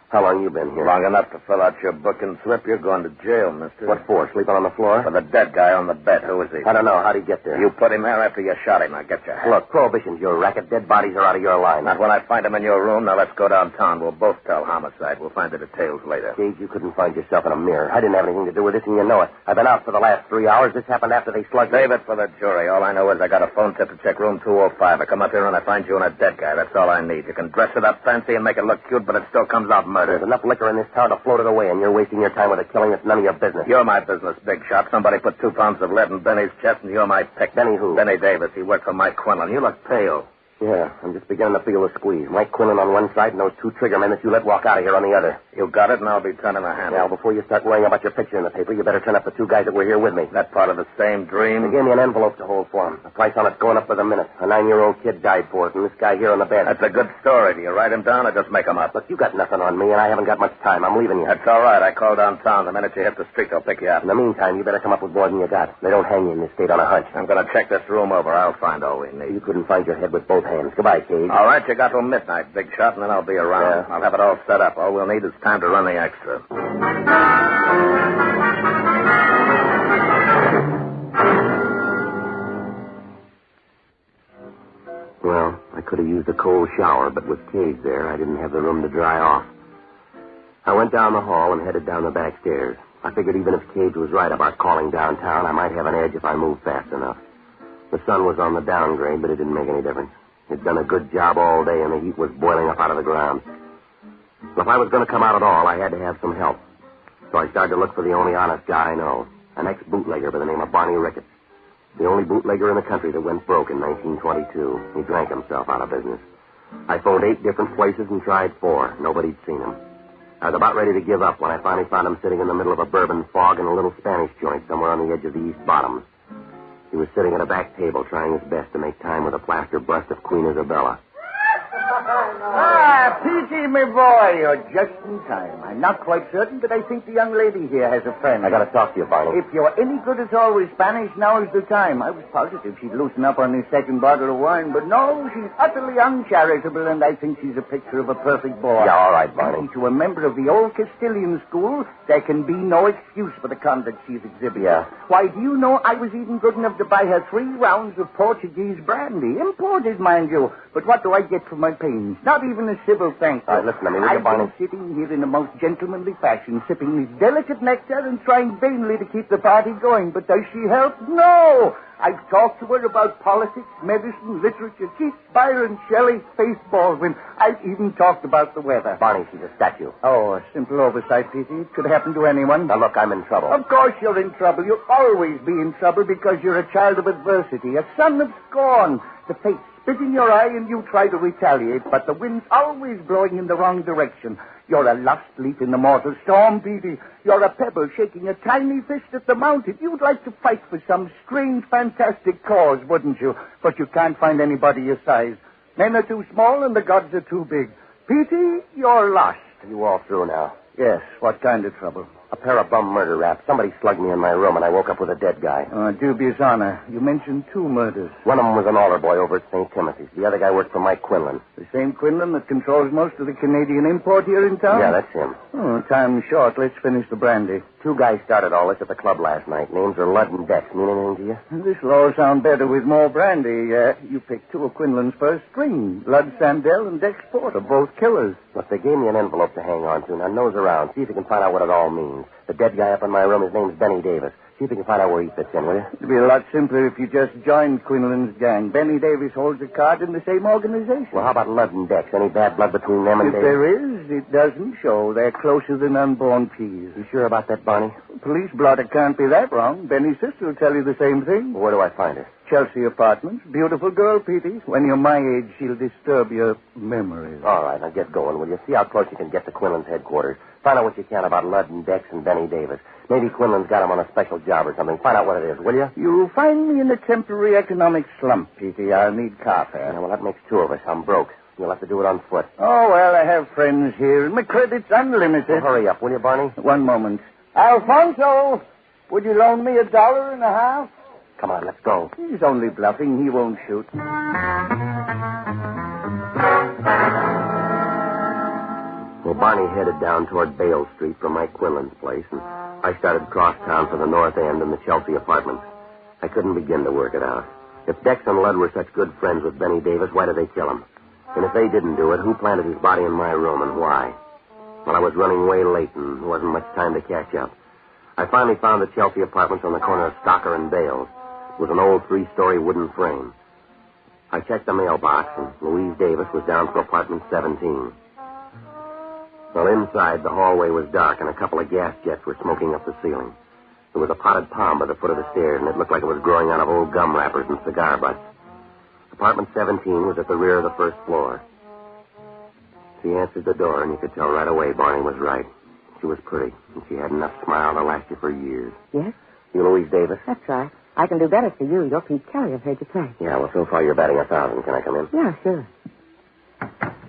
How long you been here? Long enough to fill out your booking slip. You're going to jail, mister. What for? Sleeping on the floor? For the dead guy on the bed. Who is he? I don't know. How'd he get there? You put him there after you shot him. Now get your hat. Look, Prohibition's your racket. Dead bodies are out of your line. Not when I find him in your room. Now let's go downtown. We'll both tell homicide. We'll find the details later. Gage, you couldn't find yourself in a mirror. I didn't have anything to do with this, and you know it. I've been out for the last 3 hours. This happened after they slugged me. Save it for the jury. All I know is I got a phone tip to check room 205. I come up here and I find you and a dead guy. That's all I need. You can dress it up fancy and make it look cute, but it still comes out murder. There's enough liquor in this town to float it away, and you're wasting your time with a killing that's none of your business. You're my business, big shot. Somebody put 2 pounds of lead in Benny's chest, and you're my pick. Benny who? Benny Davis. He worked for Mike Quinlan. You look pale. Yeah, I'm just beginning to feel the squeeze. Mike Quinlan on one side and those 2 trigger men that you let walk out of here on the other. You got it, and I'll be turning the handle. Now, before you start worrying about your picture in the paper, you better turn up the 2 guys that were here with me. That part of the same dream? They gave me an envelope to hold for them. The price on it's going up by the minute. A 9-year-old kid died for it, and this guy here on the bed. That's a good story. Do you write him down or just make him up? Look, you got nothing on me, and I haven't got much time. I'm leaving you. That's all right. I call downtown. The minute you hit the street, they'll pick you up. In the meantime, you better come up with more than you got. They don't hang you in this state on a hunch. I'm going to check this room over. I'll find all we need. You couldn't find your head with both hands. Goodbye, Cage. All right, you got till midnight, big shot, and then I'll be around. Yeah. I'll have it all set up. All we'll need is time to run the extra. Well, I could have used a cold shower, but with Cage there, I didn't have the room to dry off. I went down the hall and headed down the back stairs. I figured even if Cage was right about calling downtown, I might have an edge if I moved fast enough. The sun was on the downgrade, but it didn't make any difference. It'd done a good job all day, and the heat was boiling up out of the ground. Well, if I was going to come out at all, I had to have some help. So I started to look for the only honest guy I know, an ex-bootlegger by the name of Barney Ricketts. The only bootlegger in the country that went broke in 1922. He drank himself out of business. I phoned 8 different places and tried 4. Nobody'd seen him. I was about ready to give up when I finally found him sitting in the middle of a bourbon fog in a little Spanish joint somewhere on the edge of the East Bottoms. He was sitting at a back table trying his best to make time with a plaster bust of Queen Isabella. P.T., my boy, you're just in time. I'm not quite certain, but I think the young lady here has a friend. I gotta talk to you, Barney. If you're any good at all with Spanish, now is the time. I was positive she'd loosen up on this second bottle of wine, but no, she's utterly uncharitable, and I think she's a picture of a perfect boy. Yeah, all right, Barney. To a member of the old Castilian school, there can be no excuse for the conduct she's exhibiting. Yeah. Why, do you know I was even good enough to buy her 3 rounds of Portuguese brandy? Imported, mind you. But what do I get for my pains? Not even a civil thank you. All right, listen to me, will you, I've Barney? been sitting here in the most gentlemanly fashion, sipping this delicate nectar and trying vainly to keep the party going. But does she help? No! I've talked to her about politics, medicine, literature, Keats, Byron, Shelley, Faith Baldwin. I've even talked about the weather. Barney, she's a statue. Oh, a simple oversight, P.T. It could happen to anyone. Now, look, I'm in trouble. Of course you're in trouble. You'll always be in trouble because you're a child of adversity, a son of scorn. The fate spit in your eye and you try to retaliate, but the wind's always blowing in the wrong direction. You're a lost leaf in the mortal storm, Petey. You're a pebble shaking a tiny fist at the mountain. You'd like to fight for some strange, fantastic cause, wouldn't you? But you can't find anybody your size. Men are too small and the gods are too big. Petey, you're lost. Are you all through now? Yes. What kind of trouble? A pair of bum murder raps. Somebody slugged me in my room, and I woke up with a dead guy. Dubious honor. You mentioned 2 murders. One of them was an altar boy over at St. Timothy's. The other guy worked for Mike Quinlan. The same Quinlan that controls most of the Canadian import here in town? Yeah, that's him. Oh, time's short. Let's finish the brandy. 2 guys started all this at the club last night. Names are Ludd and Dex. Mean anything to you? This'll all sound better with more brandy. You picked 2 of Quinlan's first string. Ludd Sandell and Dex Porter, both killers. Look, they gave me an envelope to hang on to. Now, nose around. See if you can find out what it all means. The dead guy up in my room, his name's Benny Davis. See if you can find out where he fits in, will you? It'd be a lot simpler if you just joined Quinlan's gang. Benny Davis holds a card in the same organization. Well, how about Ludd and Dex? Any bad blood between them and If Davis? there is, it doesn't show. They're closer than unborn peas. You sure about that, Barney? Police blotter can't be that wrong. Benny's sister will tell you the same thing. Where do I find her? Chelsea Apartments. Beautiful girl, Petey. When you're my age, she'll disturb your memories. All right, now get going, will you? See how close you can get to Quinlan's headquarters. Find out what you can about Ludd and Dex and Benny Davis. Maybe Quinlan's got him on a special job or something. Find out what it is, will you? You'll find me in a temporary economic slump, Petey. I'll need car fare. Yeah, well, that makes 2 of us. I'm broke. You'll have to do it on foot. Oh, well, I have friends here, and my credit's unlimited. Well, hurry up, will you, Barney? One moment. Alfonso, would you loan me $1.50? Come on, let's go. He's only bluffing. He won't shoot. Well, Barney headed down toward Bale Street from Mike Quinlan's place, and I started cross town for the North End and the Chelsea Apartments. I couldn't begin to work it out. If Dex and Ludd were such good friends with Benny Davis, why did they kill him? And if they didn't do it, who planted his body in my room and why? Well, I was running way late, and there wasn't much time to catch up. I finally found the Chelsea Apartments on the corner of Stocker and Bales. It was an old 3-story wooden frame. I checked the mailbox, and Louise Davis was down for apartment 17. Well, inside, the hallway was dark, and a couple of gas jets were smoking up the ceiling. There was a potted palm by the foot of the stairs, and it looked like it was growing out of old gum wrappers and cigar butts. Apartment 17 was at the rear of the first floor. She answered the door, and you could tell right away Barney was right. She was pretty, and she had enough smile to last you for years. Yes? You Louise Davis? That's right. I can do better for you. You're Pete Kelly. I've heard you play. Yeah, well, so far you're batting 1,000. Can I come in? Yeah, sure.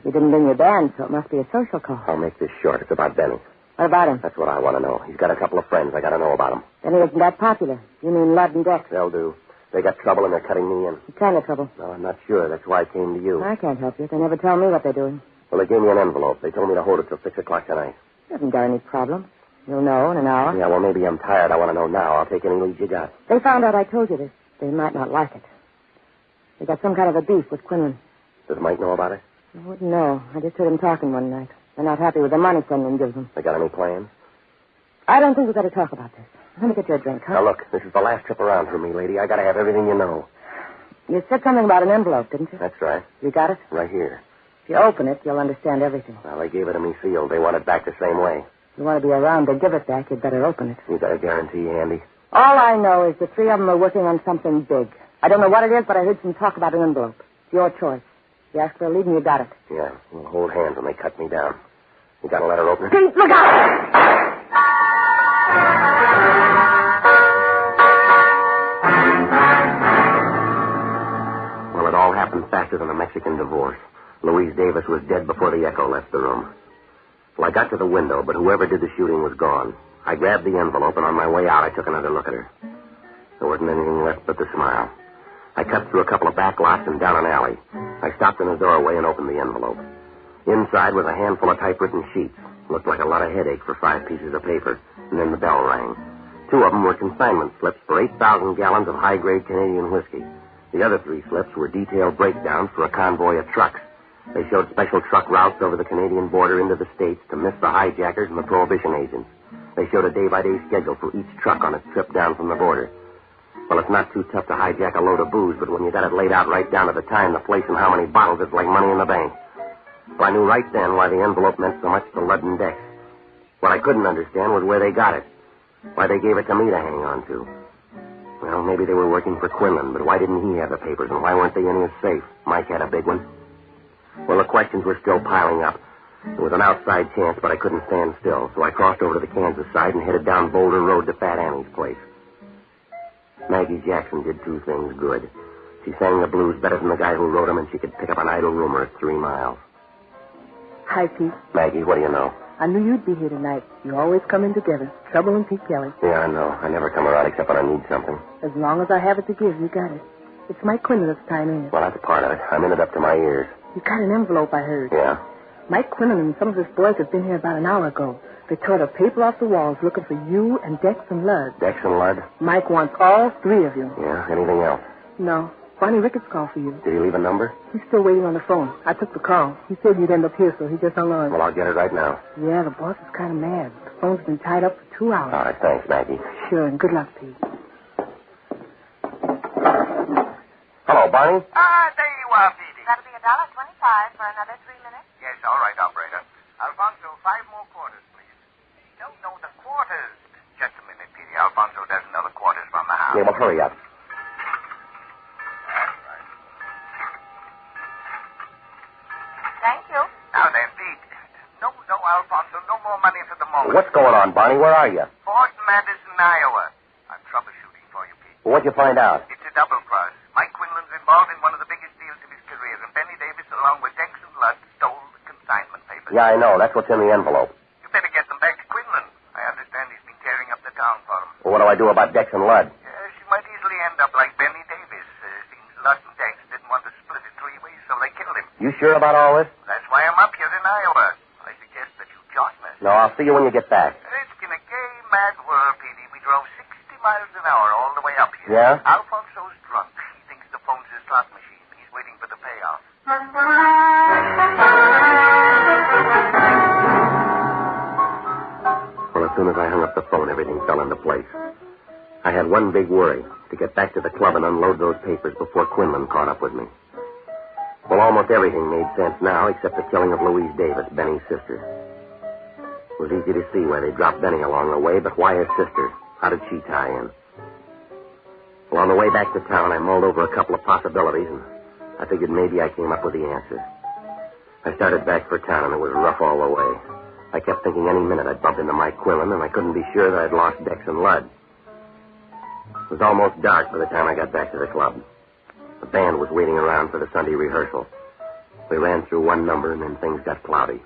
You didn't bring your band, so it must be a social call. I'll make this short. It's about Benny. What about him? That's what I want to know. He's got a couple of friends. I got to know about him. Then he isn't that popular. You mean Ludd and Dex? They'll do. They got trouble, and they're cutting me in. What kind of trouble? No, I'm not sure. That's why I came to you. I can't help you. They never tell me what they're doing. Well, they gave me an envelope. They told me to hold it till 6 o'clock tonight. You haven't got any problem. You'll know in an hour. Yeah, well, maybe I'm tired. I want to know now. I'll take any leads you got. They found out I told you this. They might not like it. They got some kind of a beef with Quinlan. Does Mike know about it? I wouldn't know. I just heard him talking one night. They're not happy with the money Quinlan gives them. They got any plans? I don't think we've got to talk about this. Let me get you a drink, huh? Now, look, this is the last trip around for me, lady. I got to have everything you know. You said something about an envelope, didn't you? That's right. You got it? Right here. If you open it, you'll understand everything. Well, they gave it to me sealed. They want it back the same way. If you want to be around to give it back, you'd better open it. You got a guarantee handy? All I know is the 3 of them are working on something big. I don't know what it is, but I heard some talk about an envelope. It's your choice. You asked for a lead and you got it. Yeah, we'll hold hands when they cut me down. You got to let her open it? Pete, look out! Well, it all happened faster than a Mexican divorce. Louise Davis was dead before the echo left the room. Well, I got to the window, but whoever did the shooting was gone. I grabbed the envelope, and on my way out, I took another look at her. There wasn't anything left but the smile. I cut through a couple of back lots and down an alley. I stopped in a doorway and opened the envelope. Inside was a handful of typewritten sheets. Looked like a lot of headache for 5 pieces of paper. And then the bell rang. 2 of them were consignment slips for 8,000 gallons of high-grade Canadian whiskey. The other 3 slips were detailed breakdowns for a convoy of trucks. They showed special truck routes over the Canadian border into the States to miss the hijackers and the prohibition agents. They showed a day-by-day schedule for each truck on its trip down from the border. Well, it's not too tough to hijack a load of booze, but when you got it laid out right down to the time, the place, and how many bottles, it's like money in the bank. Well, I knew right then why the envelope meant so much to Ludd and Dex. What I couldn't understand was where they got it. Why they gave it to me to hang on to. Well, maybe they were working for Quinlan, but why didn't he have the papers, and why weren't they in his safe? Mike had a big one. Well, the questions were still piling up. There was an outside chance, but I couldn't stand still, so I crossed over to the Kansas side and headed down Boulder Road to Fat Annie's place. Maggie Jackson did 2 things good. She sang the blues better than the guy who wrote them, and she could pick up an idle rumor at 3 miles. Hi, Pete. Maggie, what do you know? I knew you'd be here tonight. You always come in together. Trouble and Pete Kelly. Yeah, I know. I never come around except when I need something. As long as I have it to give, you got it. It's Mike Quinlan this time, ain't it? Well, that's part of it. I'm in it up to my ears. You got an envelope, I heard. Yeah? Mike Quinlan and some of his boys have been here about an hour ago. They tore the paper off the walls looking for you and Dex and Ludd. Dex and Ludd? Mike wants all 3 of you. Yeah, anything else? No. Bonnie Ricketts called for you. Did he leave a number? He's still waiting on the phone. I took the call. He said you'd end up here, so he just hung on. Well, I'll get it right now. Yeah, the boss is kind of mad. The phone's been tied up for 2 hours. All right, thanks, Maggie. Sure, and good luck, Pete. Hello, Bonnie. There you are, Phoebe. That'll be $1.25 for another 3 minutes. Yes, all right, operator. Alfonso, 5 more quarters, please. No, the quarters. Just a minute, Petey. Alfonso doesn't know the quarters from the house. Yeah, well, hurry up. Thank you. Now then, Pete. No, Alfonso, no more money for the moment. What's going on, Bonnie? Where are you? Fort Madison, Iowa. I'm troubleshooting for you, Pete. Well, what'd you find out? It's a double cross. Mike Quinlan's involved in one of the biggest deals of his career, and Benny Davis, along with Dex and Ludd, stole the consignment papers. Yeah, I know. That's what's in the envelope. You better get them back to Quinlan. I understand he's been tearing up the town for him. Well, what do I do about Dex and Ludd? She might easily end up like Benny Davis. Since Ludd and Dex didn't want to split it 3 ways, so they killed him. You sure about all this? That's why I'm up here in Iowa. I suggest that you join us. No, I'll see you when you get back. It's in a gay, mad world, Petey. We drove 60 miles an hour all the way up here. Yeah? Alfonso's drunk. He thinks the phone's his slot machine. He's waiting for the payoff. Well, as soon as I hung up the phone, everything fell into place. I had one big worry, to get back to the club and unload those papers before Quinlan caught up with me. Well, almost everything made sense now except the killing of Louise Davis, Benny's sister. It was easy to see why they dropped Benny along the way, but why his sister? How did she tie in? Well, on the way back to town, I mulled over a couple of possibilities, and I figured maybe I came up with the answer. I started back for town, and it was rough all the way. I kept thinking any minute I'd bump into Mike Quinlan, and I couldn't be sure that I'd lost Dex and Ludd. It was almost dark by the time I got back to the club. The band was waiting around for the Sunday rehearsal. We ran through one number, and then things got cloudy.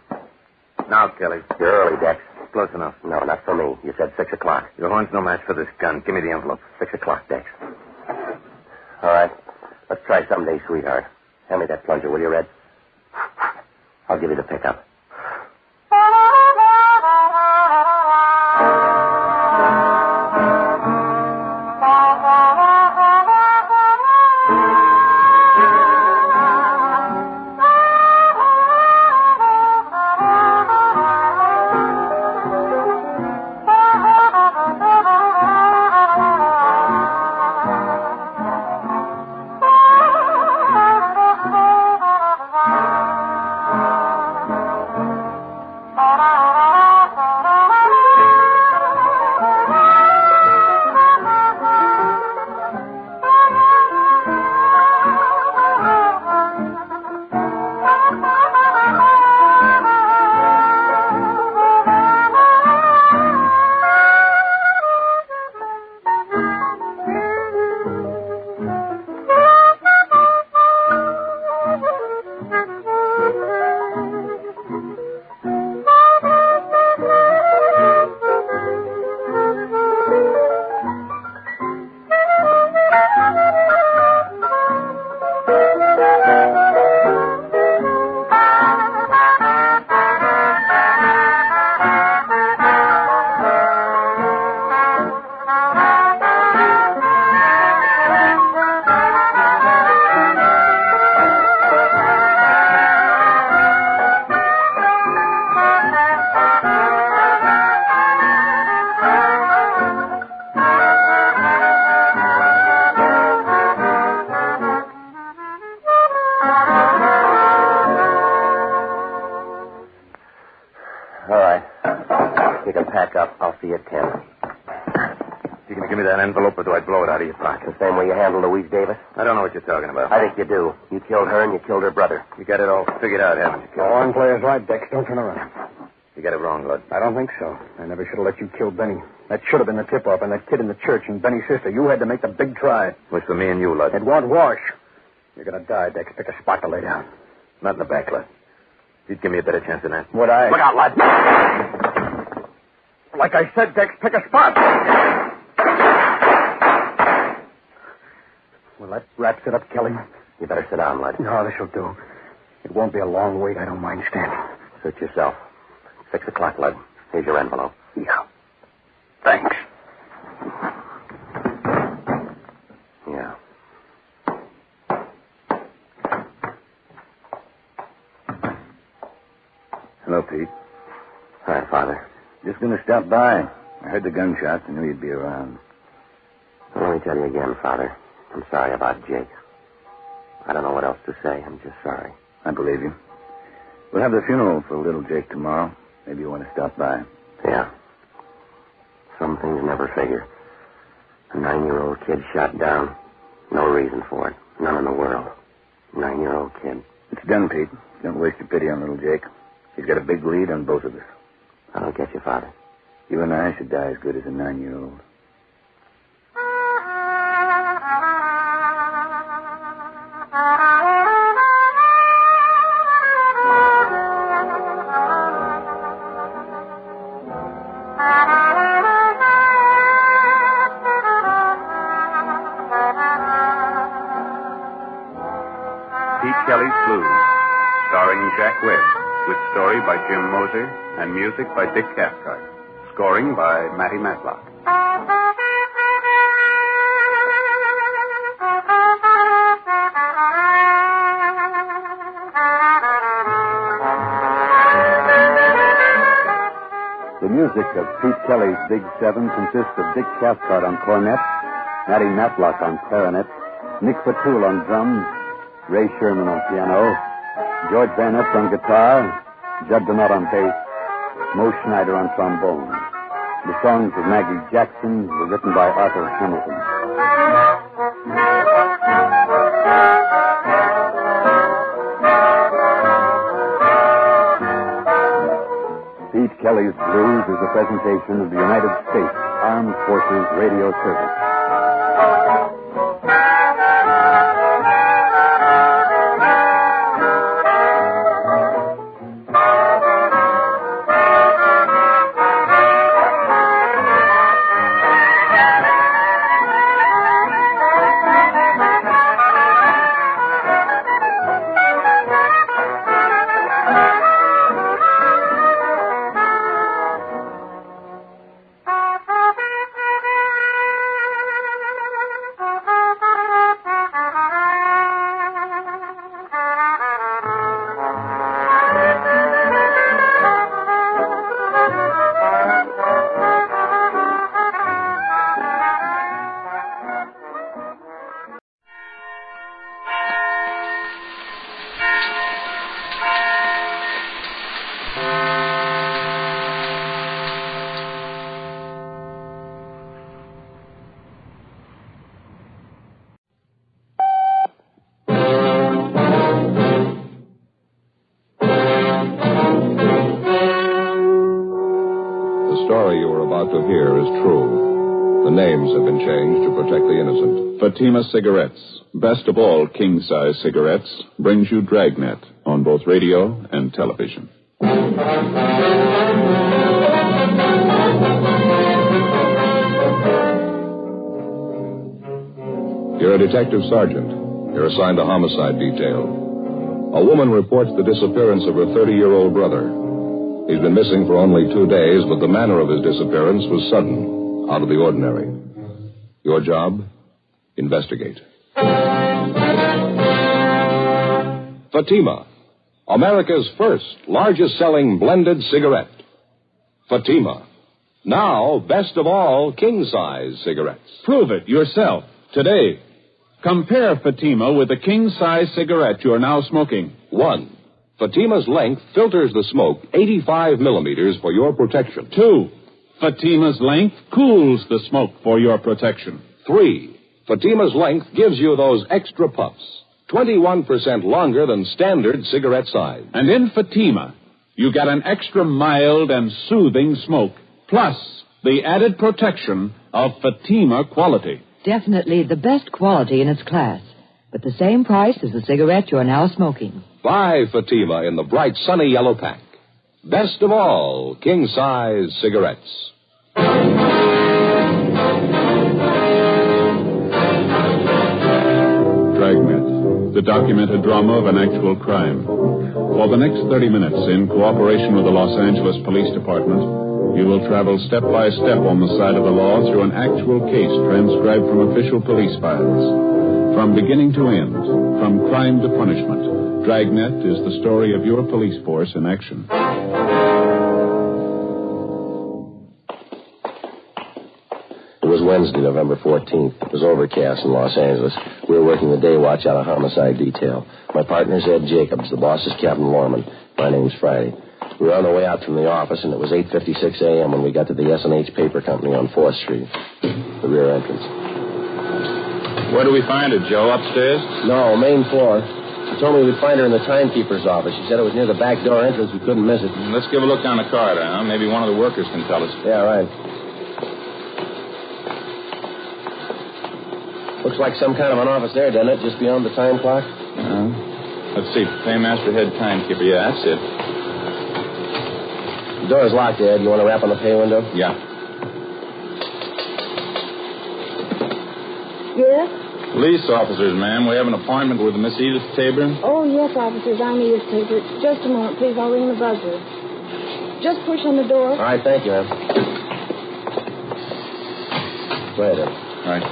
Now, Kelly. You're early, Dex. Close enough. No, not for me. You said 6 o'clock. Your horn's no match for this gun. Give me the envelope. 6 o'clock, Dex. All right. Let's try someday, sweetheart. Hand me that plunger, will you, Red? I'll give you the pickup. an envelope, or do I blow it out of your pocket? The same way you handle Louise Davis? I don't know what you're talking about. I think you do. You killed her and you killed her brother. You got it all figured out, haven't you, kid? One player's right, Dex. Don't turn around. You got it wrong, Lud. I don't think so. I never should have let you kill Benny. That should have been the tip-off, and that kid in the church and Benny's sister. You had to make the big try. Was for me and you, Lud. It won't wash. You're going to die, Dex. Pick a spot to lay down. Not in the back, Lud. You'd give me a better chance than that. Would I? Look out, Lud. Like I said, Dex, pick a spot. Well, that wraps it up, Kelly. You better sit down, Lud. No, this'll do. It won't be a long wait. I don't mind standing. Suit yourself. 6 o'clock, Lud. Here's your envelope. Yeah. Thanks. Yeah. Hello, Pete. Hi, Father. Just going to stop by. I heard the gunshots. I knew you'd be around. Well, let me tell you again, Father. I'm sorry about Jake. I don't know what else to say. I'm just sorry. I believe you. We'll have the funeral for little Jake tomorrow. Maybe you want to stop by. Yeah. Some things never figure. A 9-year-old kid shot down. No reason for it. None in the world. 9-year-old kid. It's done, Pete. Don't waste your pity on little Jake. He's got a big lead on both of us. I don't get you, Father. You and I should die as good as a 9-year-old. Kelly's Blues, starring Jack Webb, with story by Jim Moser and music by Dick Cathcart. Scoring by Matty Matlock. The music of Pete Kelly's Big Seven consists of Dick Cathcart on cornet, Matty Matlock on clarinet, Nick Fatul on drums, Ray Sherman on piano, George Van Ness on guitar, Judd Donat on bass, Mo Schneider on trombone. The songs of Maggie Jackson were written by Arthur Hamilton. Pete Kelly's Blues is a presentation of the United States Armed Forces Radio Service. To hear is true. The names have been changed to protect the innocent. Fatima Cigarettes, best of all king-size cigarettes, brings you Dragnet on both radio and television. You're a detective sergeant. You're assigned to homicide detail. A woman reports the disappearance of her 30-year-old brother. He's been missing for only 2 days, but the manner of his disappearance was sudden, out of the ordinary. Your job? Investigate. Fatima, America's first largest-selling blended cigarette. Fatima, now best of all king-size cigarettes. Prove it yourself today. Compare Fatima with the king-size cigarette you're now smoking. 1. Fatima's length filters the smoke 85 millimeters for your protection. 2. Fatima's length cools the smoke for your protection. 3. Fatima's length gives you those extra puffs, 21% longer than standard cigarette size. And in Fatima, you get an extra mild and soothing smoke, plus the added protection of Fatima quality. Definitely the best quality in its class, but the same price as the cigarette you're now smoking. Buy Fatima in the bright sunny yellow pack. Best of all, king-size cigarettes. Dragnet, the documented drama of an actual crime. For the next 30 minutes, in cooperation with the Los Angeles Police Department, you will travel step by step on the side of the law through an actual case transcribed from official police files. From beginning to end, from crime to punishment, Dragnet is the story of your police force in action. It was Wednesday, November 14th. It was overcast in Los Angeles. We were working the day watch out of homicide detail. My partner's Ed Jacobs. The boss is Captain Lorman. My name's Friday. We were on the way out from the office, and it was 8:56 a.m. when we got to the S&H Paper Company on 4th Street, the rear entrance. Where do we find her, Joe? Upstairs? No, main floor. She told me we'd find her in the timekeeper's office. She said it was near the back door entrance. We couldn't miss it. Let's give a look down the corridor, huh? Maybe one of the workers can tell us. Yeah, right. Looks like some kind of an office there, doesn't it? Just beyond the time clock? Let's see. Paymaster, head timekeeper. Yeah, that's it. The door's locked, Ed. You want to rap on the pay window? Yeah. Yes? Police officers, ma'am. We have an appointment with Miss Edith Tabor. Oh, yes, officers. I'm Edith Tabor. Just a moment, please. I'll ring the buzzer. Just push on the door. All right, thank you, ma'am. Go ahead, Ed. All right.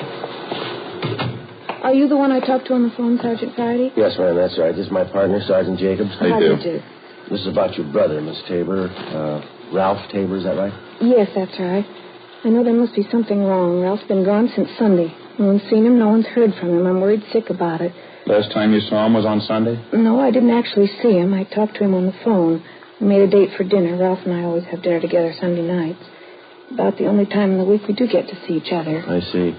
Are you the one I talked to on the phone, Sergeant Friday? Yes, ma'am, that's right. This is my partner, Sergeant Jacobs. How do you do? This is about your brother, Miss Tabor. Ralph Tabor, is that right? Yes, that's right. I know there must be something wrong. Ralph's been gone since Sunday. No one's seen him. No one's heard from him. I'm worried sick about it. Last time you saw him was on Sunday? No, I didn't actually see him. I talked to him on the phone. We made a date for dinner. Ralph and I always have dinner together Sunday nights. About the only time in the week we do get to see each other. I see.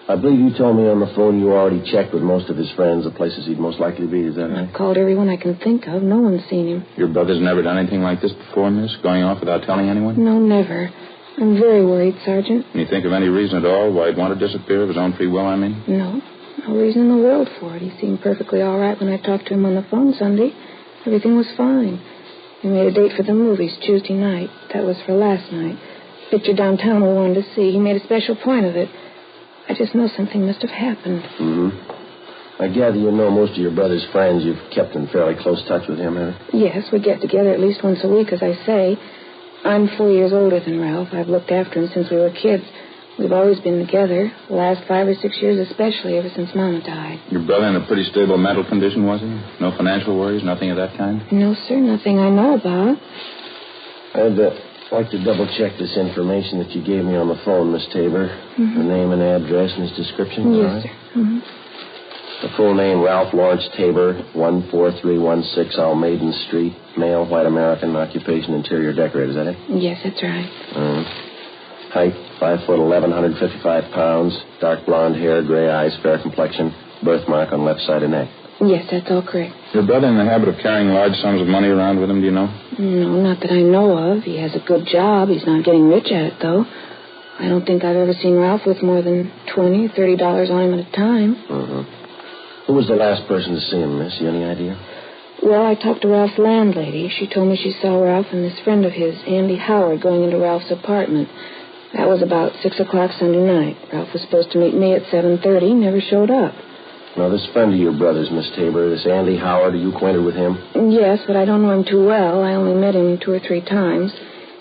I believe you told me on the phone you already checked with most of his friends, the places he'd most likely be. Is that right? I've called everyone I can think of. No one's seen him. Your brother's never done anything like this before, miss? Going off without telling anyone? No, never. I'm very worried, Sergeant. Can you think of any reason at all why he'd want to disappear of his own free will, I mean? No. No reason in the world for it. He seemed perfectly all right when I talked to him on the phone Sunday. Everything was fine. We made a date for the movies Tuesday night. That was for last night. Picture downtown we wanted to see. He made a special point of it. I just know something must have happened. I gather you know most of your brother's friends. You've kept in fairly close touch with him, haven't you? Yes, we get together at least once a week, as I say. I'm 4 years older than Ralph. I've looked after him since we were kids. We've always been together, the last 5 or 6 years especially, ever since Mama died. Your brother in a pretty stable mental condition, was he? No financial worries, nothing of that kind? No, sir, nothing I know about. I'd like to double-check this information that you gave me on the phone, Miss Tabor. The name and address and his description. Yes, sir. The full name, Ralph Lawrence Tabor, 14316 Almaden Street, male, white American, occupation, interior decorator. Is that it? Yes, that's right. Height, 5'11", 155 pounds, dark blonde hair, gray eyes, fair complexion, birthmark on left side of neck. Yes, that's all correct. Your brother in the habit of carrying large sums of money around with him, do you know? No, not that I know of. He has a good job. He's not getting rich at it, though. I don't think I've ever seen Ralph with more than $20 or $30 on him at a time. Who was the last person to see him, miss? You any idea? Well, I talked to Ralph's landlady. She told me she saw Ralph and this friend of his, Andy Howard, going into Ralph's apartment. That was about 6 o'clock Sunday night. Ralph was supposed to meet me at 7:30. Never showed up. Now, this friend of your brother's, Miss Tabor, this Andy Howard, are you acquainted with him? Yes, but I don't know him too well. I only met him 2 or 3 times.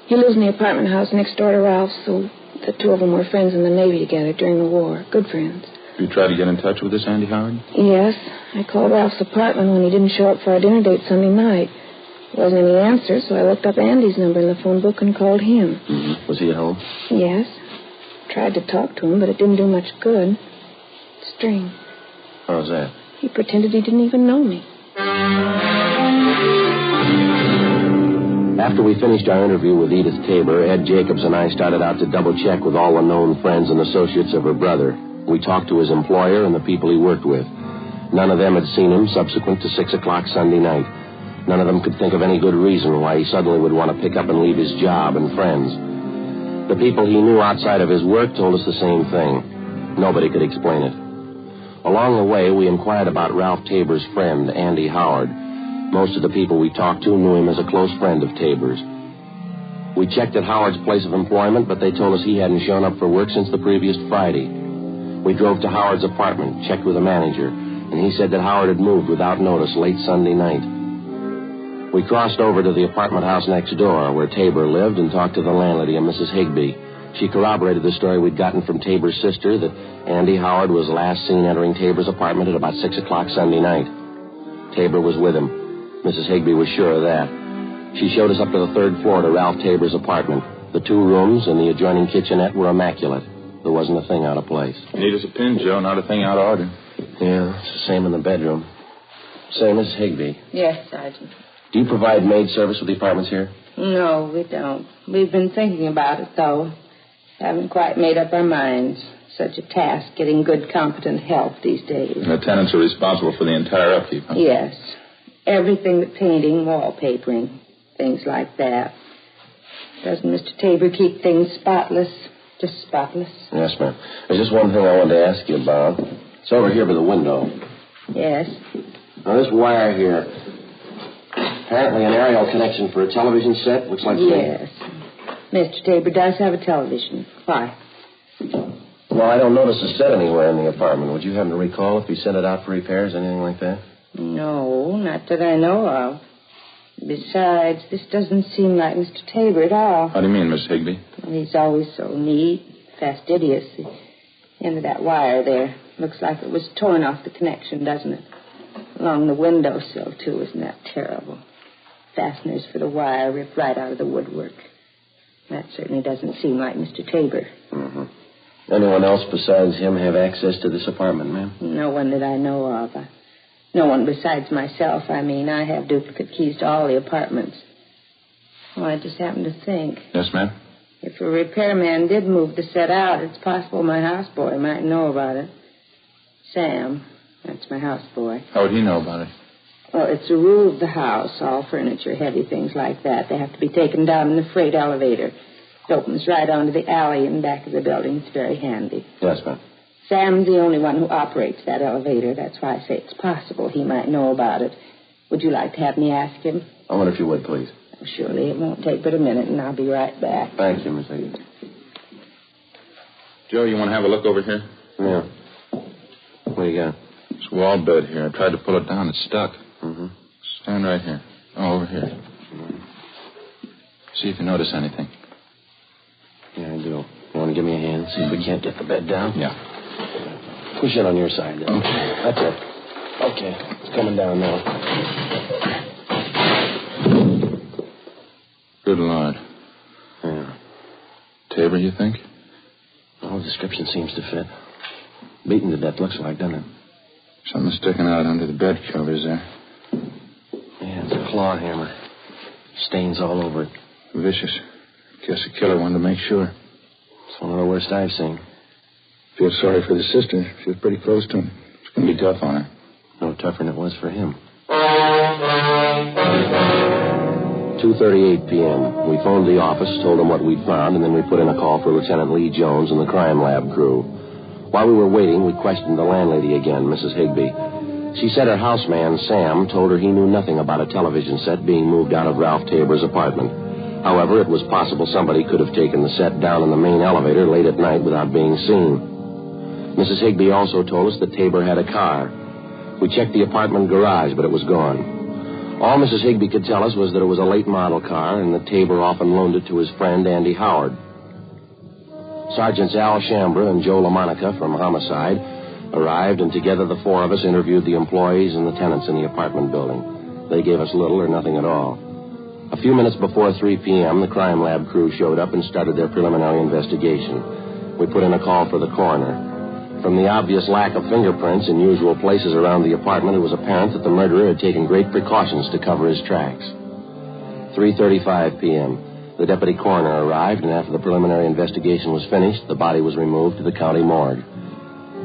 He lives in the apartment house next door to Ralph's, so the two of them were friends in the Navy together during the war. Good friends. You tried to get in touch with this Andy Howard? Yes. I called Ralph's apartment when he didn't show up for our dinner date Sunday night. There wasn't any answer, so I looked up Andy's number in the phone book and called him. Was he at home? Yes. Tried to talk to him, but it didn't do much good. Strange. How's that? He pretended he didn't even know me. After we finished our interview with Edith Tabor, Ed Jacobs and I started out to double-check with all the known friends and associates of her brother. We talked to his employer and the people he worked with. None of them had seen him subsequent to 6 o'clock Sunday night. None of them could think of any good reason why he suddenly would want to pick up and leave his job and friends. The people he knew outside of his work told us the same thing. Nobody could explain it. Along the way, we inquired about Ralph Tabor's friend, Andy Howard. Most of the people we talked to knew him as a close friend of Tabor's. We checked at Howard's place of employment, but they told us he hadn't shown up for work since the previous Friday. We drove to Howard's apartment, checked with the manager, and he said that Howard had moved without notice late Sunday night. We crossed over to the apartment house next door, where Tabor lived, and talked to the landlady, a Mrs. Higbee. She corroborated the story we'd gotten from Tabor's sister that Andy Howard was last seen entering Tabor's apartment at about 6 o'clock Sunday night. Tabor was with him. Mrs. Higbee was sure of that. She showed us up to the 3rd floor to Ralph Tabor's apartment. The 2 rooms and the adjoining kitchenette were immaculate. There wasn't a thing out of place. Neat as a pin, Joe. Not a thing out of order. Yeah, it's the same in the bedroom. Say, Mrs. Higbee. Yes, Sergeant. Do you provide maid service with the apartments here? No, we don't. We've been thinking about it, though. Haven't quite made up our minds. Such a task, getting good, competent help these days. And the tenants are responsible for the entire upkeep, huh? Yes. Everything but painting, wallpapering, things like that. Doesn't Mr. Tabor keep things spotless? Just spotless? Yes, ma'am. There's just one thing I wanted to ask you about. It's over here by the window. Yes. Now, this wire here, apparently an aerial connection for a television set. Looks like... Yes. Mr. Tabor does have a television. Why? Well, I don't notice a set anywhere in the apartment. Would you happen to recall if he sent it out for repairs, anything like that? No, not that I know of. Besides, this doesn't seem like Mr. Tabor at all. How do you mean, Miss Higbee? Well, he's always so neat, fastidious. The end of that wire there looks like it was torn off the connection, doesn't it? Along the windowsill, too. Isn't that terrible? Fasteners for the wire ripped right out of the woodwork. That certainly doesn't seem like Mr. Tabor. Mm-hmm. Anyone else besides him have access to this apartment, ma'am? No one that I know of. No one besides myself. I mean, I have duplicate keys to all the apartments. Oh, I just happened to think. Yes, ma'am? If a repairman did move the set out, it's possible my houseboy might know about it. Sam, that's my houseboy. How would he know about it? Well, it's a rule of the house. All furniture, heavy things like that, they have to be taken down in the freight elevator. It opens right onto the alley in back of the building. It's very handy. Yes, ma'am. Sam's the only one who operates that elevator. That's why I say it's possible he might know about it. Would you like to have me ask him? I wonder if you would, please. Oh, surely. It won't take but a minute, and I'll be right back. Thank you, Miss Higgins. Joe, you want to have a look over here? Yeah. What do you got? This wall bed here. I tried to pull it down. It's stuck. Mm-hmm. Stand right here. Oh, over here. See if you notice anything. Yeah, I do. You want to give me a hand? See if we can't get the bed down? Yeah. Push it on your side, then. Okay. That's it. Okay. It's coming down now. Good Lord. Yeah. Tabor, you think? Well, the description seems to fit. Beaten to death, looks like, doesn't it? Something sticking out under the bed covers there. Yeah, it's a claw hammer. Stains all over it. Vicious. Guess the killer wanted to make sure. It's one of the worst I've seen. Feel sorry for the sister. She was pretty close to him. It's going to be tough on her. No tougher than it was for him. 2:38 p.m. We phoned the office, told them what we'd found, and then we put in a call for Lieutenant Lee Jones and the crime lab crew. While we were waiting, we questioned the landlady again, Mrs. Higbee. She said her houseman, Sam, told her he knew nothing about a television set being moved out of Ralph Tabor's apartment. However, it was possible somebody could have taken the set down in the main elevator late at night without being seen. Mrs. Higbee also told us that Tabor had a car. We checked the apartment garage, but it was gone. All Mrs. Higbee could tell us was that it was a late model car and that Tabor often loaned it to his friend, Andy Howard. Sergeants Al Shambra and Joe LaMonica from Homicide arrived, and together the four of us interviewed the employees and the tenants in the apartment building. They gave us little or nothing at all. A few minutes before 3 p.m., the crime lab crew showed up and started their preliminary investigation. We put in a call for the coroner. From the obvious lack of fingerprints in usual places around the apartment, it was apparent that the murderer had taken great precautions to cover his tracks. 3:35 p.m. The deputy coroner arrived, and after the preliminary investigation was finished, the body was removed to the county morgue.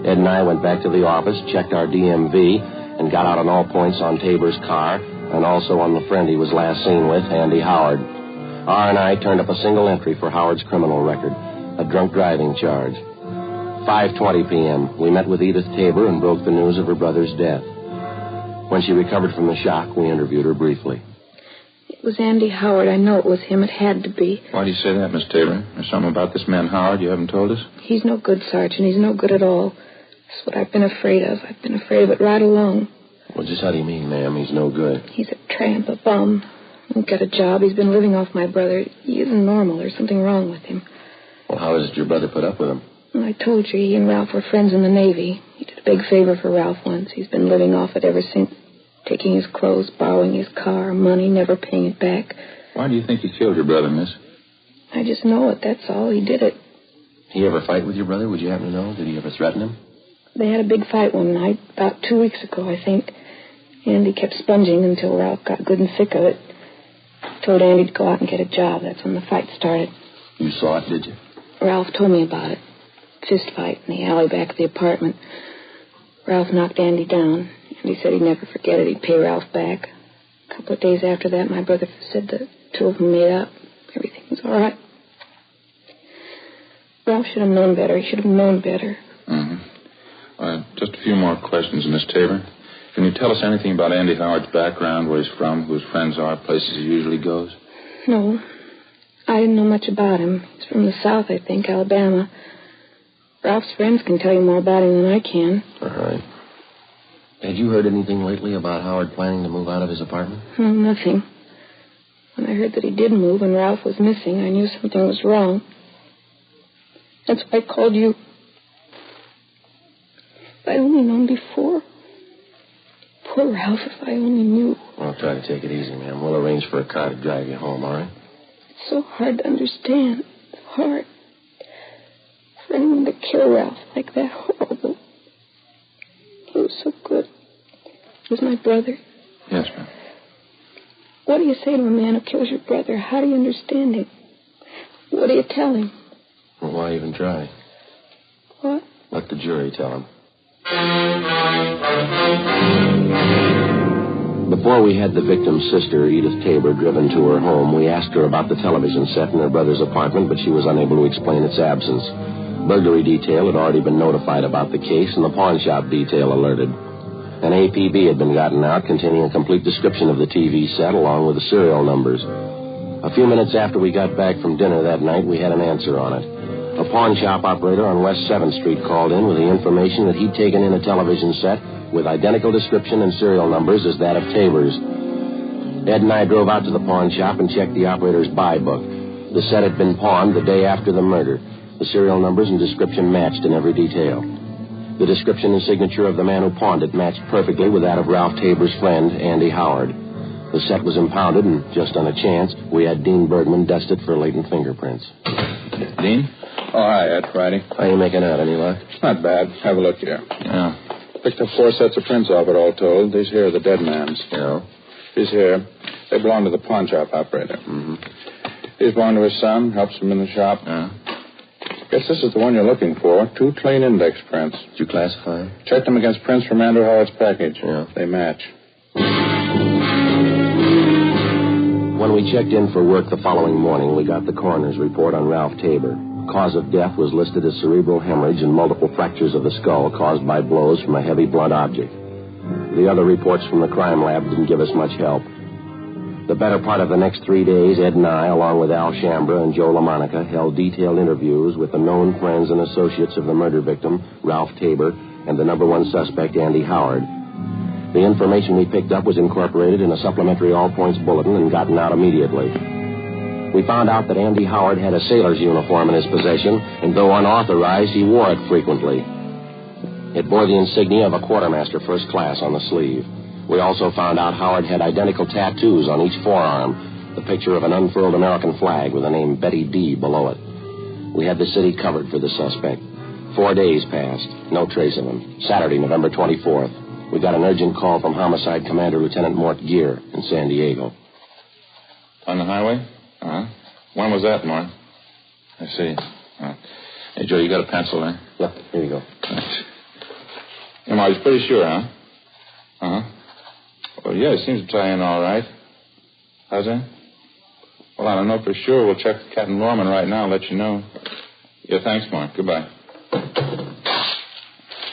Ed and I went back to the office, checked our DMV, and got out on all points on Tabor's car, and also on the friend he was last seen with, Andy Howard. R&I turned up a single entry for Howard's criminal record, a drunk driving charge. 5:20 p.m., we met with Edith Tabor and broke the news of her brother's death. When she recovered from the shock, we interviewed her briefly. It was Andy Howard. I know it was him. It had to be. Why do you say that, Miss Tabor? There's something about this man Howard you haven't told us? He's no good, Sergeant. He's no good at all. That's what I've been afraid of. I've been afraid of it right along. Well, just how do you mean, ma'am? He's no good. He's a tramp, a bum. Won't get a job. He's been living off my brother. He isn't normal. There's something wrong with him. Well, how is it your brother put up with him? Well, I told you, he and Ralph were friends in the Navy. He did a big favor for Ralph once. He's been living off it ever since. Taking his clothes, borrowing his car, money, never paying it back. Why do you think he killed your brother, miss? I just know it, that's all. He did it. He ever fight with your brother? Would you happen to know? Did he ever threaten him? They had a big fight one night, about 2 weeks ago, I think. Andy kept sponging until Ralph got good and sick of it. Told Andy to go out and get a job. That's when the fight started. You saw it, did you? Ralph told me about it. Fist fight in the alley back of the apartment. Ralph knocked Andy down. Andy said he'd never forget it. He'd pay Ralph back. A couple of days after that, my brother said the two of them made up. Everything was all right. Ralph should have known better. He should have known better. Mm-hmm. Just a few more questions, Miss Tabor. Can you tell us anything about Andy Howard's background, where he's from, who his friends are, places he usually goes? No. I didn't know much about him. He's from the South, I think, Alabama. Ralph's friends can tell you more about him than I can. All right. Had you heard anything lately about Howard planning to move out of his apartment? No, nothing. When I heard that he did move and Ralph was missing, I knew something was wrong. That's why I called you. If I'd only known before. Poor Ralph, if I only knew. Well, try to take it easy, ma'am. We'll arrange for a car to drive you home, all right? It's so hard to understand. It's hard. For anyone to kill Ralph like that, horrible. He was so good. He was my brother. Yes, ma'am. What do you say to a man who kills your brother? How do you understand him? What do you tell him? Well, why even try? What? Let the jury tell him. Before we had the victim's sister, Edith Tabor, driven to her home, we asked her about the television set in her brother's apartment, but she was unable to explain its absence. Burglary detail had already been notified about the case, and the pawn shop detail alerted. An APB had been gotten out containing a complete description of the TV set along with the serial numbers. A few minutes after we got back from dinner that night, we had an answer on it. A pawn shop operator on West 7th Street called in with the information that he'd taken in a television set with identical description and serial numbers as that of Tabor's. Ed and I drove out to the pawn shop and checked the operator's buy book. The set had been pawned the day after the murder. The serial numbers and description matched in every detail. The description and signature of the man who pawned it matched perfectly with that of Ralph Tabor's friend, Andy Howard. The set was impounded, and just on a chance, we had Dean Bergman dust it for latent fingerprints. Dean? Oh, hi, Ed. Friday. How are you making out? Any luck? It's not bad. Have a look here. Yeah. Picked up 4 sets of prints off it, all told. These here are the dead man's. Yeah. These here, they belong to the pawn shop operator. Mm-hmm. These belong to his son. Helps him in the shop. Yeah. Guess this is the one you're looking for. 2 clean index prints. Did you classify them? Checked them against prints from Andrew Howard's package. Yeah. They match. When we checked in for work the following morning, we got the coroner's report on Ralph Tabor. Cause of death was listed as cerebral hemorrhage and multiple fractures of the skull caused by blows from a heavy blunt object. The other reports from the crime lab didn't give us much help. The better part of the next 3 days, Ed and I, along with Al Shambra and Joe LaMonica, held detailed interviews with the known friends and associates of the murder victim, Ralph Tabor, and the number 1 suspect, Andy Howard. The information we picked up was incorporated in a supplementary all-points bulletin and gotten out immediately. We found out that Andy Howard had a sailor's uniform in his possession, and though unauthorized, he wore it frequently. It bore the insignia of a quartermaster first class on the sleeve. We also found out Howard had identical tattoos on each forearm, the picture of an unfurled American flag with the name Betty D below it. We had the city covered for the suspect. 4 days passed, no trace of him. Saturday, November 24th, we got an urgent call from Homicide Commander Lieutenant Mort Gear in San Diego. On the highway? Uh-huh. When was that, Mark? I see. Hey, Joe, you got a pencil there? Look, here you go. Thanks. Hey, Mark, he's pretty sure, huh? Uh-huh. Well, yeah, it seems to tie in all right. How's that? Well, I don't know for sure. We'll check with Captain Norman right now and let you know. Yeah, thanks, Mark. Goodbye.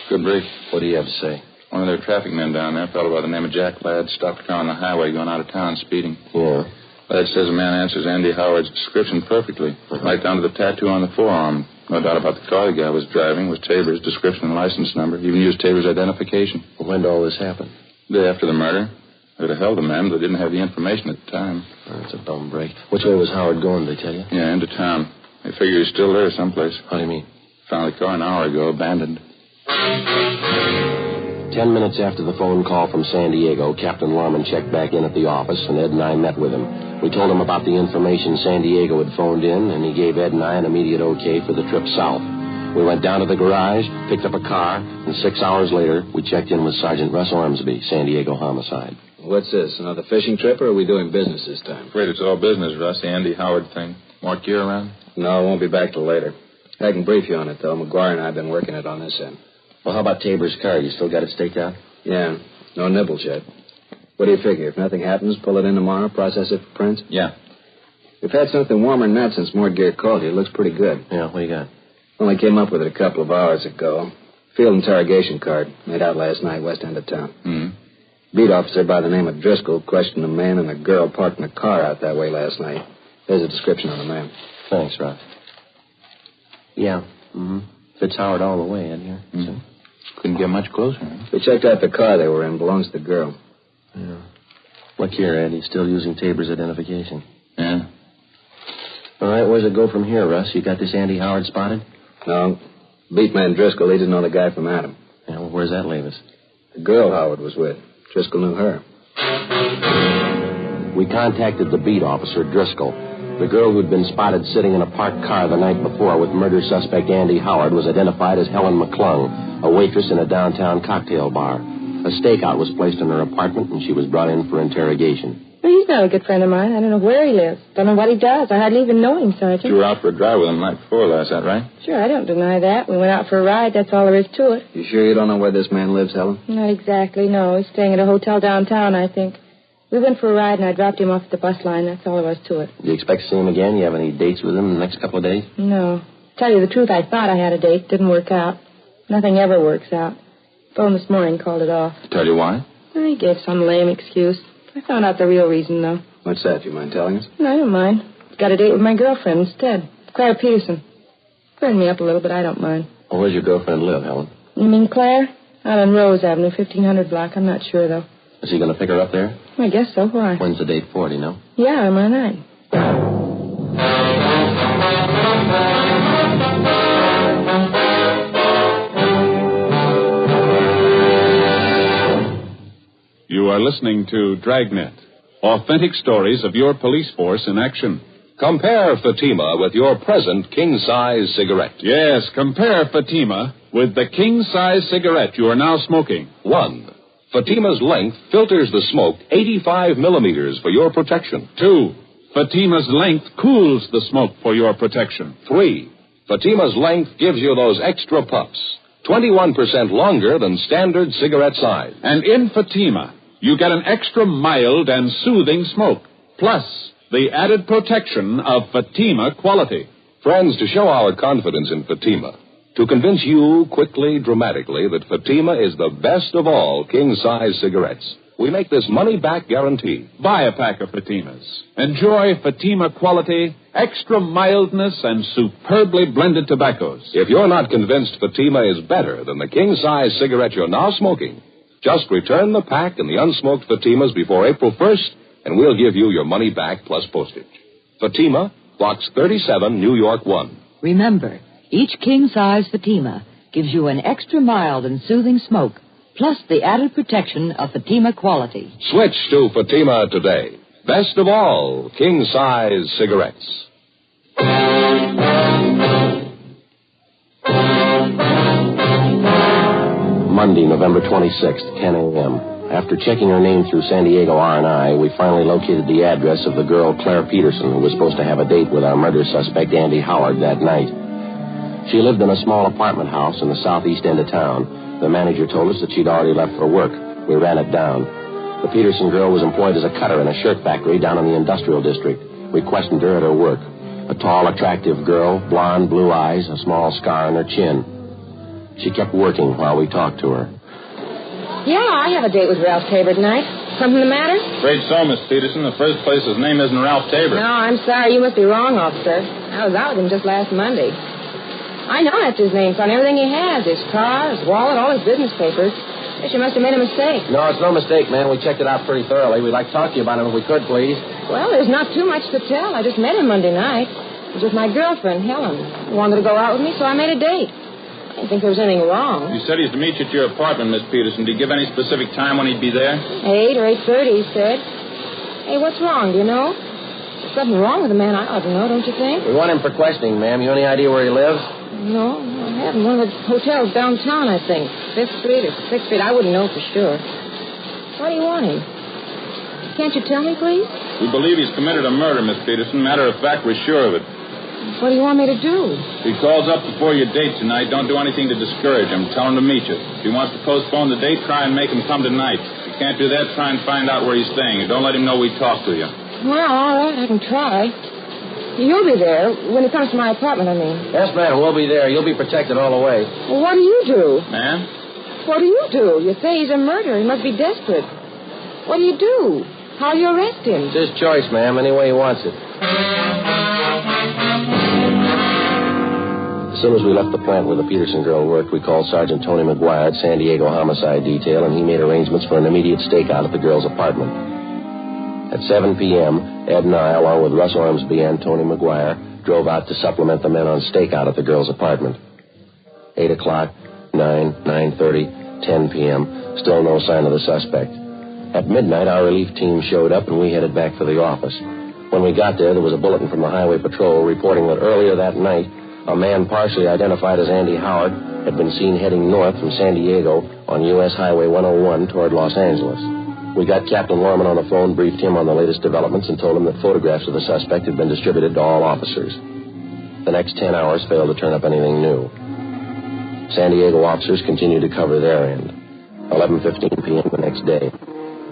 Good break. What do you have to say? One of their traffic men down there, a fellow by the name of Jack Webb, stopped a car on the highway going out of town speeding. Yeah. Ladd says a man answers Andy Howard's description perfectly, right down to the tattoo on the forearm. No doubt about the car the guy was driving was Tabor's description and license number. Even used Tabor's identification. Well, when did all this happen? The day after the murder. They'd have held the man, but they didn't have the information at the time. Oh, that's a bum break. Which way was Howard going, did they tell you? Yeah, into town. They figure he's still there someplace. How do you mean? Found the car an hour ago, abandoned. 10 minutes after the phone call from San Diego, Captain Lament checked back in at the office, and Ed and I met with him. We told him about the information San Diego had phoned in, and he gave Ed and I an immediate okay for the trip south. We went down to the garage, picked up a car, and 6 hours later, we checked in with Sergeant Russ Ormsby, San Diego Homicide. What's this, another fishing trip, or are we doing business this time? Afraid it's all business, Russ, the Andy Howard thing. Mark, you around? No, I won't be back till later. I can brief you on it, though. McGuire and I have been working it on this end. Well, how about Tabor's car? You still got it staked out? Yeah, no nibbles yet. What do you figure? If nothing happens, pull it in tomorrow, process it for prints? Yeah. We've had something warmer than that since Mort Gear called you. It looks pretty good. Yeah, what do you got? Only came up with it a couple of hours ago. Field interrogation card, made out last night, west end of town. Mm-hmm. Beat officer by the name of Driscoll questioned a man and a girl parked in a car out that way last night. There's a description on the man. Thanks, Russ. Yeah, fits Howard all the way in here. Mm-hmm. Couldn't get much closer. Huh? We checked out the car they were in. Belongs to the girl. Yeah. Look here, Ed. He's still using Tabor's identification. Yeah. All right, where's it go from here, Russ? You got this Andy Howard spotted? No. Beat man Driscoll, he didn't know the guy from Adam. Yeah, well, where's that leave us? The girl Howard was with. Driscoll knew her. We contacted the beat officer, Driscoll. The girl who'd been spotted sitting in a parked car the night before with murder suspect Andy Howard was identified as Helen McClung, a waitress in a downtown cocktail bar. A stakeout was placed in her apartment, and she was brought in for interrogation. Well, he's not a good friend of mine. I don't know where he lives. Don't know what he does. I hardly even know him, Sergeant. You were out for a drive with him the night before last, that right? Sure, I don't deny that. We went out for a ride. That's all there is to it. You sure you don't know where this man lives, Helen? Not exactly, no. He's staying at a hotel downtown, I think. We went for a ride, and I dropped him off at the bus line. That's all there was to it. Do you expect to see him again? You have any dates with him in the next couple of days? No. To tell you the truth, I thought I had a date. Didn't work out. Nothing ever works out. Phone this morning, called it off. Tell you why? He gave some lame excuse. I found out the real reason, though. What's that? You mind telling us? No, I don't mind. Got a date with my girlfriend instead. Claire Peterson. Burned me up a little, but I don't mind. Well, where's your girlfriend live, Helen? You mean Claire? Out on Rose Avenue, 1500 block. I'm not sure, though. Is he going to pick her up there? I guess so. Why? When's the date for, do you know? Yeah, tomorrow night. You are listening to Dragnet, authentic stories of your police force in action. Compare Fatima with your present king-size cigarette. Yes, compare Fatima with the king-size cigarette you are now smoking. 1. Fatima's length filters the smoke 85 millimeters for your protection. 2. Fatima's length cools the smoke for your protection. 3. Fatima's length gives you those extra puffs, 21% longer than standard cigarette size. And in Fatima, you get an extra mild and soothing smoke, plus the added protection of Fatima quality. Friends, to show our confidence in Fatima, to convince you quickly, dramatically, that Fatima is the best of all king-size cigarettes, we make this money-back guarantee. Buy a pack of Fatimas. Enjoy Fatima quality, extra mildness, and superbly blended tobaccos. If you're not convinced Fatima is better than the king-size cigarette you're now smoking, just return the pack and the unsmoked Fatimas before April 1st, and we'll give you your money back plus postage. Fatima, Box 37, New York 1. Remember, each king-size Fatima gives you an extra mild and soothing smoke, plus the added protection of Fatima quality. Switch to Fatima today. Best of all king-size cigarettes. Monday, November 26th, 10 a.m. After checking her name through San Diego R&I, we finally located the address of the girl Claire Peterson, who was supposed to have a date with our murder suspect, Andy Howard, that night. She lived in a small apartment house in the southeast end of town. The manager told us that she'd already left for work. We ran it down. The Peterson girl was employed as a cutter in a shirt factory down in the industrial district. We questioned her at her work. A tall, attractive girl, blonde, blue eyes, a small scar on her chin. She kept working while we talked to her. Yeah, I have a date with Ralph Tabor tonight. Something the matter? Afraid so, Miss Peterson. The first place, his name isn't Ralph Tabor. No, I'm sorry. You must be wrong, officer. I was out with him just last Monday. I know that's his name, son. Everything he has, his car, his wallet, all his business papers. Guess you must have made a mistake. No, it's no mistake, man. We checked it out pretty thoroughly. We'd like to talk to you about him if we could, please. Well, there's not too much to tell. I just met him Monday night. It was with my girlfriend, Helen. He wanted to go out with me, so I made a date. I didn't think there was anything wrong. You said he's to meet you at your apartment, Miss Peterson. Did he give any specific time when he'd be there? 8 or 8:30, he said. Hey, what's wrong? Do you know? There's something wrong with the man. I ought to know, don't you think? We want him for questioning, ma'am. You any idea where he lives? No, I haven't. One of the hotels downtown, I think. 5th Street or 6th Street. I wouldn't know for sure. Why do you want him? Can't you tell me, please? We believe he's committed a murder, Miss Peterson. Matter of fact, we're sure of it. What do you want me to do? If he calls up before your date tonight, don't do anything to discourage him. Tell him to meet you. If he wants to postpone the date, try and make him come tonight. If you can't do that, try and find out where he's staying. And don't let him know we talked to you. Well, all right, I can try. You'll be there when he comes to my apartment, I mean. Yes, ma'am, we'll be there. You'll be protected all the way. Well, what do you do? Ma'am? What do you do? You say he's a murderer. He must be desperate. What do you do? How do you arrest him? It's his choice, ma'am, any way he wants it. As soon as we left the plant where the Peterson girl worked, we called Sergeant Tony McGuire at San Diego Homicide Detail, and he made arrangements for an immediate stakeout at the girl's apartment. At 7 p.m., Ed and I, along with Russ Ormsby and Tony McGuire, drove out to supplement the men on stakeout at the girl's apartment. 8 o'clock, 9, 9:30, 10 p.m., still no sign of the suspect. At midnight, our relief team showed up, and we headed back for the office. When we got there was a bulletin from the Highway Patrol reporting that earlier that night, a man partially identified as Andy Howard had been seen heading north from San Diego on U.S. Highway 101 toward Los Angeles. We got Captain Lorman on the phone, briefed him on the latest developments, and told him that photographs of the suspect had been distributed to all officers. The next 10 hours failed to turn up anything new. San Diego officers continued to cover their end. 11:15 p.m. the next day.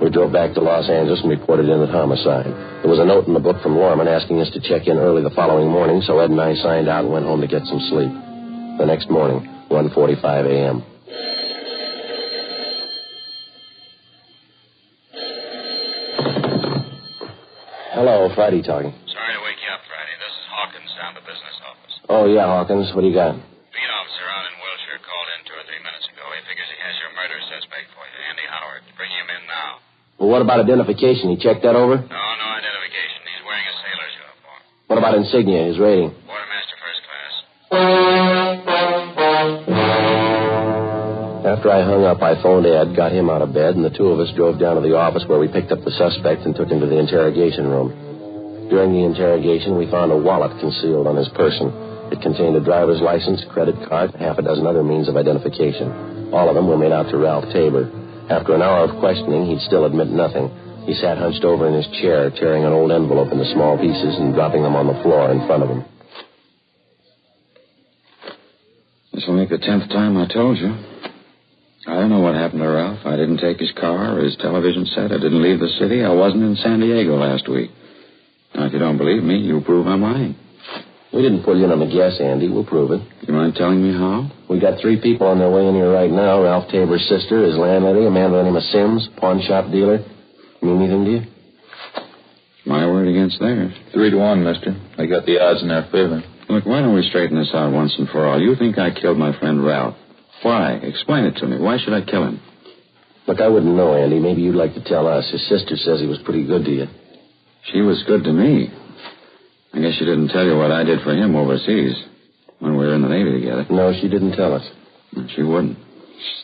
We drove back to Los Angeles and reported in at homicide. There was a note in the book from Lorman asking us to check in early the following morning, so Ed and I signed out and went home to get some sleep. The next morning, 1:45 a.m. Hello, Friday talking. Sorry to wake you up, Friday. This is Hawkins down at the business office. Oh, yeah, Hawkins. What do you got? Beat officer out in Wilshire called in 2 or 3 minutes ago. He figures he has your murder suspect for you, Andy Howard. Bring him in now. Well, what about identification? He checked that over? No identification. He's wearing a sailor's uniform. What about insignia, his rating? Quartermaster first class. After I hung up, I phoned Ed, got him out of bed, and the two of us drove down to the office where we picked up the suspect and took him to the interrogation room. During the interrogation, we found a wallet concealed on his person. It contained a driver's license, credit card, and half a dozen other means of identification. All of them were made out to Ralph Tabor. After an hour of questioning, he'd still admit nothing. He sat hunched over in his chair, tearing an old envelope into small pieces and dropping them on the floor in front of him. This will make the 10th time I told you. I don't know what happened to Ralph. I didn't take his car or his television set. I didn't leave the city. I wasn't in San Diego last week. Now, if you don't believe me, you prove I'm lying. We didn't put you in on the guess, Andy. We'll prove it. You mind telling me how? We got 3 people on their way in here right now. Ralph Tabor's sister, his landlady, a man by the name of Sims, pawn shop dealer. Mean anything to you? My word against theirs. 3-1, mister. I got the odds in their favor. Look, why don't we straighten this out once and for all? You think I killed my friend Ralph. Why? Explain it to me. Why should I kill him? Look, I wouldn't know, Andy. Maybe you'd like to tell us. His sister says he was pretty good to you. She was good to me. I guess she didn't tell you what I did for him overseas when we were in the Navy together. No, she didn't tell us. She wouldn't.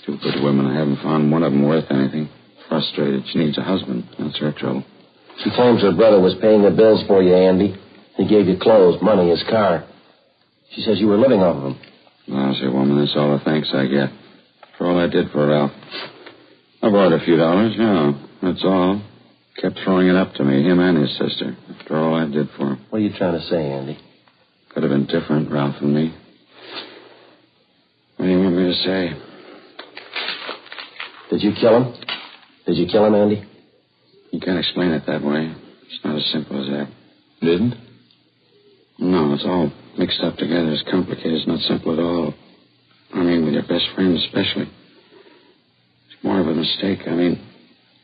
Stupid women. I haven't found one of them worth anything. Frustrated. She needs a husband. That's her trouble. She claims her brother was paying the bills for you, Andy. He gave you clothes, money, his car. She says you were living off of him. Lousy woman. That's all the thanks I get for all I did for Ralph. I borrowed a few dollars, yeah. That's all. Kept throwing it up to me, him and his sister, after all I did for him. What are you trying to say, Andy? Could have been different, Ralph and me. What do you want me to say? Did you kill him? Did you kill him, Andy? You can't explain it that way. It's not as simple as that. Didn't? No, it's all mixed up together. It's complicated. It's not simple at all. I mean, with your best friend especially. It's more of a mistake. I mean,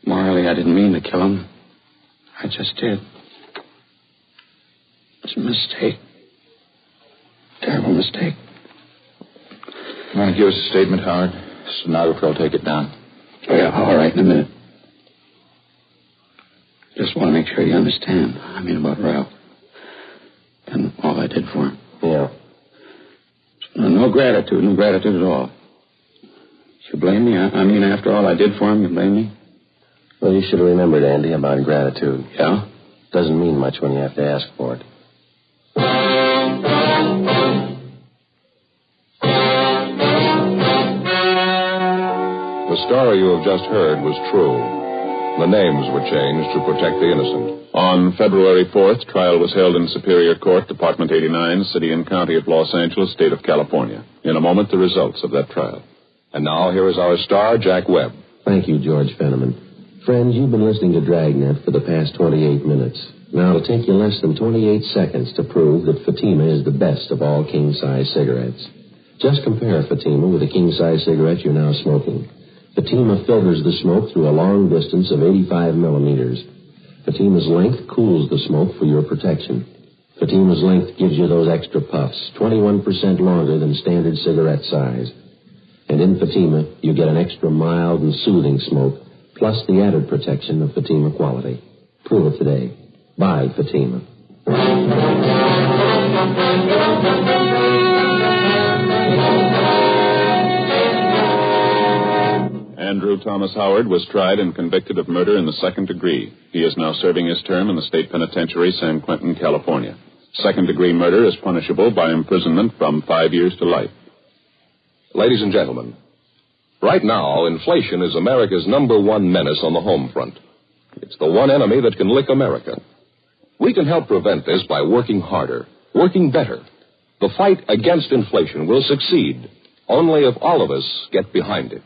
morally, I didn't mean to kill him. I just did. It's a mistake. Terrible mistake. You want to give us a statement, Howard? Stenographer will take it down. Oh, yeah, all right, in a minute. Just want to make sure you understand. I mean, about Ralph. And all I did for him. Yeah. No gratitude at all. You blame me? I mean, after all I did for him, you blame me? Well, you should have remembered, Andy, about gratitude. Yeah? Doesn't mean much when you have to ask for it. The story you have just heard was true. The names were changed to protect the innocent. On February 4th, trial was held in Superior Court, Department 89, City and County of Los Angeles, State of California. In a moment, the results of that trial. And now, here is our star, Jack Webb. Thank you, George Fenneman. Friends, you've been listening to Dragnet for the past 28 minutes. Now, it'll take you less than 28 seconds to prove that Fatima is the best of all king-size cigarettes. Just compare Fatima with the king-size cigarette you're now smoking. Fatima filters the smoke through a long distance of 85 millimeters. Fatima's length cools the smoke for your protection. Fatima's length gives you those extra puffs, 21% longer than standard cigarette size. And in Fatima, you get an extra mild and soothing smoke, plus the added protection of Fatima quality. Prove it today. Buy Fatima. Andrew Thomas Howard was tried and convicted of murder in the second degree. He is now serving his term in the state penitentiary, San Quentin, California. Second-degree murder is punishable by imprisonment from 5 years to life. Ladies and gentlemen, right now, inflation is America's #1 menace on the home front. It's the one enemy that can lick America. We can help prevent this by working harder, working better. The fight against inflation will succeed only if all of us get behind it.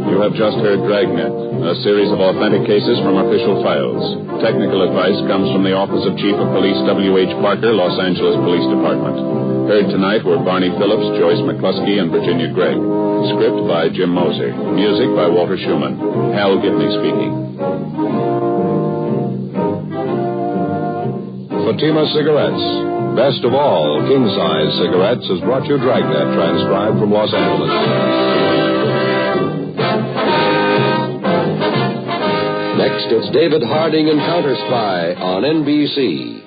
You have just heard Dragnet, a series of authentic cases from official files. Technical advice comes from the Office of Chief of Police W.H. Parker, Los Angeles Police Department. Heard tonight were Barney Phillips, Joyce McCluskey, and Virginia Gregg. Script by Jim Moser. Music by Walter Schumann. Hal Gibney speaking. Fatima Cigarettes, best of all king-size cigarettes, has brought you Dragnet, transcribed from Los Angeles. Next, it's David Harding and Counter Spy on NBC.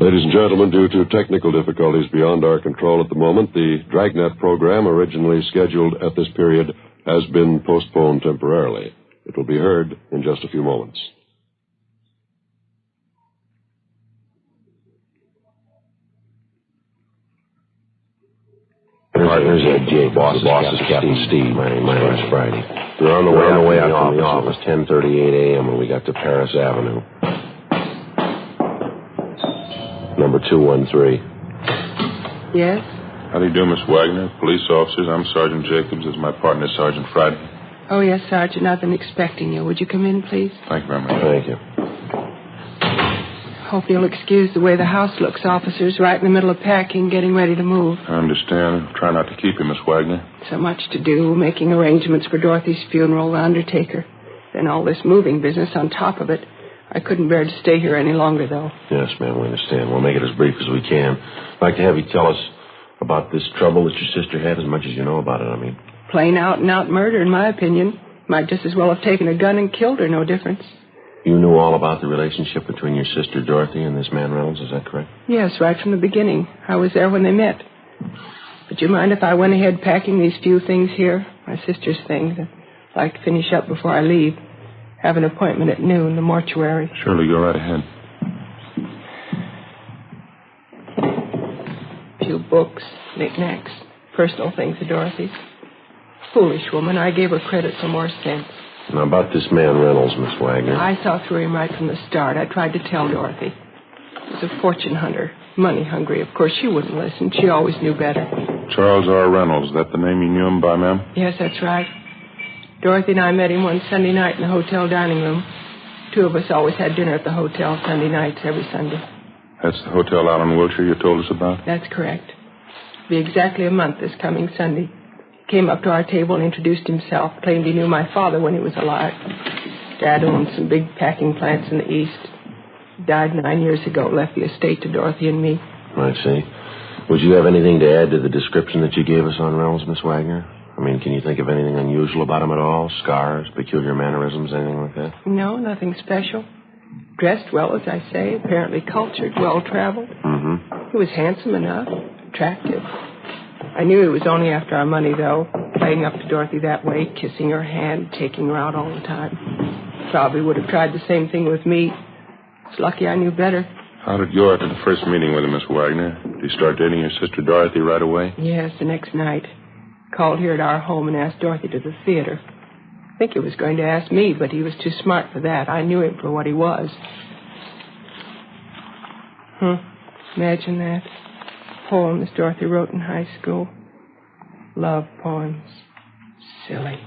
Ladies and gentlemen, due to technical difficulties beyond our control at the moment, the Dragnet program, originally scheduled at this period, has been postponed temporarily. It will be heard in just a few moments. Partners at Jake. Boss is Captain Steve. My name's Friday. We're on the way out from the office, 10:38 a.m. when we got to Paris Avenue. Number 213. Yes? How do you do, Miss Wagner? Police officers, I'm Sergeant Jacobs. This is my partner, Sergeant Friday. Oh, yes, Sergeant. I've been expecting you. Would you come in, please? Thank you very much. Thank you. Hope you'll excuse the way the house looks, officers. Right in the middle of packing, getting ready to move. I understand. Try not to keep you, Miss Wagner. So much to do, making arrangements for Dorothy's funeral, the undertaker. Then all this moving business on top of it. I couldn't bear to stay here any longer, though. Yes, ma'am, we understand. We'll make it as brief as we can. I'd like to have you tell us about this trouble that your sister had, as much as you know about it, I mean. Plain out-and-out murder, in my opinion. Might just as well have taken a gun and killed her, no difference. You knew all about the relationship between your sister Dorothy and this man Reynolds, is that correct? Yes, right from the beginning. I was there when they met. But you mind if I went ahead packing these few things here? My sister's things. I'd like to finish up before I leave. Have an appointment at noon, the mortuary. Surely, go right ahead. A few books, knickknacks, personal things of Dorothy's. Foolish woman. I gave her credit for more sense. Now, about this man Reynolds, Miss Wagner. I saw through him right from the start. I tried to tell Dorothy. He was a fortune hunter, money hungry. Of course, she wouldn't listen. She always knew better. Charles R. Reynolds, that the name you knew him by, ma'am? Yes, that's right. Dorothy and I met him one Sunday night in the hotel dining room. Two of us always had dinner at the hotel Sunday nights every Sunday. That's the hotel out in Wilshire you told us about? That's correct. It'll be exactly a month this coming Sunday. He came up to our table and introduced himself, claimed he knew my father when he was alive. Dad owned some big packing plants in the East. He died 9 years ago, left the estate to Dorothy and me. I see. Would you have anything to add to the description that you gave us on Reynolds, Miss Wagner? I mean, can you think of anything unusual about him at all? Scars, peculiar mannerisms, anything like that? No, nothing special. Dressed well, as I say, apparently cultured, well-traveled. Mm-hmm. He was handsome enough, attractive. I knew he was only after our money, though, playing up to Dorothy that way, kissing her hand, taking her out all the time. Probably would have tried the same thing with me. It's lucky I knew better. How did you after the first meeting with him, Miss Wagner? Did you start dating your sister Dorothy right away? Yes, the next night. Called here at our home and asked Dorothy to the theater. I think he was going to ask me, but he was too smart for that. I knew him for what he was. Imagine that. Poems Dorothy wrote in high school. Love poems. Silly.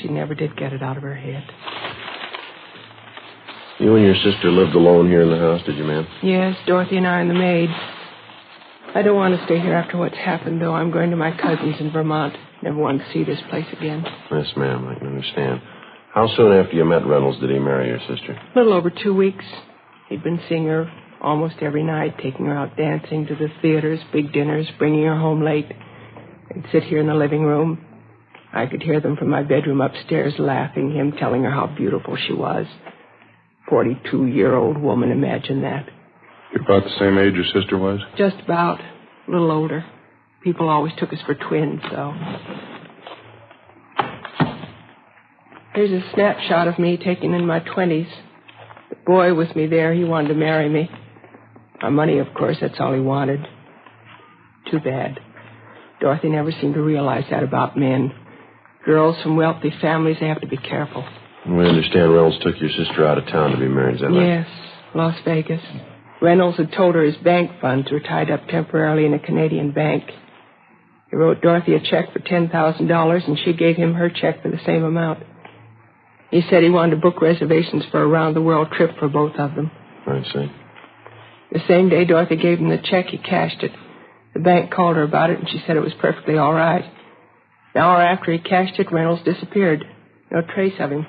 She never did get it out of her head. You and your sister lived alone here in the house, did you, ma'am? Yes, Dorothy and I and the maid. I don't want to stay here after what's happened, though. I'm going to my cousin's in Vermont. Never want to see this place again. Yes, ma'am, I can understand. How soon after you met Reynolds did he marry your sister? A little over 2 weeks. He'd been seeing her almost every night, taking her out dancing to the theaters, big dinners, bringing her home late. They'd sit here in the living room. I could hear them from my bedroom upstairs laughing, him telling her how beautiful she was. 42-year-old woman, imagine that. You're about the same age your sister was? Just about. A little older. People always took us for twins, though. Here's a snapshot of me taken in my 20s. The boy with me there, he wanted to marry me. My money, of course, that's all he wanted. Too bad. Dorothy never seemed to realize that about men. Girls from wealthy families, they have to be careful. We understand Reynolds took your sister out of town to be married, is that right? Yes, Las Vegas. Reynolds had told her his bank funds were tied up temporarily in a Canadian bank. He wrote Dorothy a check for $10,000, and she gave him her check for the same amount. He said he wanted to book reservations for a round-the-world trip for both of them. I see. The same day Dorothy gave him the check, he cashed it. The bank called her about it, and she said it was perfectly all right. An hour after he cashed it, Reynolds disappeared. No trace of him.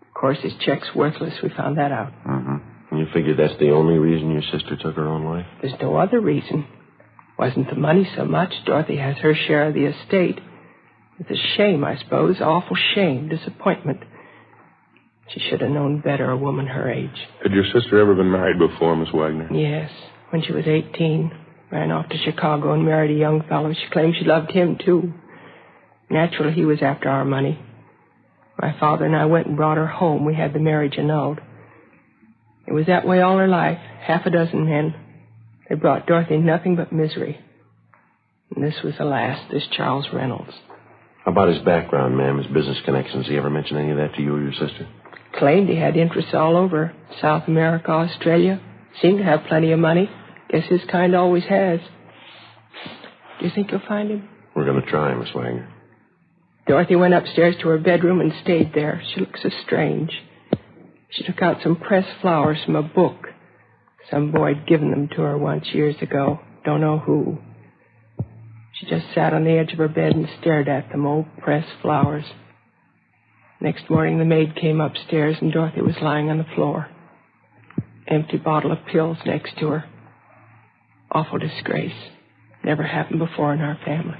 Of course, his check's worthless. We found that out. Mm-hmm. And you figured that's the only reason your sister took her own life? There's no other reason. Wasn't the money so much. Dorothy has her share of the estate. It's a shame, I suppose. Awful shame. Disappointment. She should have known better, a woman her age. Had your sister ever been married before, Miss Wagner? Yes. When she was 18. Ran off to Chicago and married a young fellow. She claimed she loved him, too. Naturally, he was after our money. My father and I went and brought her home. We had the marriage annulled. It was that way all her life. 6 men. They brought Dorothy nothing but misery. And this was the last, this Charles Reynolds. How about his background, ma'am, his business connections? He ever mention any of that to you or your sister? Claimed he had interests all over. South America, Australia. Seemed to have plenty of money. Guess his kind always has. Do you think you'll find him? We're going to try, Miss Wagner. Dorothy went upstairs to her bedroom and stayed there. She looked so strange. She took out some pressed flowers from a book. Some boy had given them to her once years ago. Don't know who. She just sat on the edge of her bed and stared at them, old pressed flowers. Next morning, the maid came upstairs, and Dorothy was lying on the floor. Empty bottle of pills next to her. Awful disgrace. Never happened before in our family.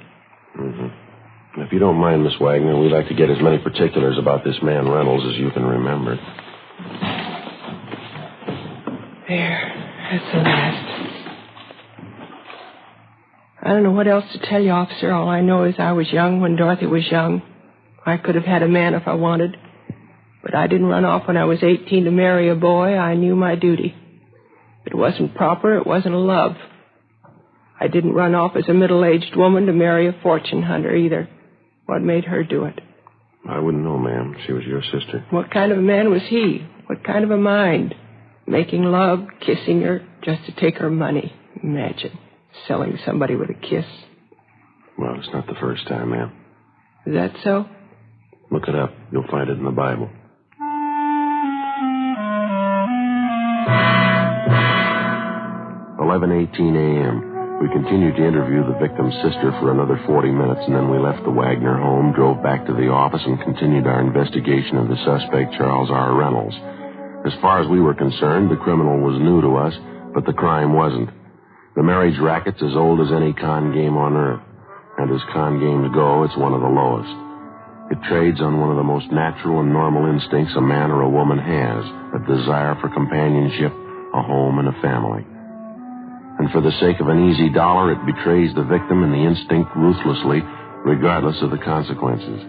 Mm-hmm. If you don't mind, Miss Wagner, we'd like to get as many particulars about this man Reynolds as you can remember. There. That's the last. I don't know what else to tell you, officer. All I know is I was young when Dorothy was young. I could have had a man if I wanted. But I didn't run off when I was 18 to marry a boy. I knew my duty. It wasn't proper. It wasn't a love. I didn't run off as a middle-aged woman to marry a fortune hunter either. What made her do it? I wouldn't know, ma'am. She was your sister. What kind of a man was he? What kind of a mind? Making love, kissing her, just to take her money. Imagine selling somebody with a kiss. Well, it's not the first time, ma'am. Is that so? Look it up. You'll find it in the Bible. 11:18 a.m. We continued to interview the victim's sister for another 40 minutes, and then we left the Wagner home, drove back to the office, and continued our investigation of the suspect, Charles R. Reynolds. As far as we were concerned, the criminal was new to us, but the crime wasn't. The marriage racket's as old as any con game on earth, and as con games go, it's one of the lowest. It trades on one of the most natural and normal instincts a man or a woman has, a desire for companionship, a home, and a family. And for the sake of an easy dollar, it betrays the victim and the instinct ruthlessly, regardless of the consequences.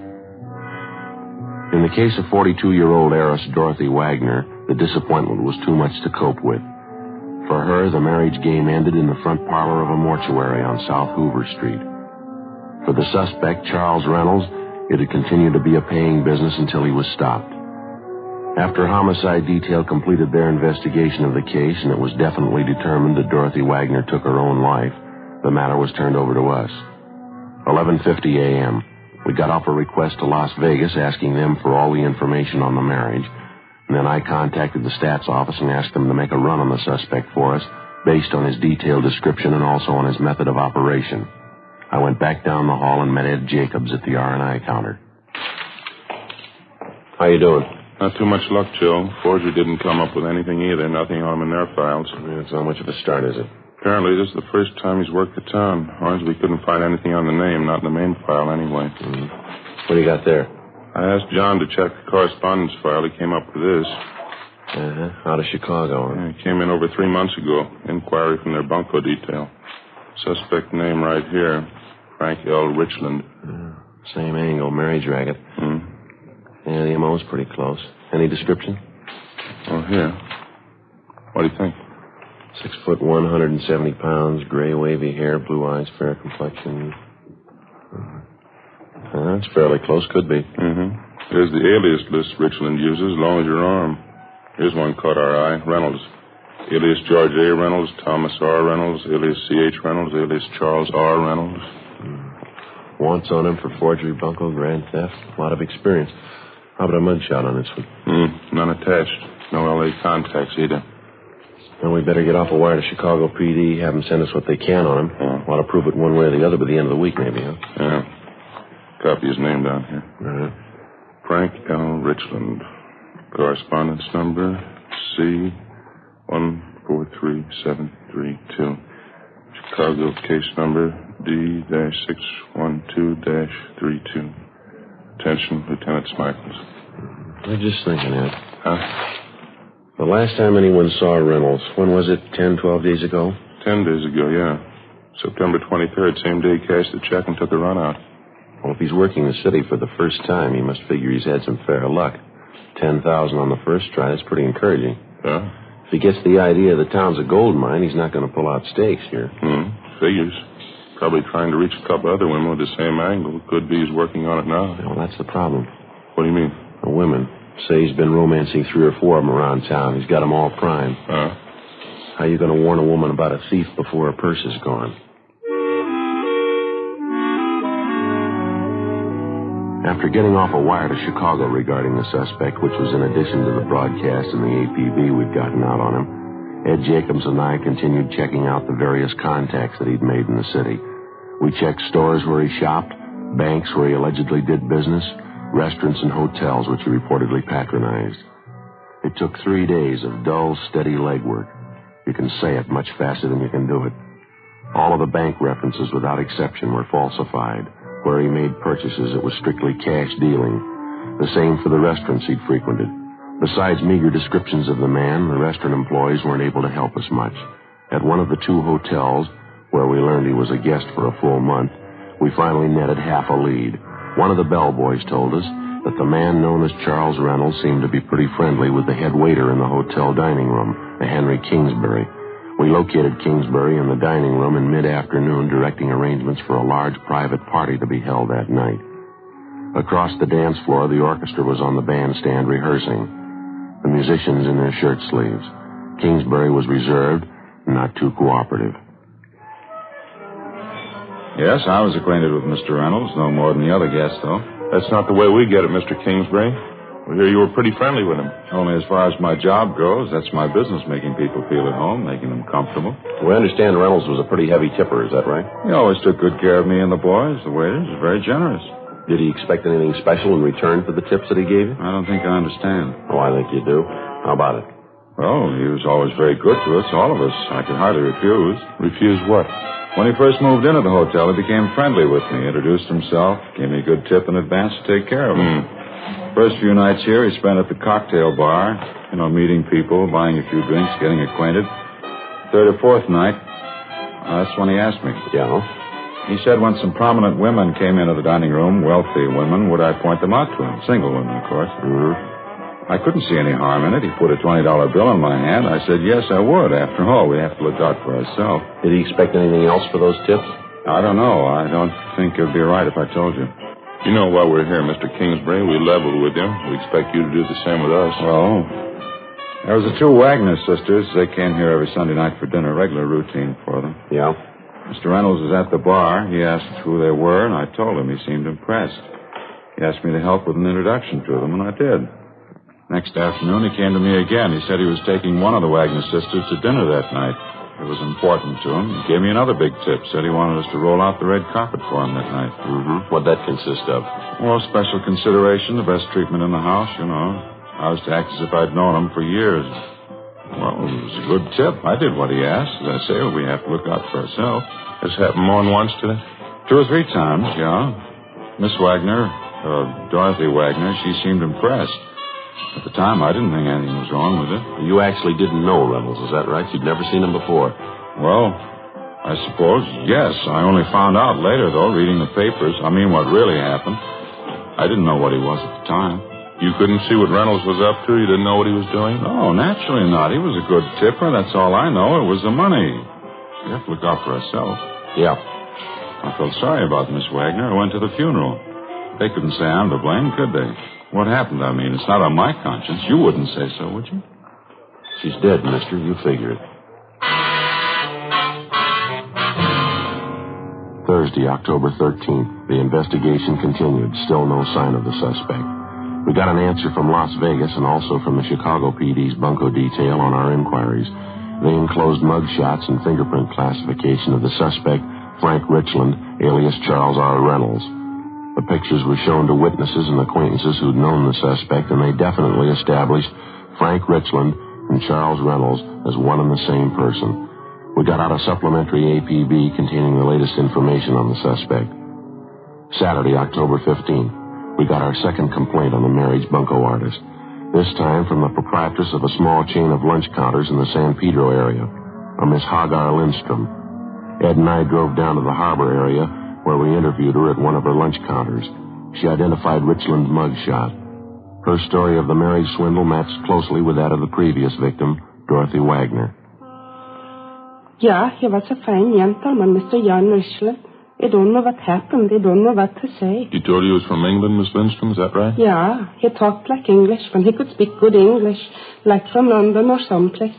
In the case of 42-year-old heiress Dorothy Wagner, the disappointment was too much to cope with. For her, the marriage game ended in the front parlor of a mortuary on South Hoover Street. For the suspect, Charles Reynolds, it had continued to be a paying business until he was stopped. After homicide detail completed their investigation of the case and it was definitely determined that Dorothy Wagner took her own life, the matter was turned over to us. 11:50 a.m. We got off a request to Las Vegas asking them for all the information on the marriage, and then I contacted the stats office and asked them to make a run on the suspect for us based on his detailed description and also on his method of operation. I went back down the hall and met Ed Jacobs at the R&I counter. How you doing? Not too much luck, Joe. Forger didn't come up with anything either. Nothing on him in their files. It's not much of a start, is it? Apparently, this is the first time he's worked the town. Ours, we couldn't find anything on the name, not in the main file anyway. What do you got there? I asked John to check the correspondence file. He came up with this. Out of Chicago, huh? Yeah, he came in over 3 months ago. Inquiry from their bunco detail. Suspect name right here. Frank L. Richland. Same angle, marriage racket. Yeah, the MO's pretty close. Any description? Oh, here. What do you think? 6'1", 170 pounds, gray wavy hair, blue eyes, fair complexion. That's fairly close, could be. Here's the alias list Richland uses, as long as your arm. Here's one caught our eye. Reynolds. Alias George A. Reynolds, Thomas R. Reynolds, alias C.H. Reynolds, alias Charles R. Reynolds. Wants on him for forgery, bunco, grand theft. A lot of experience. How about a mugshot on this one? None attached. No L.A. contacts either. Well, we better get off a wire to Chicago PD, have them send us what they can on him. Want to prove it one way or the other by the end of the week, maybe, huh? Yeah. Copy his name down here. Right. Frank L. Richland. Correspondence number C143732. Chicago case number D-612-32. Attention, Lieutenant Smichaels. I'm just thinking, Ed. Huh? The last time anyone saw Reynolds, when was it? 10, 12 days ago? 10 days ago, yeah. September 23rd, same day he cashed the check and took a run out. Well, if he's working the city for the first time, he must figure he's had some fair luck. 10,000 on the first try, that's pretty encouraging. Yeah? If he gets the idea the town's a gold mine, he's not going to pull out stakes here. Figures. Probably trying to reach a couple other women with the same angle. Could be he's working on it now. Well, that's the problem. What do you mean? The women. Say he's been romancing 3 or 4 of them around town. He's got them all primed. How are you going to warn a woman about a thief before her purse is gone? After getting off a wire to Chicago regarding the suspect, which was in addition to the broadcast and the APB we'd gotten out on him, Ed Jacobs and I continued checking out the various contacts that he'd made in the city. We checked stores where he shopped, banks where he allegedly did business, restaurants and hotels which he reportedly patronized. It took 3 days of dull, steady legwork. You can say it much faster than you can do it. All of the bank references, without exception, were falsified. Where he made purchases, it was strictly cash dealing. The same for the restaurants he'd frequented. Besides meager descriptions of the man, the restaurant employees weren't able to help us much. At one of the 2 hotels, where we learned he was a guest for a full month, we finally netted half a lead. One of the bellboys told us that the man known as Charles Reynolds seemed to be pretty friendly with the head waiter in the hotel dining room, a Henry Kingsbury. We located Kingsbury in the dining room in mid-afternoon, directing arrangements for a large private party to be held that night. Across the dance floor, the orchestra was on the bandstand rehearsing, the musicians in their shirt sleeves. Kingsbury was reserved and not too cooperative. Yes, I was acquainted with Mr. Reynolds, no more than the other guests, though. That's not the way we get it, Mr. Kingsbury. We hear you were pretty friendly with him. Only as far as my job goes. That's my business, making people feel at home, making them comfortable. We understand Reynolds was a pretty heavy tipper, is that right? He always took good care of me and the boys. The waiters was very generous. Did he expect anything special in return for the tips that he gave you? I don't think I understand. Oh, I think you do. How about it? Well, he was always very good to us, all of us. I could hardly refuse. Refuse what? When he first moved into the hotel, he became friendly with me, introduced himself, gave me a good tip in advance to take care of him. First few nights here, he spent at the cocktail bar, meeting people, buying a few drinks, getting acquainted. Third or fourth night, that's when he asked me. Yeah? He said when some prominent women came into the dining room, wealthy women, would I point them out to him? Single women, of course. I couldn't see any harm in it. He put a $20 bill in my hand. I said, yes, I would. After all, we have to look out for ourselves. Did he expect anything else for those tips? I don't know. I don't think it would be right if I told you. You know why we're here, Mr. Kingsbury. We leveled with you. We expect you to do the same with us. Oh. There was the 2 Wagner sisters. They came here every Sunday night for dinner. Regular routine for them. Yeah? Mr. Reynolds was at the bar. He asked who they were, and I told him. He seemed impressed. He asked me to help with an introduction to them, and I did. Next afternoon, he came to me again. He said he was taking one of the Wagner sisters to dinner that night. It was important to him. He gave me another big tip. Said he wanted us to roll out the red carpet for him that night. What'd that consist of? Well, special consideration, the best treatment in the house, I was to act as if I'd known him for years. Well, it was a good tip. I did what he asked. As I say, we have to look out for ourselves. This happened more than once, did it? 2 or 3 times, yeah. Miss Wagner, Dorothy Wagner, she seemed impressed. At the time, I didn't think anything was wrong with it. You actually didn't know Reynolds, is that right? You'd never seen him before? Well, I suppose, yes. I only found out later, though, reading the papers. I mean, what really happened. I didn't know what he was at the time. You couldn't see what Reynolds was up to? You didn't know what he was doing? No, naturally not. He was a good tipper. That's all I know. It was the money. We have to look out for ourselves. Yeah. I felt sorry about Miss Wagner. I went to the funeral. They couldn't say I'm to blame, could they? What happened? I mean, it's not on my conscience. You wouldn't say so, would you? She's dead, mister. You figure it. Thursday, October 13th. The investigation continued. Still no sign of the suspect. We got an answer from Las Vegas and also from the Chicago PD's bunco detail on our inquiries. They enclosed mug shots and fingerprint classification of the suspect, Frank Richland, alias Charles R. Reynolds. The pictures were shown to witnesses and acquaintances who'd known the suspect, and they definitely established Frank Richland and Charles Reynolds as one and the same person. We got out a supplementary APB containing the latest information on the suspect. Saturday, October 15th, we got our second complaint on the marriage bunco artist, this time from the proprietress of a small chain of lunch counters in the San Pedro area, a Miss Hagar Lindstrom. Ed and I drove down to the harbor area, where we interviewed her at one of her lunch counters. She identified Richland's mugshot. Her story of the marriage swindle matched closely with that of the previous victim, Dorothy Wagner. Yeah, he was a fine gentleman, Mr. John Richland. I don't know what happened. I don't know what to say. He told you he was from England, Miss Lindstrom, is that right? Yeah, he talked like Englishman. He could speak good English, like from London or someplace.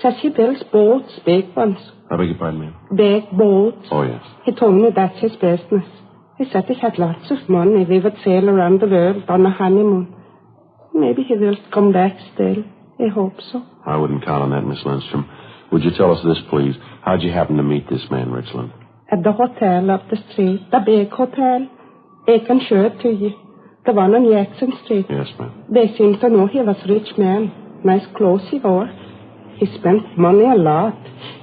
Says he builds boats, big ones. I beg your pardon, ma'am? Big boats. Oh, yes. He told me that's his business. He said he had lots of money. We would sail around the world on a honeymoon. Maybe he will come back still. I hope so. I wouldn't count on that, Miss Lindstrom. Would you tell us this, please? How'd you happen to meet this man, Richland? At the hotel up the street, the big hotel. I can show it to you. The one on Jackson Street. Yes, ma'am. They seem to know he was a rich man. Nice clothes he wore. He spent money a lot.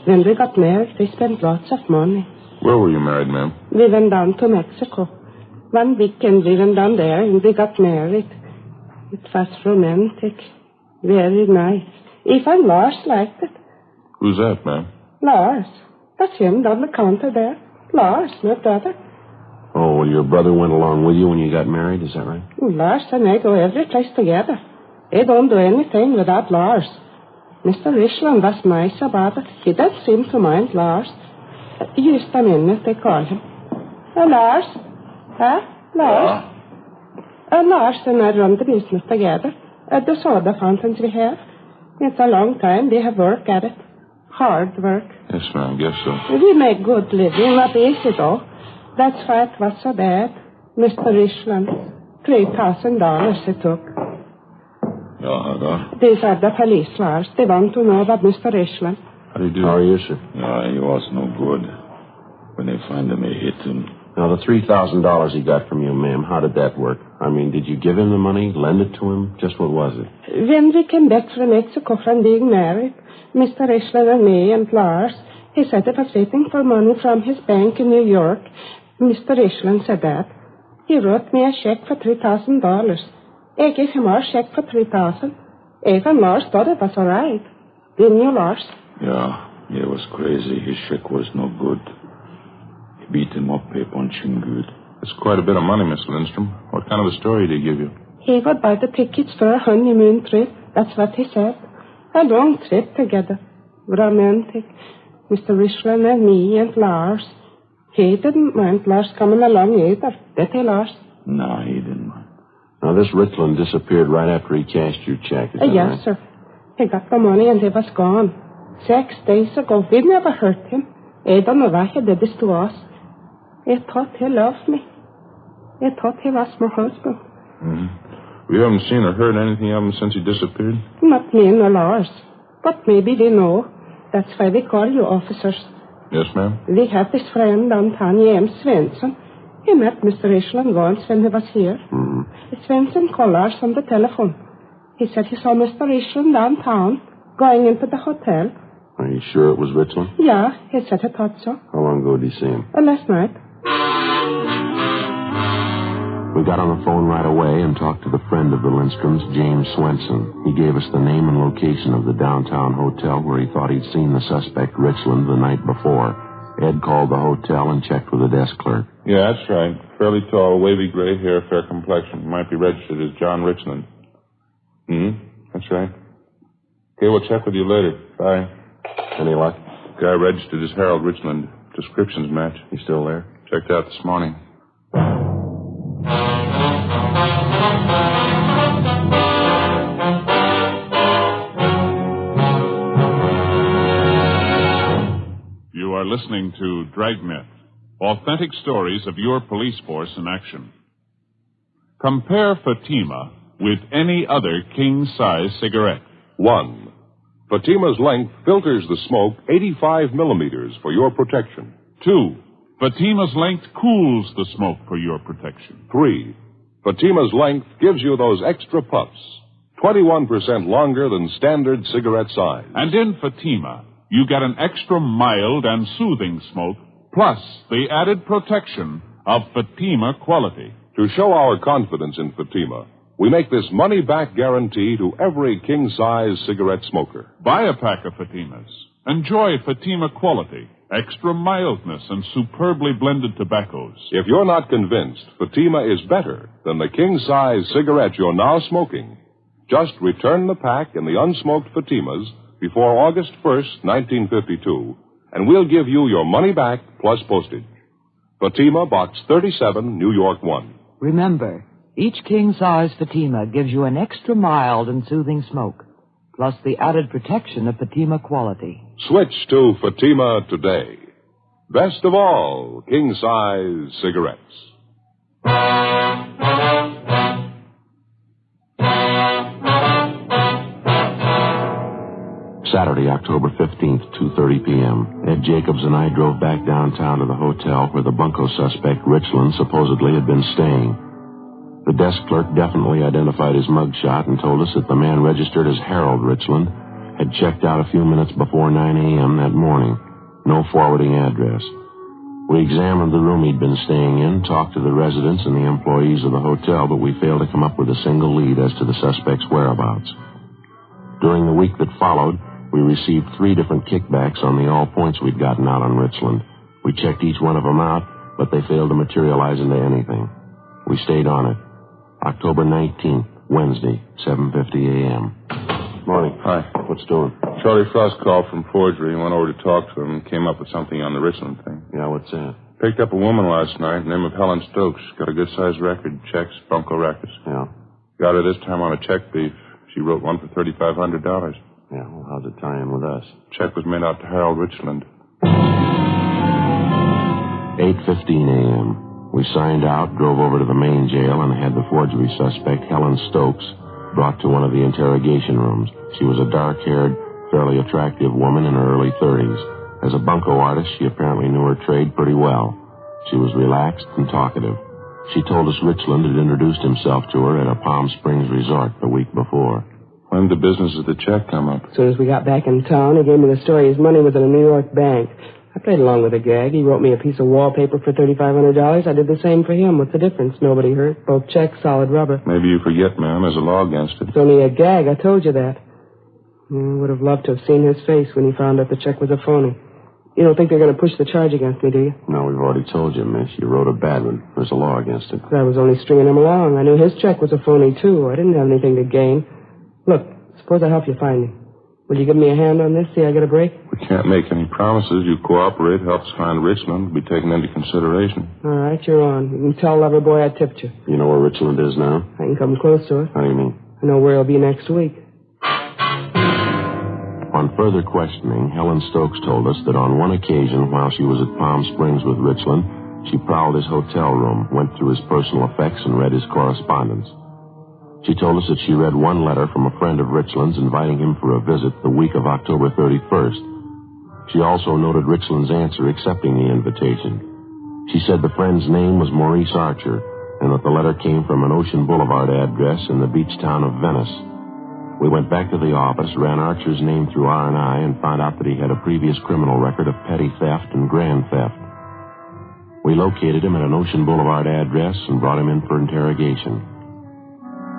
When we got married, we spent lots of money. Where were you married, ma'am? We went down to Mexico. One weekend we went down there and we got married. It was romantic. Very nice. Even Lars liked it. Who's that, ma'am? Lars. That's him down the counter there. Lars, my brother. Oh, well, your brother went along with you when you got married, is that right? Lars and I go every place together. I don't do anything without Lars. Mr. Richland was nice about it. He doesn't seem to mind Lars. Just a minute, they call him. Lars? Huh? Lars? Lars and I run the business together. The soda fountains we have. It's a long time. We have work at it. Hard work. Yes, ma'am, I guess so. We make good living, not easy, though. That's why it was so bad. Mr. Richland, $3,000 it took. Yeah. These are the police, Lars. They want to know about Mr. Richland. How do you do? How are you, sir? No, he was no good. When they find him, they hit him. Now, the $3,000 he got from you, ma'am, how did that work? I mean, did you give him the money, lend it to him? Just what was it? When we came back from Mexico from being married, Mr. Richland and me and Lars, he said he was waiting for money from his bank in New York. Mr. Richland said that. He wrote me a check for $3,000. I gave him our check for $3,000. Even Lars thought it was all right. Didn't you, Lars? Yeah, it was crazy. His check was no good. He beat him up, they punched him good. That's quite a bit of money, Miss Lindstrom. What kind of a story did he give you? He would buy the tickets for a honeymoon trip. That's what he said. A long trip together. Romantic. Mr. Richland and me and Lars. He didn't mind Lars coming along either. Did he, Lars? No, he didn't mind. Now, this Richland disappeared right after he cashed your check, is that yes, right? sir. He got the money and he was gone. 6 days ago. We never hurt him. I don't know why he did this to us. I thought he loved me. I thought he was my husband. Mm-hmm. We haven't seen or heard anything of him since he disappeared? Not me nor Lars. But maybe they know. That's why we call you officers. Yes, ma'am? We have this friend downtown, J.M. Svensson. He met Mr. Richland once when he was here. Mm-hmm. Svensson called Lars on the telephone. He said he saw Mr. Richland downtown, going into the hotel. Are you sure it was Richland? Yeah, he said he thought so. How long ago did he see him? Last night. We got on the phone right away and talked to the friend of the Lindstroms, James Swenson. He gave us the name and location of the downtown hotel where he thought he'd seen the suspect, Richland, the night before. Ed called the hotel and checked with the desk clerk. Yeah, that's right. Fairly tall, wavy gray hair, fair complexion. Might be registered as John Richland. That's right. Okay, we'll check with you later. Bye. Any luck? Guy registered as Harold Richland. Descriptions match. He's still there? Checked out this morning. You are listening to Dragnet, authentic stories of your police force in action. Compare Fatima with any other king-size cigarette. 1. Fatima's length filters the smoke 85 millimeters for your protection. 2. Fatima's length cools the smoke for your protection. 3. Fatima's length gives you those extra puffs, 21% longer than standard cigarette size. And in Fatima, you get an extra mild and soothing smoke, plus the added protection of Fatima quality. To show our confidence in Fatima, we make this money-back guarantee to every king-size cigarette smoker. Buy a pack of Fatimas. Enjoy Fatima quality, extra mildness, and superbly blended tobaccos. If you're not convinced Fatima is better than the king-size cigarette you're now smoking, just return the pack in the unsmoked Fatimas before August 1st, 1952, and we'll give you your money back plus postage. Fatima, Box 37, New York 1. Remember, each king-size Fatima gives you an extra mild and soothing smoke, plus the added protection of Fatima quality. Switch to Fatima today. Best of all, king-size cigarettes. Saturday, October 15th, 2:30 p.m. Ed Jacobs and I drove back downtown to the hotel where the bunco suspect, Richland, supposedly had been staying. The desk clerk definitely identified his mugshot and told us that the man registered as Harold Richland had checked out a few minutes before 9 a.m. that morning. No forwarding address. We examined the room he'd been staying in, talked to the residents and the employees of the hotel, but we failed to come up with a single lead as to the suspect's whereabouts. During the week that followed, we received 3 different kickbacks on the all points we'd gotten out on Richland. We checked each one of them out, but they failed to materialize into anything. We stayed on it. October 19th, Wednesday, 7:50 a.m. Morning. Hi. What's doing? Charlie Frost called from forgery and went over to talk to him and came up with something on the Richland thing. Yeah, what's that? Picked up a woman last night, name of Helen Stokes. Got a good-sized record, checks, bunco records. Yeah. Got her this time on a check thief. She wrote one for $3,500. Yeah, well, how's it tie in with us? Check was made out to Harold Richland. 8:15 a.m. We signed out, drove over to the main jail, and had the forgery suspect, Helen Stokes, brought to one of the interrogation rooms. She was a dark-haired, fairly attractive woman in her early 30s. As a bunco artist, she apparently knew her trade pretty well. She was relaxed and talkative. She told us Richland had introduced himself to her at a Palm Springs resort the week before. When did the business of the check come up? As soon as we got back in town, he gave me the story his money was in a New York bank. I played along with the gag. He wrote me a piece of wallpaper for $3,500. I did the same for him. What's the difference? Nobody hurt. Both checks, solid rubber. Maybe you forget, ma'am. There's a law against it. It's only a gag. I told you that. I would have loved to have seen his face when he found out the check was a phony. You don't think they're going to push the charge against me, do you? No, we've already told you, miss. You wrote a bad one. There's a law against it. I was only stringing him along. I knew his check was a phony, too. I didn't have anything to gain. Look, suppose I help you find him. Will you give me a hand on this? See I get a break? We can't make any promises. You cooperate, help us find Richland, will be taken into consideration. All right, you're on. You can tell Loverboy I tipped you. You know where Richland is now? I can come close to it. How do you mean? I know where he'll be next week. On further questioning, Helen Stokes told us that on one occasion while she was at Palm Springs with Richland, she prowled his hotel room, went through his personal effects, and read his correspondence. She told us that she read one letter from a friend of Richland's inviting him for a visit the week of October 31st. She also noted Richland's answer accepting the invitation. She said the friend's name was Maurice Archer and that the letter came from an Ocean Boulevard address in the beach town of Venice. We went back to the office, ran Archer's name through R&I, and found out that he had a previous criminal record of petty theft and grand theft. We located him at an Ocean Boulevard address and brought him in for interrogation.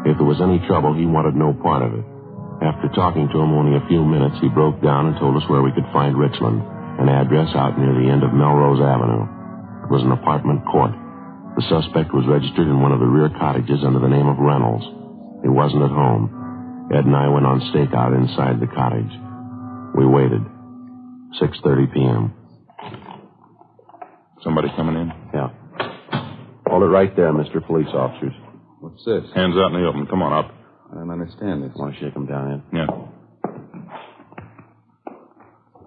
If there was any trouble, he wanted no part of it. After talking to him only a few minutes, he broke down and told us where we could find Richland, an address out near the end of Melrose Avenue. It was an apartment court. The suspect was registered in one of the rear cottages under the name of Reynolds. He wasn't at home. Ed and I went on stakeout inside the cottage. We waited. 6:30 p.m. Somebody coming in? Yeah. Hold it right there, Mr. Police Officers. What's this? Hands out in the open. Come on, up. I don't understand this. Want to shake him down, Ed? Yeah.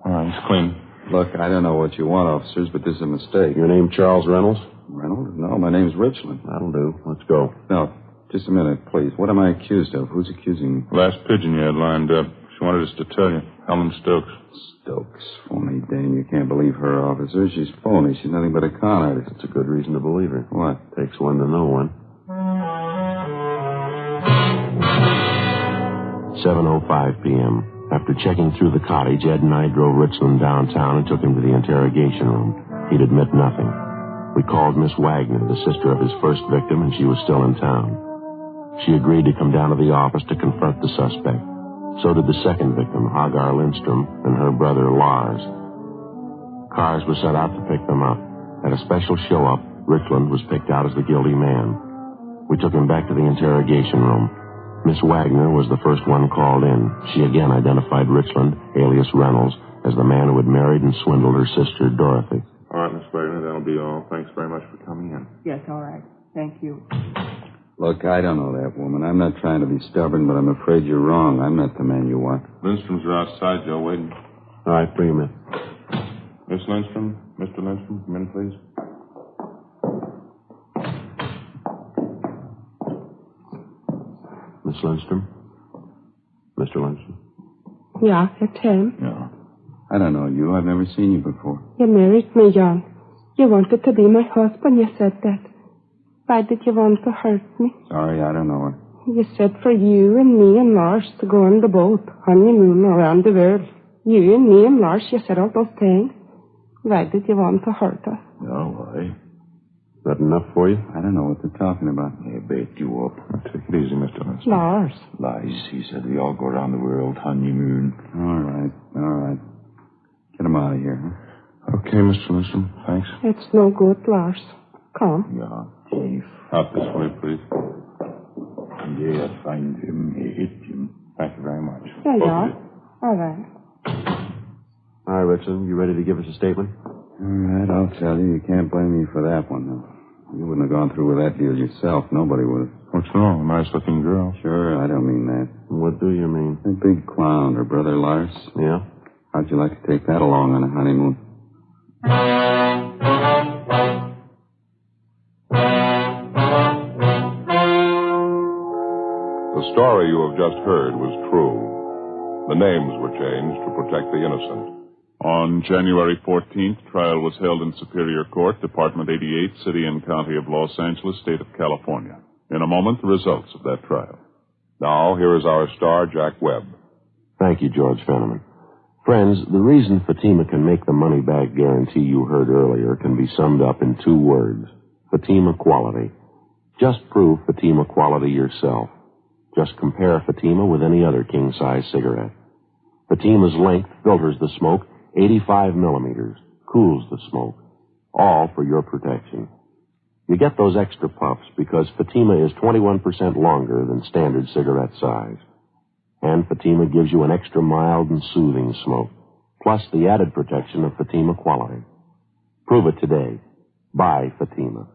All right, it's clean. Look, I don't know what you want, officers, but this is a mistake. Your name Charles Reynolds? Reynolds? No, my name's Richland. That'll do. Let's go. No, just a minute, please. What am I accused of? Who's accusing me? Last pigeon you had lined up. She wanted us to tell you. Helen Stokes. Stokes. Phony dame. You can't believe her, officer. She's phony. She's nothing but a con artist. It's a good reason to believe her. What? Takes one to know one. 7:05 p.m. After checking through the cottage, Ed and I drove Richland downtown and took him to the interrogation room. He'd admit nothing. We called Miss Wagner, the sister of his first victim, and she was still in town. She agreed to come down to the office to confront the suspect. So did the second victim, Hagar Lindstrom, and her brother, Lars. Cars were sent out to pick them up. At a special show-up, Richland was picked out as the guilty man. We took him back to the interrogation room. Miss Wagner was the first one called in. She again identified Richland, alias Reynolds, as the man who had married and swindled her sister, Dorothy. All right, Miss Wagner, that'll be all. Thanks very much for coming in. Yes, all right. Thank you. Look, I don't know that woman. I'm not trying to be stubborn, but I'm afraid you're wrong. I'm not the man you want. Lindstrom's are outside, Joe, waiting. All right, bring him in. Miss Lindstrom, Mr. Lindstrom, come in, please. Miss Lindstrom? Mr. Lindstrom? Yeah, it's him. Yeah. I don't know you. I've never seen you before. You married me, John. You wanted to be my husband, you said that. Why did you want to hurt me? Sorry, I don't know her. You said for you and me and Lars to go on the boat, honeymoon around the world. You and me and Lars, you said all those things. Why did you want to hurt us? Yeah, why? Is that enough for you? I don't know what they're talking about. They bait you up. Take it easy, Mr. Winston. Lars. Lies. He said we all go around the world honeymoon. All right. Get him out of here, huh? Okay, Mr. Winston. Thanks. It's no good, Lars. Come. Yeah, chief. Out this way, please. Yeah, find him. Hit him. Thank you very much. There you are. All right. All right, Richland, you ready to give us a statement? All right, I'll tell you. You can't blame me for that one, though. You wouldn't have gone through with that deal yourself. Nobody would have. What's wrong? Nice-looking girl. Sure, I don't mean that. What do you mean? A big clown, her brother Lars. Yeah? How'd you like to take that along on a honeymoon? The story you have just heard was true. The names were changed to protect the innocent. On January 14th, trial was held in Superior Court, Department 88, City and County of Los Angeles, State of California. In a moment, the results of that trial. Now, here is our star, Jack Webb. Thank you, George Fenneman. Friends, the reason Fatima can make the money-back guarantee you heard earlier can be summed up in 2 words. Fatima quality. Just prove Fatima quality yourself. Just compare Fatima with any other king-size cigarette. Fatima's length filters the smoke 85 millimeters, cools the smoke, all for your protection. You get those extra puffs because Fatima is 21% longer than standard cigarette size. And Fatima gives you an extra mild and soothing smoke, plus the added protection of Fatima quality. Prove it today. Buy Fatima.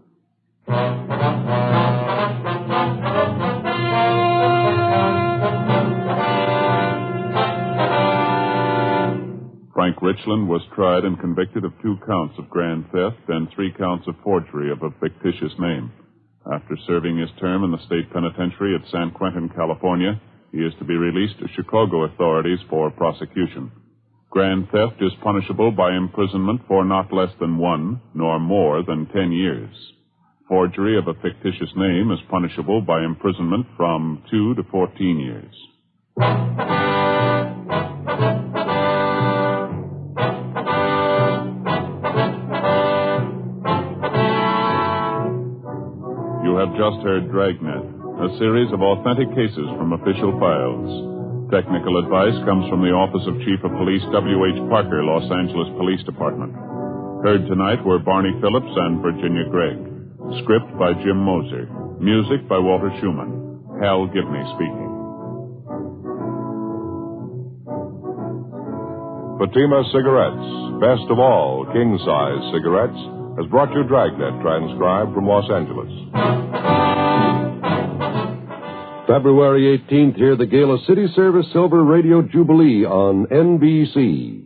Frank Richland was tried and convicted of 2 counts of grand theft and 3 counts of forgery of a fictitious name. After serving his term in the state penitentiary at San Quentin, California, he is to be released to Chicago authorities for prosecution. Grand theft is punishable by imprisonment for not less than 1, nor more than 10 years. Forgery of a fictitious name is punishable by imprisonment from 2 to 14 years. You have just heard Dragnet, a series of authentic cases from official files. Technical advice comes from the Office of Chief of Police W.H. Parker, Los Angeles Police Department. Heard tonight were Barney Phillips and Virginia Gregg. Script by Jim Moser. Music by Walter Schumann. Hal Gibney speaking. Fatima Cigarettes, best of all king-size cigarettes, has brought you Dragnet, transcribed from Los Angeles. February 18th, hear the Gala City Service Silver Radio Jubilee on NBC.